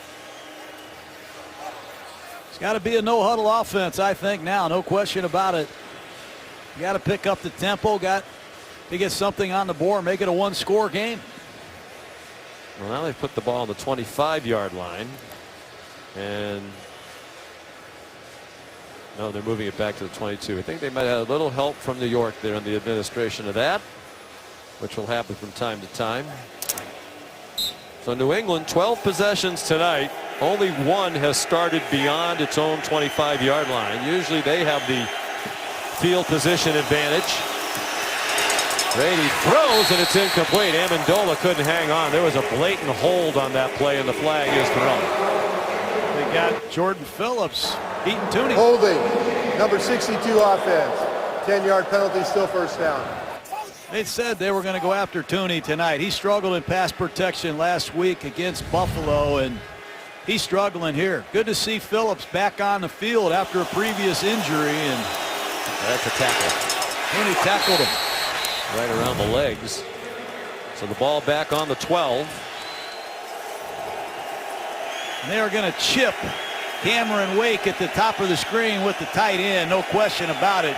It's got to be a no-huddle offense, I think, now. No question about it. You got to pick up the tempo. Got to get something on the board, make it a 1-score game. Well, now they've put the ball on the 25-yard line. And no, they're moving it back to the 22. I think they might have a little help from New York there in the administration of that, which will happen from time to time. So New England, 12 possessions tonight. Only one has started beyond its own 25-yard line. Usually they have the field position advantage. Brady throws, and it's incomplete. Amendola couldn't hang on. There was a blatant hold on that play, and the flag is thrown. They got Jordan Phillips beating Tooney. Holding, number 62 offense. 10-yard penalty, still 1st down. They said they were going to go after Tooney tonight. He struggled in pass protection last week against Buffalo, and he's struggling here. Good to see Phillips back on the field after a previous injury, and that's a tackle. Tooney tackled him right around the legs. So the ball back on the 12. And they are going to chip Cameron Wake at the top of the screen with the tight end, no question about it.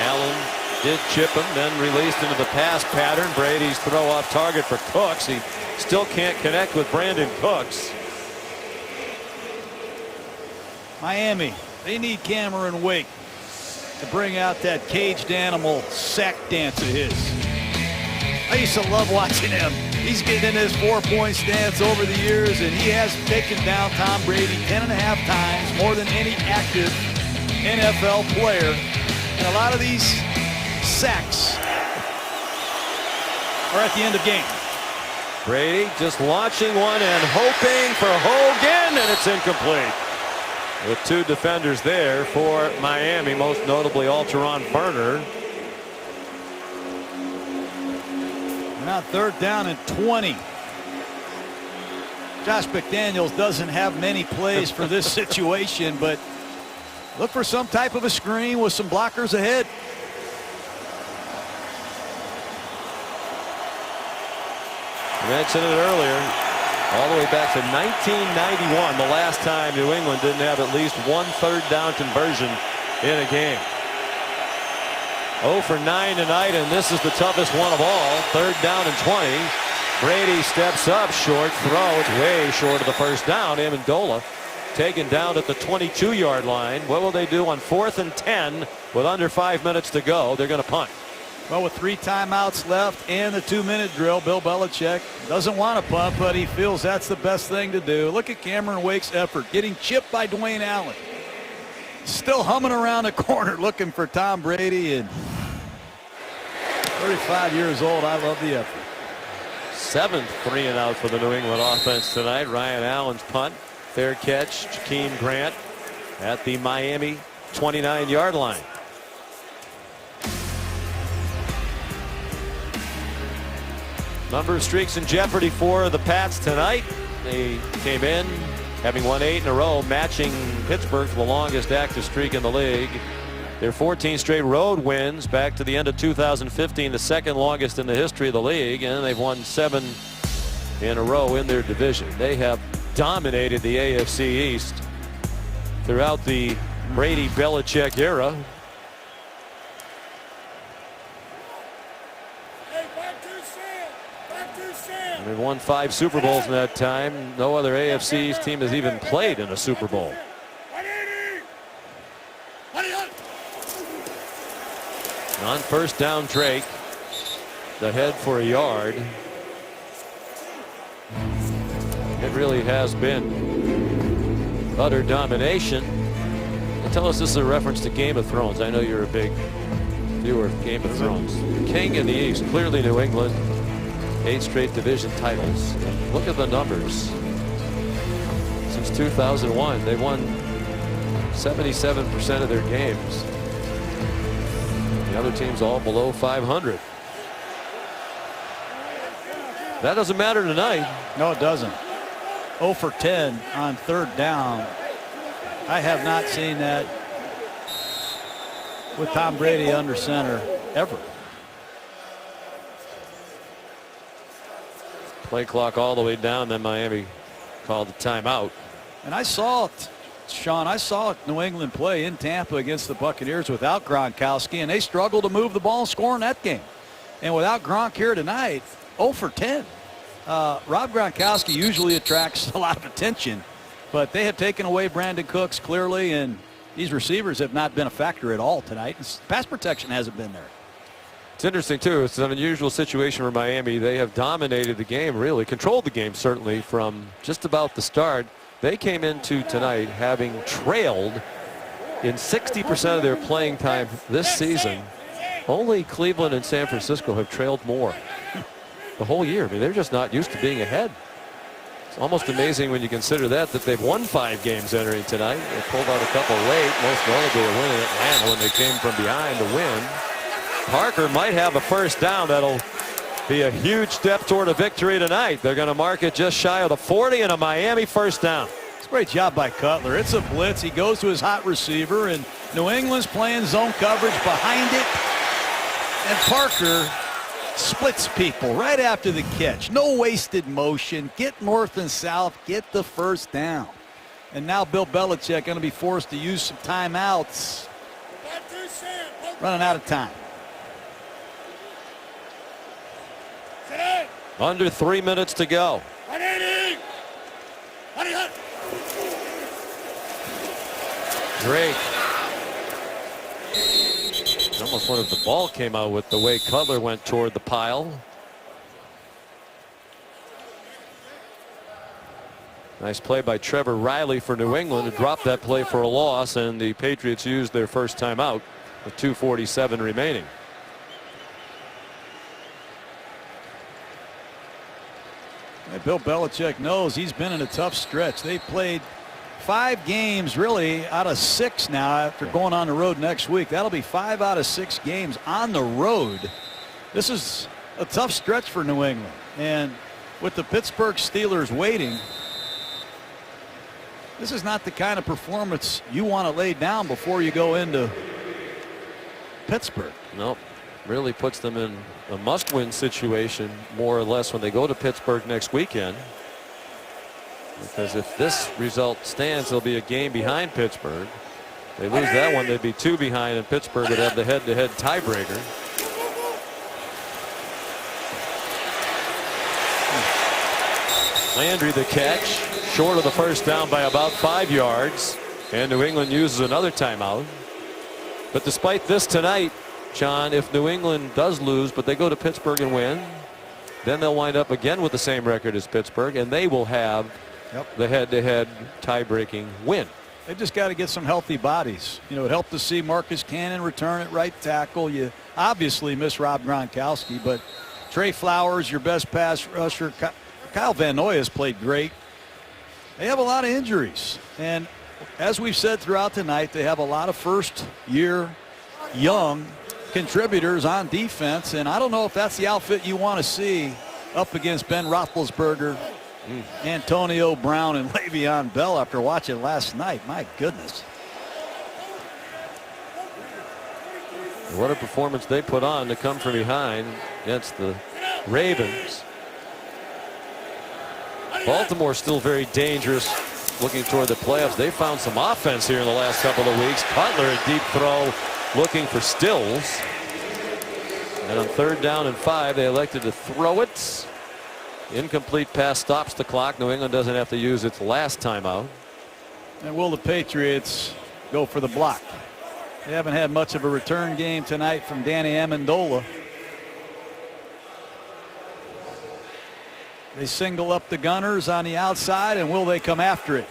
Allen did chip him, then released into the pass pattern. Brady's throw off target for Cooks. He still can't connect with Brandon Cooks. Miami, they need Cameron Wake to bring out that caged animal sack dance of his. I used to love watching him. He's getting in his 4-point stance over the years, and he has taken down Tom Brady 10.5 times, more than any active NFL player. And a lot of these sacks are at the end of game. Brady just launching one and hoping for Hogan, and it's incomplete. With 2 defenders there for Miami, most notably Alteron Burner. Now 3rd down and 20. Josh McDaniels doesn't have many plays for this situation, but look for some type of a screen with some blockers ahead. I mentioned it earlier. All the way back to 1991, the last time New England didn't have at least 1 3rd down conversion in a game. 0 for 9 tonight, and this is the toughest one of all. 3rd down and 20. Brady steps up, short throw. It's way short of the first down. Amendola taken down at the 22-yard line. What will they do on 4th and 10 with under 5 minutes to go? They're going to punt. Well, with 3 timeouts left and the 2-minute drill, Bill Belichick doesn't want to punt, but he feels that's the best thing to do. Look at Cameron Wake's effort, getting chipped by Dwayne Allen. Still humming around the corner looking for Tom Brady, and 35 years old. I love the effort. 7th 3 and out for the New England offense tonight. Ryan Allen's punt. Fair catch. Jakeem Grant at the Miami 29-yard line. Number of streaks in jeopardy for the Pats tonight. They came in having won 8 in a row, matching Pittsburgh for the longest active streak in the league. Their 14 straight road wins back to the end of 2015, the second longest in the history of the league, and they've won 7 in a row in their division. They have dominated the AFC East throughout the Brady-Belichick era. They've won 5 Super Bowls in that time. No other AFC East team has even played in a Super Bowl. On first down, Drake, the head for a yard. It really has been utter domination. Tell us this is a reference to Game of Thrones. I know you're a big viewer of Game of Thrones. King in the East, clearly New England. 8 straight division titles. Look at the numbers. Since 2001, they won 77% of their games. The other teams all below 500. That doesn't matter tonight. No, it doesn't. 0 for 10 on 3rd down. I have not seen that with Tom Brady under center ever. Play clock all the way down, then Miami called the timeout. And I saw it, Sean, I saw New England play in Tampa against the Buccaneers without Gronkowski, and they struggled to move the ball and score in that game. And without Gronk here tonight, 0 for 10. Rob Gronkowski usually attracts a lot of attention, but they have taken away Brandon Cooks clearly, and these receivers have not been a factor at all tonight. Pass protection hasn't been there. It's interesting, too. It's an unusual situation for Miami. They have dominated the game, really, controlled the game, certainly, from just about the start. They came into tonight having trailed in 60% of their playing time this season. Only Cleveland and San Francisco have trailed more the whole year. I mean, they're just not used to being ahead. It's almost amazing when you consider that they've won 5 games entering tonight. They pulled out a couple late, most notably a win in Atlanta when they came from behind to win. Parker might have a first down. That'll be a huge step toward a victory tonight. They're going to mark it just shy of the 40 and a Miami first down. It's a great job by Cutler. It's a blitz. He goes to his hot receiver, and New England's playing zone coverage behind it. And Parker splits people right after the catch. No wasted motion. Get north and south. Get the first down. And now Bill Belichick going to be forced to use some timeouts. Running out of time. Under 3 minutes to go. Drake. It's almost wondered if the ball came out with the way Cutler went toward the pile. Nice play by Trevor Riley for New England to drop that play for a loss, and the Patriots used their first timeout with 2:47 remaining. Bill Belichick knows he's been in a tough stretch. They played 5 games really out of 6 now after going on the road next week. That'll be 5 out of 6 games on the road. This is a tough stretch for New England. And with the Pittsburgh Steelers waiting, this is not the kind of performance you want to lay down before you go into Pittsburgh. Nope. Really puts them in a must-win situation, more or less, when they go to Pittsburgh next weekend. Because if this result stands, they'll be a game behind Pittsburgh. They lose that one, they'd be 2 behind, and Pittsburgh would have the head-to-head tiebreaker. Landry the catch, short of the first down by about 5 yards, and New England uses another timeout. But despite this tonight, John, if New England does lose but they go to Pittsburgh and win, then they'll wind up again with the same record as Pittsburgh, and they will have the head-to-head tie-breaking win. They've just got to get some healthy bodies. You know, it helped to see Marcus Cannon return at right tackle. You obviously miss Rob Gronkowski, but Trey Flowers, your best pass rusher. Kyle Van Noy has played great. They have a lot of injuries. And as we've said throughout the night, they have a lot of first-year young contributors on defense. And I don't know if that's the outfit you want to see up against Ben Roethlisberger, Antonio Brown, and Le'Veon Bell after watching last night. My goodness. What a performance they put on to come from behind against the Ravens. Baltimore still very dangerous looking toward the playoffs. They found some offense here in the last couple of weeks. Cutler, a deep throw looking for Stills. And on 3rd down and 5, they elected to throw it. Incomplete pass stops the clock. New England doesn't have to use its last timeout. And will the Patriots go for the block? They haven't had much of a return game tonight from Danny Amendola. They single up the Gunners on the outside, and will they come after it?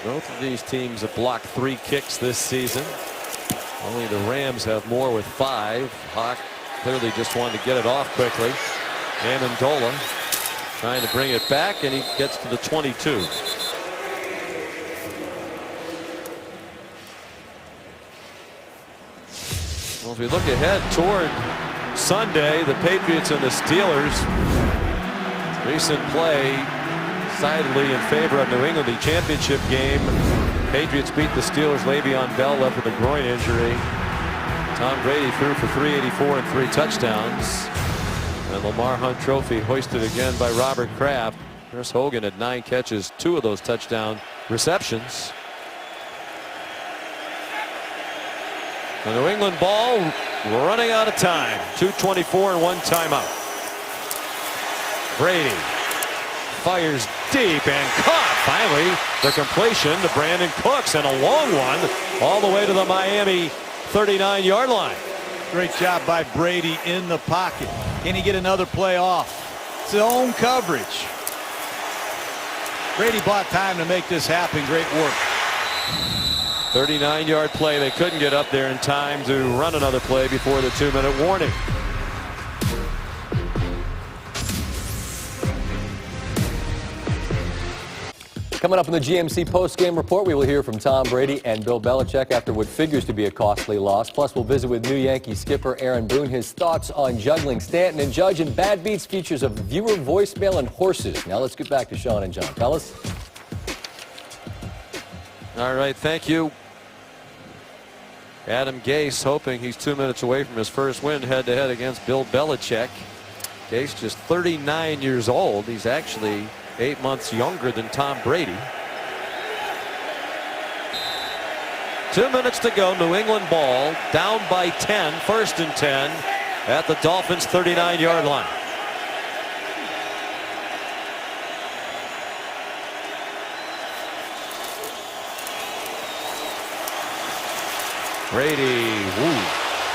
Both of these teams have blocked 3 kicks this season. Only the Rams have more with 5. Hawk clearly just wanted to get it off quickly. Amendola trying to bring it back, and he gets to the 22. Well, as we look ahead toward Sunday, the Patriots and the Steelers. Recent play decidedly in favor of New England. The championship game, Patriots beat the Steelers. Le'Veon Bell left with a groin injury. Tom Brady threw for 384 and 3 touchdowns. And Lamar Hunt Trophy hoisted again by Robert Kraft. Chris Hogan had 9 catches, 2 of those touchdown receptions. The New England ball running out of time. 2:24 and 1 timeout. Brady fires deep and caught. Finally, the completion to Brandon Cooks, and a long one all the way to the Miami 39-yard line. Great job by Brady in the pocket. Can he get another play off? Zone coverage. Brady bought time to make this happen. Great work. 39-yard play. They couldn't get up there in time to run another play before the 2-minute warning. Coming up in the GMC postgame report, we will hear from Tom Brady and Bill Belichick after what figures to be a costly loss. Plus, we'll visit with new Yankee skipper Aaron Boone, his thoughts on juggling Stanton and Judge, and Bad Beats features of viewer voicemail and horses. Now let's get back to Sean and John. Fellas. All right, thank you. Adam Gase hoping he's 2 minutes away from his first win head-to-head against Bill Belichick. Gase just 39 years old. He's actually 8 months younger than Tom Brady. 2 minutes to go. New England ball down by 10. 1st and 10 at the Dolphins 39-yard line. Brady,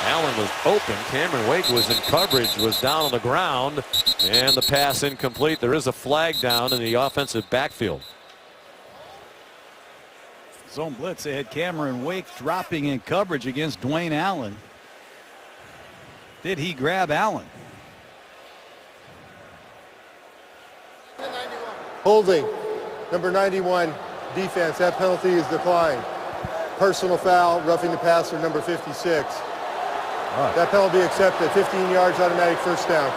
Allen was open. Cameron Wake was in coverage, was down on the ground, and the pass incomplete. There is a flag down in the offensive backfield. Zone blitz. They had Cameron Wake dropping in coverage against Dwayne Allen. Did he grab Allen? Holding. Number 91, defense. That penalty is declined. Personal foul, roughing the passer, number 56. That penalty accepted. 15 yards, automatic first down.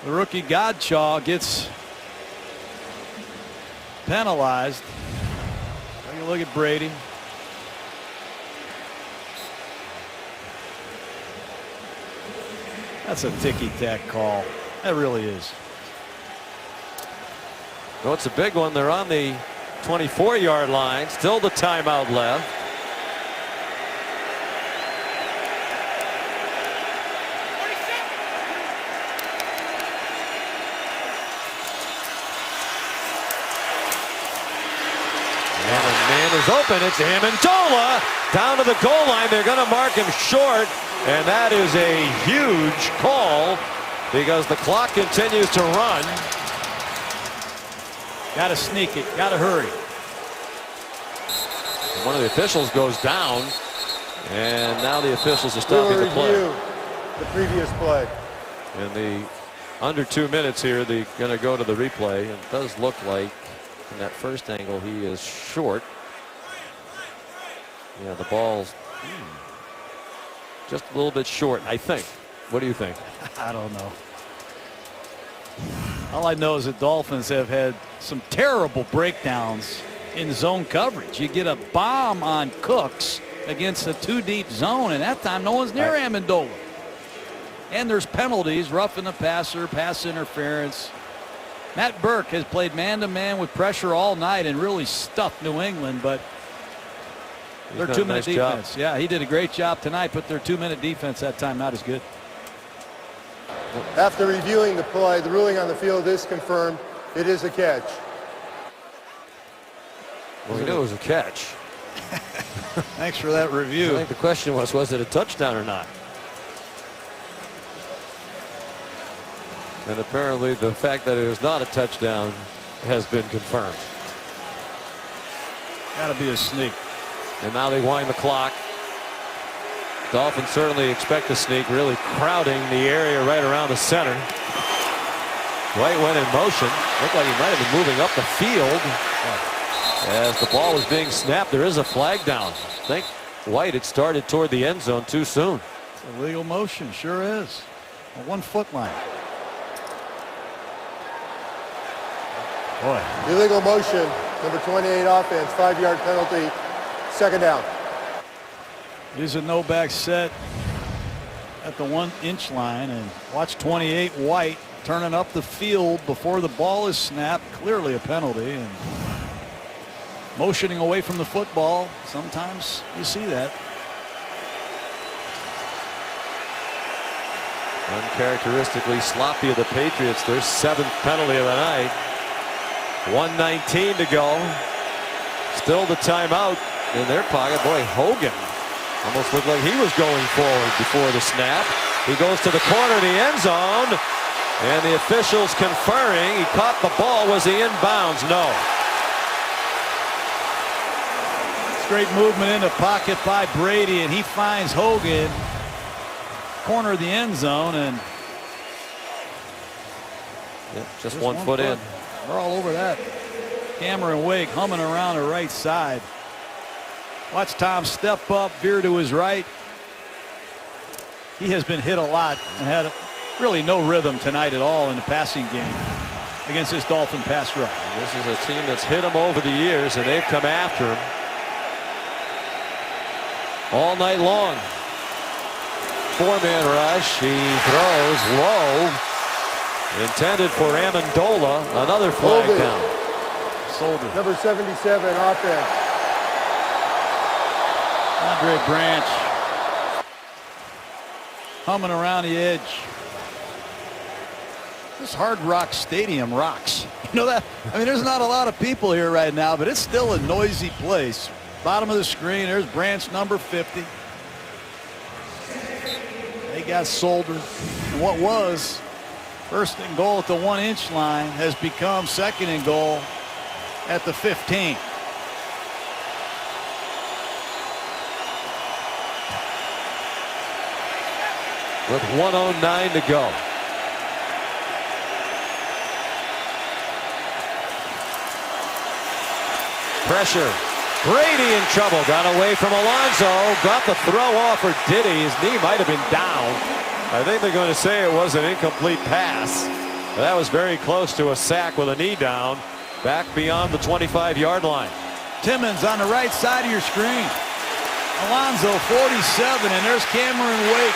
The rookie Godshaw gets penalized. Take a look at Brady. That's a ticky-tack call. That really is. Well, it's a big one. They're on the 24-yard line. Still the timeout left. Man is open. It's Amendola down to the goal line. They're going to mark him short, and that is a huge call because the clock continues to run. Got to sneak it. Got to hurry. One of the officials goes down, and now the officials are stopping the play. Review the previous play. In the under 2 minutes here, they're going to go to the replay. It does look like in that first angle he is short. Yeah, the ball's just a little bit short, I think. What do you think? I don't know. All I know is the Dolphins have had some terrible breakdowns in zone coverage. You get a bomb on Cooks against a 2-deep zone, and that time no one's near Amendola. And there's penalties, roughing the passer, pass interference. Matt Burke has played man-to-man with pressure all night and really stuffed New England, but their 2-minute defense. Yeah, he did a great job tonight, but their 2-minute defense that time not as good. After reviewing the play, the ruling on the field is confirmed. It is a catch. Well, we knew it was a catch. Thanks for that review. I think the question was it a touchdown or not? And apparently the fact that it was not a touchdown has been confirmed. Got to be a sneak. And now they wind the clock. Dolphins certainly expect a sneak, really crowding the area right around the center. White went in motion. Looked like he might have been moving up the field. As the ball was being snapped, there is a flag down. I think White had started toward the end zone too soon. It's illegal motion, sure is. A 1-foot line. Boy. Illegal motion, number 28 offense, 5-yard penalty, second down. Here's a no-back set at the 1-inch line, and watch 28 White turning up the field before the ball is snapped. Clearly a penalty, and motioning away from the football. Sometimes you see that. Uncharacteristically sloppy of the Patriots. Their 7th penalty of the night. 1:19 to go. Still the timeout in their pocket. Boy, Hogan almost looked like he was going forward before the snap. He goes to the corner of the end zone, and the officials conferring. He caught the ball. Was he in bounds? No. Great movement in the pocket by Brady, and he finds Hogan corner of the end zone, and just one foot in. We're all over that. Cameron Wake humming around the right side. Watch Tom step up, veer to his right. He has been hit a lot and had really no rhythm tonight at all in the passing game against this Dolphin pass rush. This is a team that's hit him over the years, and they've come after him all night long. 4-man rush. He throws low. Intended for Amendola. Another flag down. Soldier. Number 77 offense. Andre Branch humming around the edge. This Hard Rock Stadium rocks. You know that? I mean, there's not a lot of people here right now, but it's still a noisy place. Bottom of the screen, there's Branch number 50. They got Solder. And what was first and goal at the 1-inch line has become second and goal at the 15. With 1:09 to go. Pressure. Brady in trouble. Got away from Alonso. Got the throw off, or did he? His knee might have been down. I think they're going to say it was an incomplete pass. That was very close to a sack with a knee down. Back beyond the 25-yard line. Timmons on the right side of your screen. Alonso 47, and there's Cameron Wake.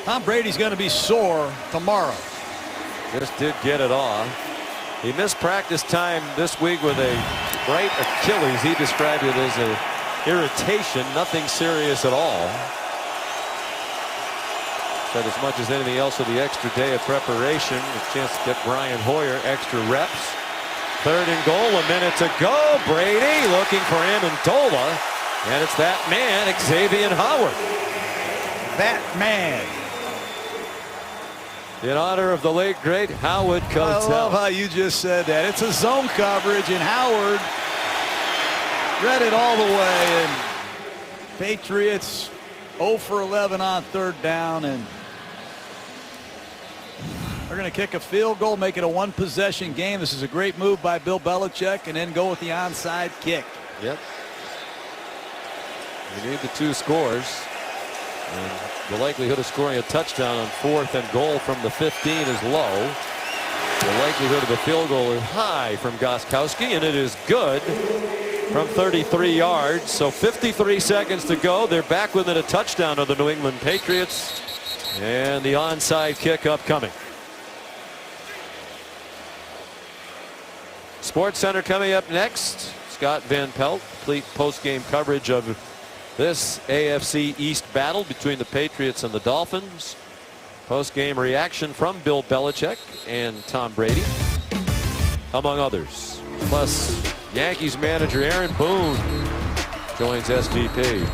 Tom Brady's going to be sore tomorrow. Just did get it off. He missed practice time this week with a right Achilles. He described it as an irritation, nothing serious at all. Said as much as anything else with the extra day of preparation, a chance to get Brian Hoyer extra reps. 3rd and goal, a minute to go. Brady looking for Amendola, and it's that man, Xavier Howard. That man. In honor of the late great Howard Cosell. I love how you just said that. It's a zone coverage, and Howard read it all the way. And Patriots 0 for 11 on 3rd down, and they're going to kick a field goal, make it a 1-possession game. This is a great move by Bill Belichick, and then go with the onside kick. Yep. You need the 2 scores. And the likelihood of scoring a touchdown on 4th and goal from the 15 is low. The likelihood of a field goal is high from Gostkowski, and it is good from 33 yards. So 53 seconds to go. They're back within a touchdown of the New England Patriots. And the onside kick upcoming. Sports Center coming up next. Scott Van Pelt, complete post-game coverage of this AFC East battle between the Patriots and the Dolphins. Post-game reaction from Bill Belichick and Tom Brady, among others. Plus, Yankees manager Aaron Boone joins SVP.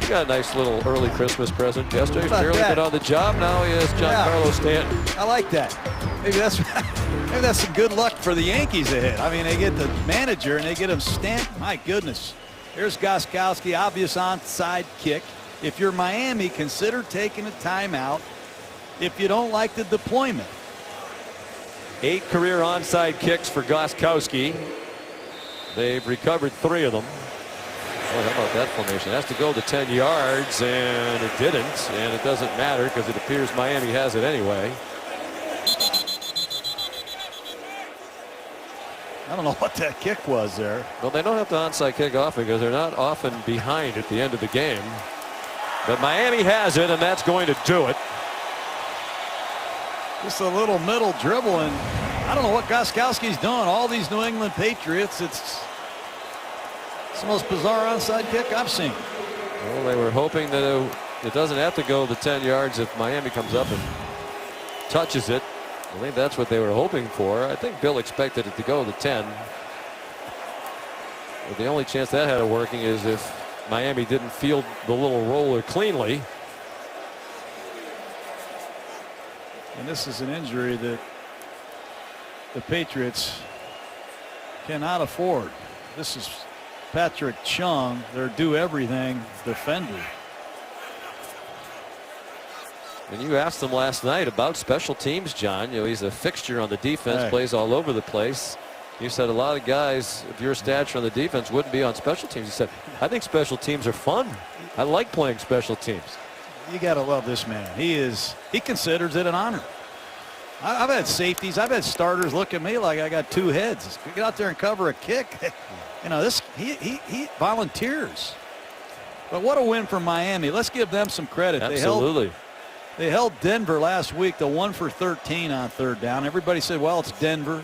He got a nice little early Christmas present yesterday. Fairly good on the job. Now he has Giancarlo Stanton. I like that. Maybe that's some good luck for the Yankees ahead. I mean, they get the manager and they get him Stanton. My goodness. Here's Gostkowski, obvious onside kick. If you're Miami, consider taking a timeout if you don't like the deployment. 8 career onside kicks for Gostkowski. They've recovered 3 of them. Well, how about that formation? It has to go the 10 yards, and it didn't. And it doesn't matter because it appears Miami has it anyway. I don't know what that kick was there. Well, they don't have to onside kick off because they're not often behind at the end of the game. But Miami has it, and that's going to do it. Just a little middle dribble, and I don't know what Gostkowski's doing. All these New England Patriots, it's the most bizarre onside kick I've seen. Well, they were hoping that it doesn't have to go the 10 yards if Miami comes up and touches it. I think that's what they were hoping for. I think Bill expected it to go the 10. But the only chance that had of working is if Miami didn't field the little roller cleanly. And this is an injury that the Patriots cannot afford. This is Patrick Chung, their do-everything defender. And you asked him last night about special teams, John. You know, he's a fixture on the defense, plays all over the place. You said a lot of guys of your stature on the defense wouldn't be on special teams. He said, I think special teams are fun. I like playing special teams. You got to love this man. He considers it an honor. I've had safeties, I've had starters look at me like I got 2 heads. Get out there and cover a kick. You know, he volunteers. But what a win for Miami. Let's give them some credit. Absolutely. They held Denver last week to 1 for 13 on 3rd down. Everybody said, well, it's Denver.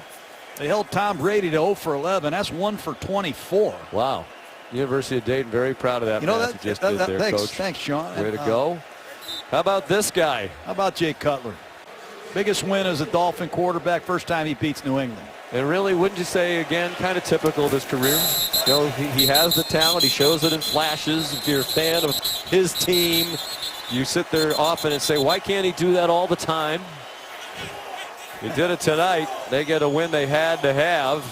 They held Tom Brady to 0 for 11. That's 1 for 24. Wow. University of Dayton, very proud of that. You know, that just did there, thanks, Coach. Thanks, Sean. Way to go. How about this guy? How about Jay Cutler? Biggest win as a Dolphin quarterback. First time he beats New England. And really, wouldn't you say, again, kind of typical of his career? You know, he has the talent. He shows it in flashes. If you're a fan of his team, you sit there often and say, why can't he do that all the time? He did it tonight. They get a win they had to have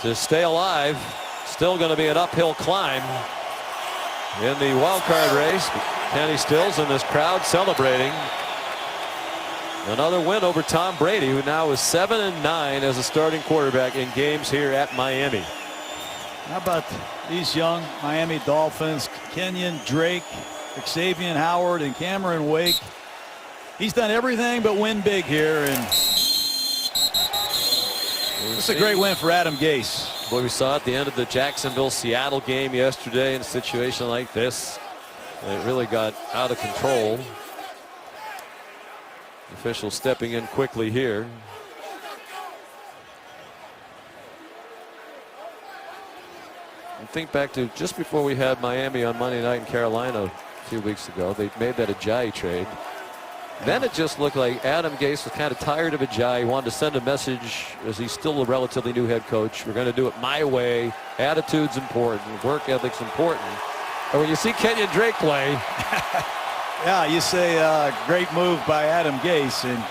to stay alive. Still going to be an uphill climb in the wild card race. Kenny Stills and this crowd celebrating. Another win over Tom Brady, who now is 7-9 as a starting quarterback in games here at Miami. How about these young Miami Dolphins? Kenyon Drake, Xavier Howard, and Cameron Wake. He's done everything but win big here, and it's a great win for Adam Gase. Boy, we saw at the end of the Jacksonville-Seattle game yesterday in a situation like this. It really got out of control. Official stepping in quickly here. And think back to just before we had Miami on Monday night in Carolina a few weeks ago. They made that Ajayi trade. Then it just looked like Adam Gase was kind of tired of Ajayi. He wanted to send a message, as he's still a relatively new head coach. We're going to do it my way. Attitude's important. Work ethic's important. And when you see Kenyon Drake play. Yeah, you say great move by Adam Gase. And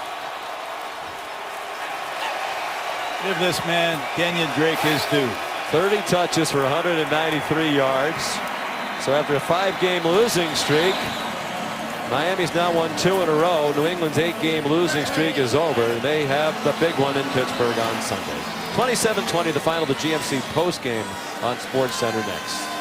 give this man, Kenyon Drake, his due. 30 touches for 193 yards. So after a 5-game losing streak, Miami's now won 2 in a row. New England's 8-game losing streak is over. They have the big one in Pittsburgh on Sunday. 27-20, the final of the GMC postgame on SportsCenter next.